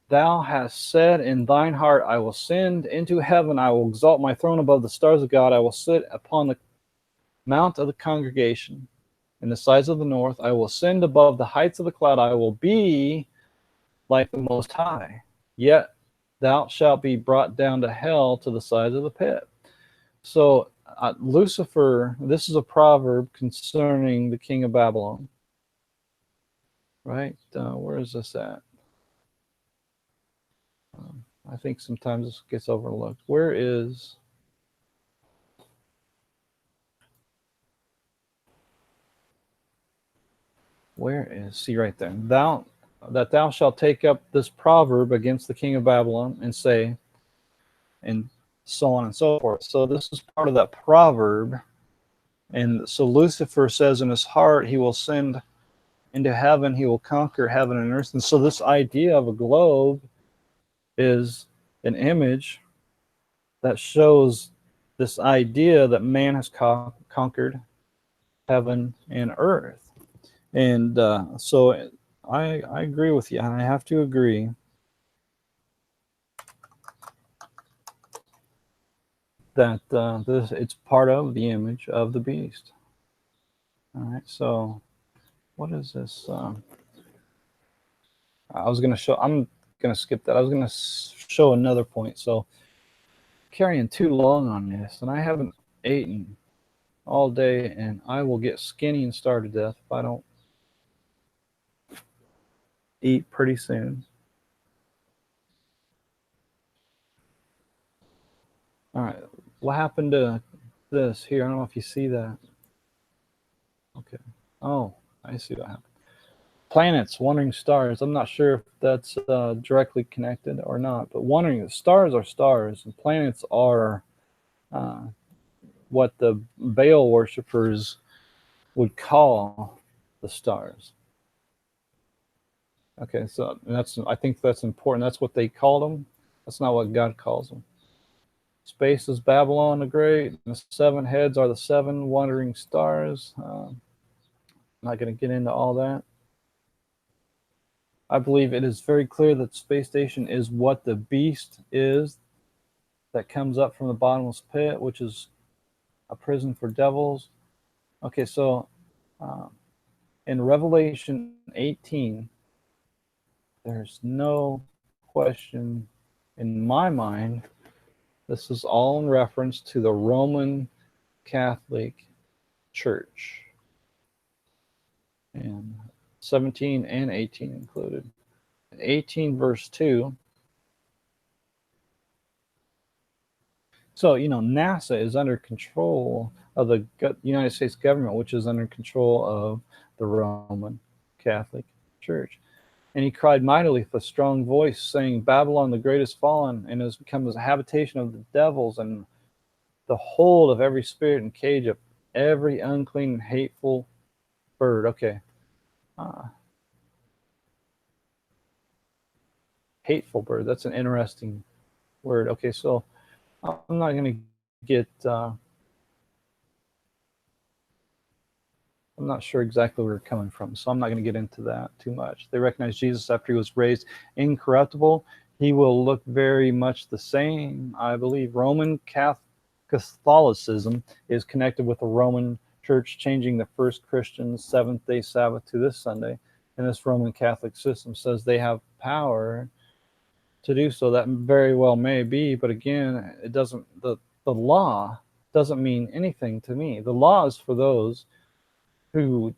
thou hast said in thine heart, I will ascend into heaven, I will exalt my throne above the stars of God, I will sit upon the mount of the congregation in the sides of the north, I will ascend above the heights of the cloud, I will be like the Most High. Yet thou shalt be brought down to hell, to the sides of the pit. So Lucifer, this is a proverb concerning the king of Babylon. Right? Where is this at? I think sometimes this gets overlooked. Where is... see right there. Thou shalt take up this proverb against the king of Babylon and say, and so on and so forth. So this is part of that proverb. And so Lucifer says in his heart, he will ascend into heaven, he will conquer heaven and earth. And so this idea of a globe is an image that shows this idea that man has conquered heaven and earth. And so I agree with you, and I have to agree that it's part of the image of the beast. All right, so what is this? I was going to show. I'm going to skip that. I was going to show another point. So carrying too long on this, and I haven't eaten all day, and I will get skinny and starve to death if I don't eat pretty soon. All right, what happened to this here? I don't know if you see that. Okay. Oh, I see what happened. Planets, wandering stars. I'm not sure if that's directly connected or not, but wandering stars are stars, and planets are uh, what the Baal worshippers would call the stars. Okay, so I think that's important. That's what they called them. That's not what God calls them. Space is Babylon the Great. And the seven heads are the seven wandering stars. I'm not going to get into all that. I believe it is very clear that space station is what the beast is that comes up from the bottomless pit, which is a prison for devils. Okay, so in Revelation 18, there's no question in my mind. This is all in reference to the Roman Catholic Church. And 17 and 18 included. 18 verse 2. So, NASA is under control of the United States government, which is under control of the Roman Catholic Church. And he cried mightily with a strong voice, saying, Babylon the great is fallen, and has become as a habitation of the devils, and the hold of every spirit and cage of every unclean and hateful bird. Okay. Hateful bird. That's an interesting word. Okay, so I'm not going to get... I'm not sure exactly where we're coming from, so I'm not going to get into that too much. They recognize Jesus after he was raised incorruptible. He will look very much the same, I believe. Roman Catholicism is connected with the Roman Church, changing the first Christian seventh-day Sabbath to this Sunday. And this Roman Catholic system says they have power to do so. That very well may be, but again, it doesn't. The law doesn't mean anything to me. The law is for those who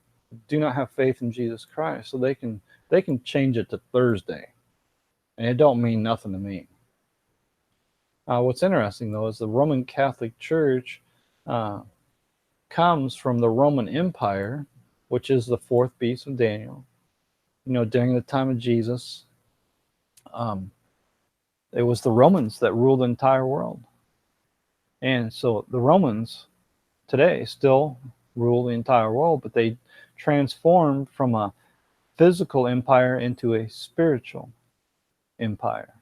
do not have faith in Jesus Christ, so they can change it to Thursday, and it don't mean nothing to me. What's interesting though is the Roman Catholic Church comes from the Roman Empire, which is the fourth beast of Daniel. During the time of Jesus, it was the Romans that ruled the entire world, and so the Romans today still rule the entire world, but they transformed from a physical empire into a spiritual empire.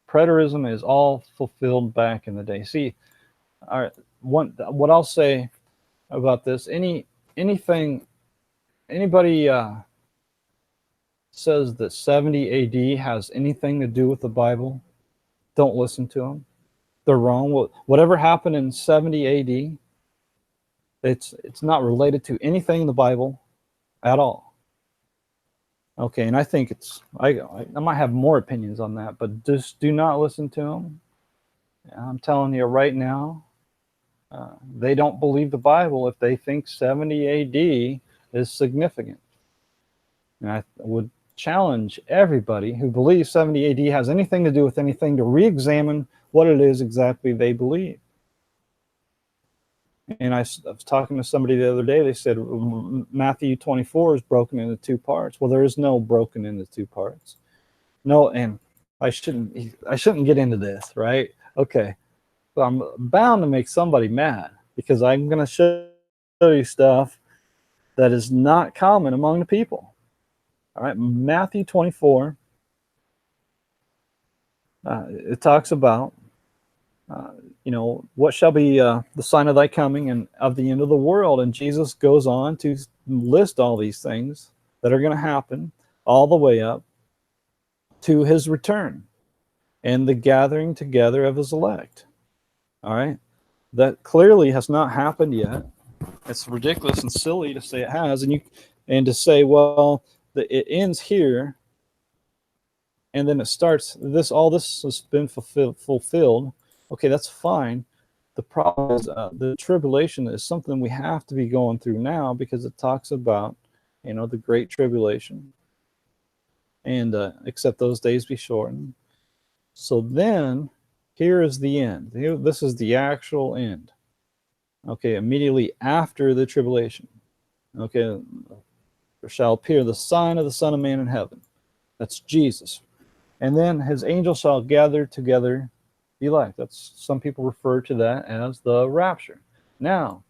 Preterism is all fulfilled back in the day. See, what I'll say about this, anybody says that 70 AD has anything to do with the Bible, don't listen to them. They're wrong. Whatever happened in 70 AD, it's not related to anything in the Bible at all. Okay, and I think I might have more opinions on that, but just do not listen to them. I'm telling you right now, they don't believe the Bible if they think 70 AD is significant. And I would challenge everybody who believes 70 AD has anything to do with anything to re-examine what it is exactly they believe. And I was talking to somebody the other day. They said Matthew 24 is broken into two parts. Well, there is no broken into two parts. No, and I shouldn't get into this, right? Okay, but I'm bound to make somebody mad because I'm going to show you stuff that is not common among the people. All right, Matthew 24. It talks about what shall be the sign of thy coming and of the end of the world. And Jesus goes on to list all these things that are going to happen. all the way up to his return and the gathering together of his elect. All right? That clearly has not happened yet. It's ridiculous and silly to say it has, and to say, well, it ends here, and then it starts. All this has been fulfilled. Okay, that's fine. The problem is the tribulation is something we have to be going through now, because it talks about, the great tribulation, and except those days be shortened. So then, here is the end. This is the actual end. Okay, immediately after the tribulation. Okay, there shall appear the sign of the Son of Man in heaven. That's Jesus. And then his angels shall gather together the elect. Some people refer to that as the rapture. Now,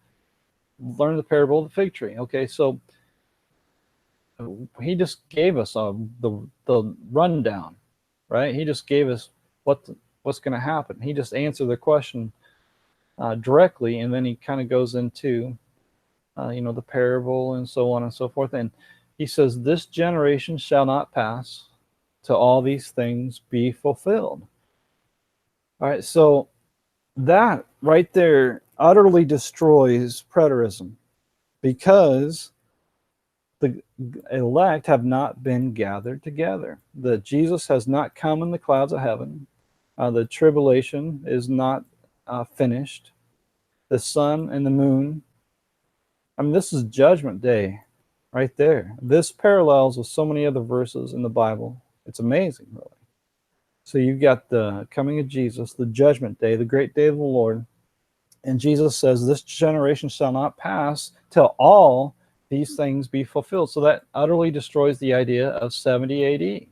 learn the parable of the fig tree. Okay, so he just gave us the rundown, right? He just gave us what's going to happen. He just answered the question directly, and then he kind of goes into the parable and so on and so forth. And he says, this generation shall not pass till all these things be fulfilled. All right, so that right there utterly destroys preterism, because the elect have not been gathered together. That Jesus has not come in the clouds of heaven. The tribulation is not finished. The sun and the moon. I mean, this is Judgment Day right there. This parallels with so many other verses in the Bible. It's amazing, really. So you've got the coming of Jesus, the Judgment Day, the great day of the Lord. And Jesus says, this generation shall not pass till all these things be fulfilled. So that utterly destroys the idea of 70 AD.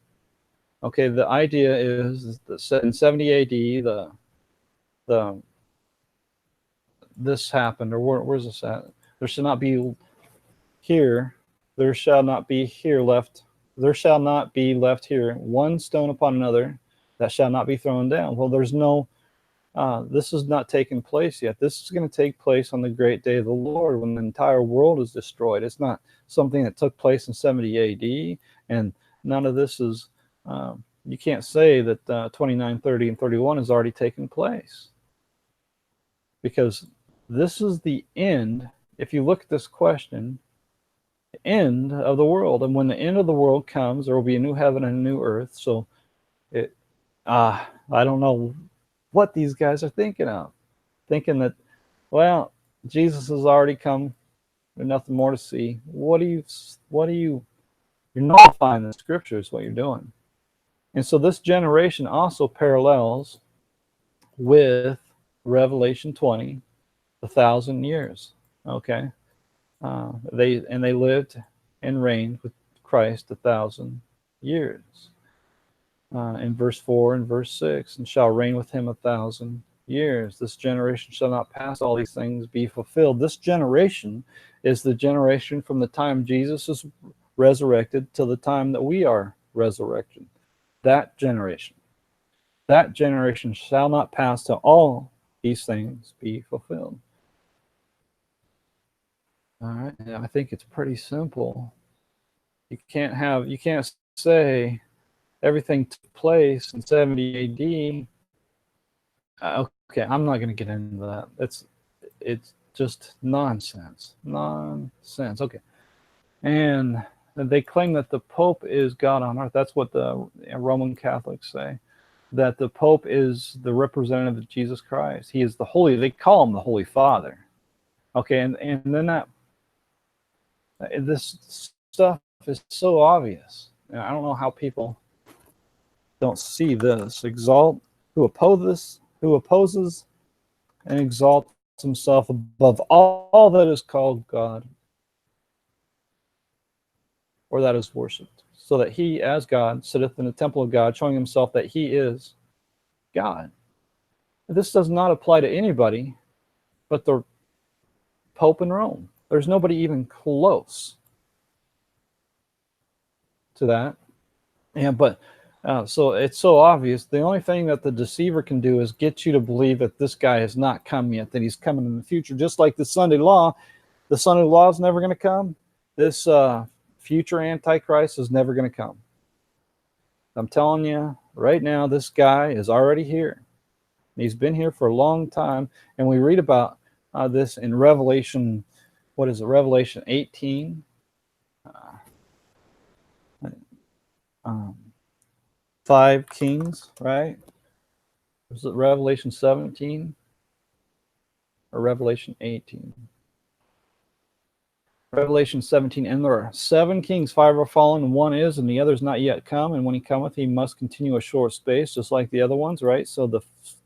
Okay, the idea is that in 70 AD, this happened, or where's this at? There shall not be here, there shall not be here left, there shall not be left here one stone upon another that shall not be thrown down. Well, there's no, this is not taking place yet. This is going to take place on the great day of the Lord, when the entire world is destroyed. It's not something that took place in 70 AD, and none of this is, you can't say that 29, 30, and 31 has already taken place, because this is the end. If you look at this question, the end of the world. And when the end of the world comes, there will be a new heaven and a new earth. So I don't know what these guys are thinking of. Thinking that, well, Jesus has already come. There's nothing more to see. You're nullifying the scriptures, what you're doing. And so this generation also parallels with Revelation 20, 1,000 years. Okay, they lived and reigned with Christ 1,000 years. In verse 4 and verse 6, and shall reign with him 1,000 years. This generation shall not pass, all these things be fulfilled. This generation is the generation from the time Jesus is resurrected till the time that we are resurrected. That generation shall not pass till all these things be fulfilled. All right, I think it's pretty simple. You can't say everything took place in 70 AD. Okay, I'm not going to get into that. It's just nonsense. Okay, and they claim that the Pope is God on earth. That's what the Roman Catholics say. That the Pope is the representative of Jesus Christ. He is the Holy. They call him the Holy Father. Okay, and then this stuff is so obvious. I don't know how people don't see this. Who opposes and exalts himself above all that is called God, or that is worshipped, so that he, as God, sitteth in the temple of God, showing himself that he is God. This does not apply to anybody but the Pope in Rome. There's nobody even close to that. Yeah, but so it's so obvious. The only thing that the deceiver can do is get you to believe that this guy has not come yet, that he's coming in the future. Just like the Sunday law. The Sunday law is never going to come. This future Antichrist is never going to come. I'm telling you right now, this guy is already here. He's been here for a long time, and we read about this in Revelation. What is it? Revelation 18. Um, 5 kings, right? Was it Revelation 17 or Revelation 18? Revelation 17, and there are 7 kings, 5 are fallen, and one is, and the other is not yet come. And when he cometh, he must continue a short space, just like the other ones, right? So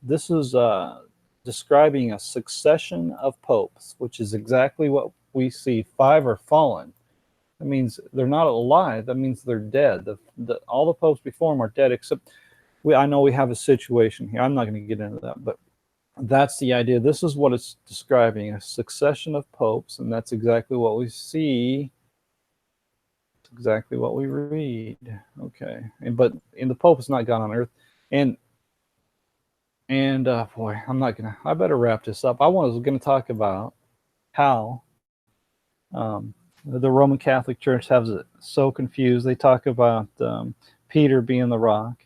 this is describing a succession of popes, which is exactly what we see. 5 are fallen. That means they're not alive. That means they're dead. All the popes before them are dead, except I know we have a situation here. I'm not going to get into that, but that's the idea. This is what it's describing, a succession of popes, and that's exactly what we see. It's exactly what we read. Okay, but the Pope is not God on earth, and boy, I better wrap this up. I was going to talk about how the Roman Catholic Church has it so confused. They talk about Peter being the rock.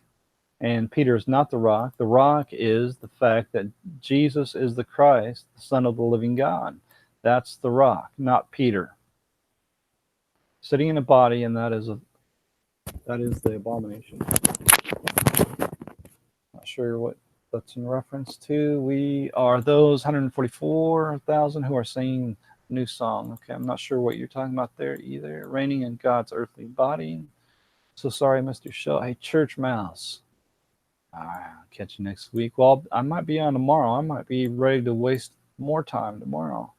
And Peter is not the rock. The rock is the fact that Jesus is the Christ, the Son of the living God. That's the rock, not Peter. Sitting in a body, and that is the abomination. Not sure what that's in reference to. We are those 144,000 who are singing a new song. Okay, I'm not sure what you're talking about there either. Reigning in God's earthly body. So sorry, Mr. Show. Hey, Church Mouse. I'll catch you next week. Well, I might be on tomorrow. I might be ready to waste more time tomorrow.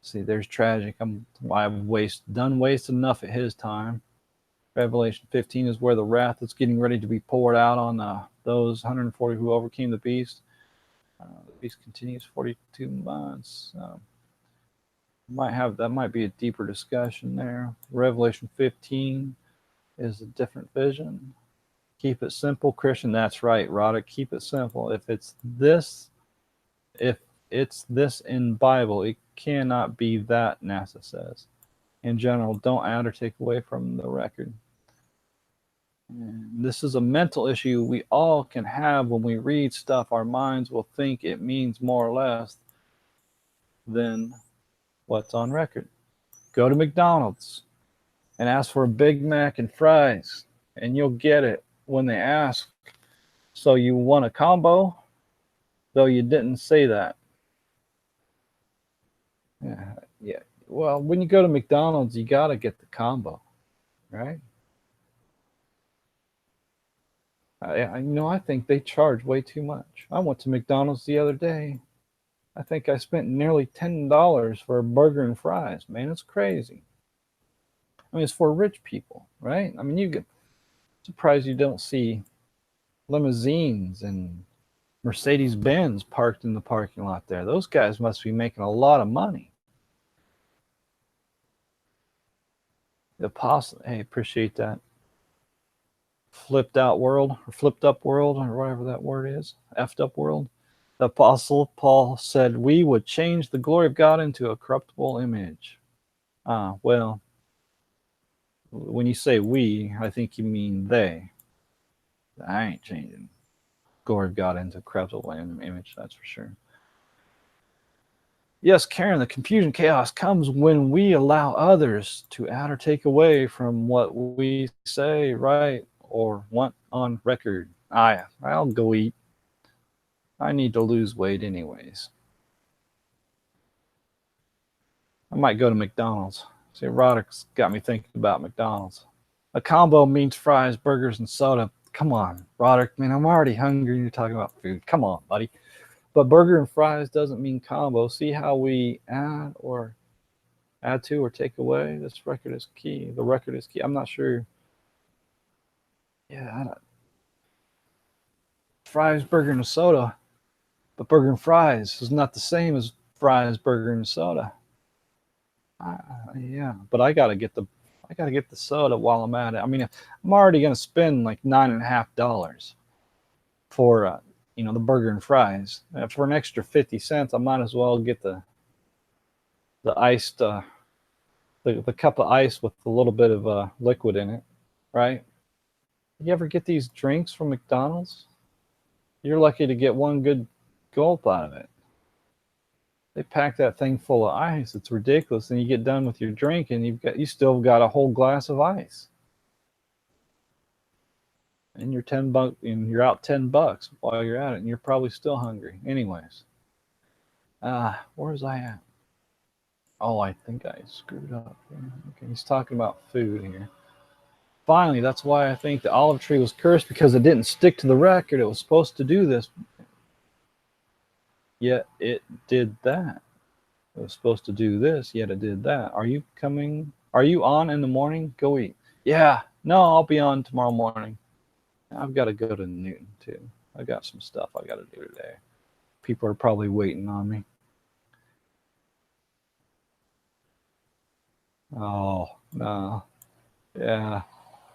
See, there's Tragic. I've done wasted enough at his time. Revelation 15 is where the wrath is getting ready to be poured out on those 140 who overcame the beast. The beast continues 42 months. That might be a deeper discussion there. Revelation 15 is a different vision. Keep it simple, Christian. That's right, Roddick. Keep it simple. If it's this in Bible, it cannot be that, NASA says. In general, don't add or take away from the record. And this is a mental issue we all can have when we read stuff. Our minds will think it means more or less than what's on record. Go to McDonald's and ask for a Big Mac and fries, and you'll get it when they ask. So you want a combo, though you didn't say that. Yeah. Well, when you go to McDonald's, you got to get the combo, right? I think they charge way too much. I went to McDonald's the other day. I think I spent nearly $10 for a burger and fries. Man, it's crazy. I mean, it's for rich people, right? I mean, you get surprised you don't see limousines and Mercedes-Benz parked in the parking lot there. Those guys must be making a lot of money. The apostle, hey, appreciate that. Flipped up world, or whatever that word is, effed up world. The apostle Paul said we would change the glory of God into a corruptible image. Well, when you say we, I think you mean they. I ain't changing glory of God into a corruptible image, that's for sure. Yes, Karen, the confusion, chaos comes when we allow others to add or take away from what we say, right, or want on record. I'll go eat. I need to lose weight anyways. I might go to McDonald's. See, Roddick's got me thinking about McDonald's. A combo means fries, burgers, and soda. Come on, Roddick, man, I'm already hungry and you're talking about food. Come on, buddy. But burger and fries doesn't mean combo. See how we add to or take away? This record is key. The record is key. I'm not sure. Yeah, fries, burger, and a soda. But burger and fries is not the same as fries, burger, and soda. Yeah, but I gotta get the soda while I'm at it. I mean, I'm already gonna spend like $9.50 for the burger and fries. For an extra 50 cents, I might as well get the iced the cup of ice with a little bit of liquid in it, right? You ever get these drinks from McDonald's? You're lucky to get one good gulp out of it. They pack that thing full of ice. It's ridiculous. And you get done with your drink and you still got a whole glass of ice. And you're $10 and you're out $10 while you're at it, and you're probably still hungry. Anyways, where was I at? Oh, I think I screwed up. Okay, he's talking about food here. Finally, that's why I think the olive tree was cursed, because it didn't stick to the record. It was supposed to do this, yet it did that. It was supposed to do this, yet it did that. Are you coming? Are you on in the morning? Go eat. Yeah, no, I'll be on tomorrow morning. I've got to go to Newton too. I got some stuff I got to do today. People are probably waiting on me. Oh, no. Yeah.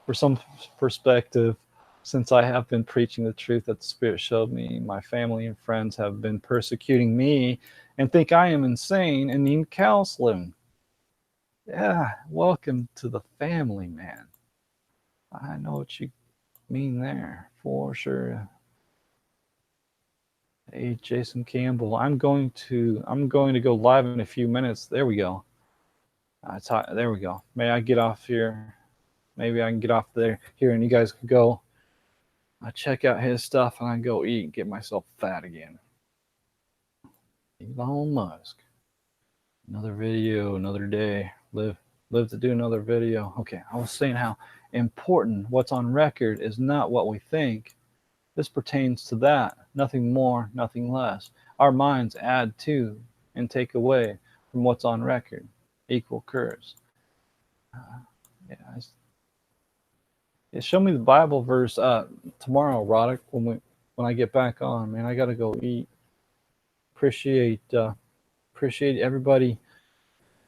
For some perspective, since I have been preaching the truth that the Spirit showed me, my family and friends have been persecuting me and think I am insane and need counseling. Yeah, welcome to the family, man. I know what you mean there, for sure. Hey, Jason Campbell, I'm going to go live in a few minutes. There we go. There we go. May I get off here? Maybe I can get off there here, and you guys can go. I check out his stuff, and I go eat and get myself fat again. Elon Musk. Another video, another day. Live to do another video. Okay, I was saying how important what's on record is not what we think. This pertains to that. Nothing more, nothing less. Our minds add to and take away from what's on record. Equal curse. Yeah, show me the Bible verse tomorrow, Roddick, when I get back on. Man, I gotta go eat. Appreciate everybody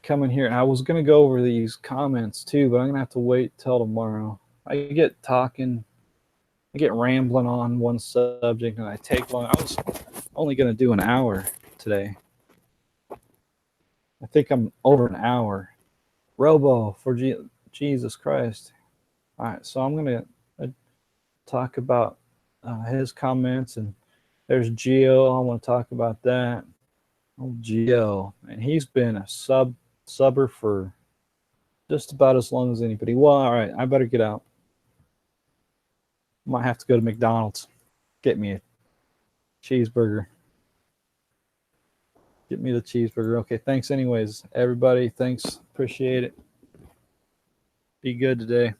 coming here. And I was gonna go over these comments too, but I'm gonna have to wait till tomorrow. I get rambling on one subject, and I take long. I was only gonna do an hour today. I think I'm over an hour. Robo for Jesus Christ. All right, so I'm going to talk about his comments, and there's Geo. I want to talk about that. Oh, Geo, and he's been a subber for just about as long as anybody. Well, all right, I better get out. Might have to go to McDonald's, get me a cheeseburger. Get me the cheeseburger. Okay, thanks anyways, everybody. Thanks, appreciate it. Be good today.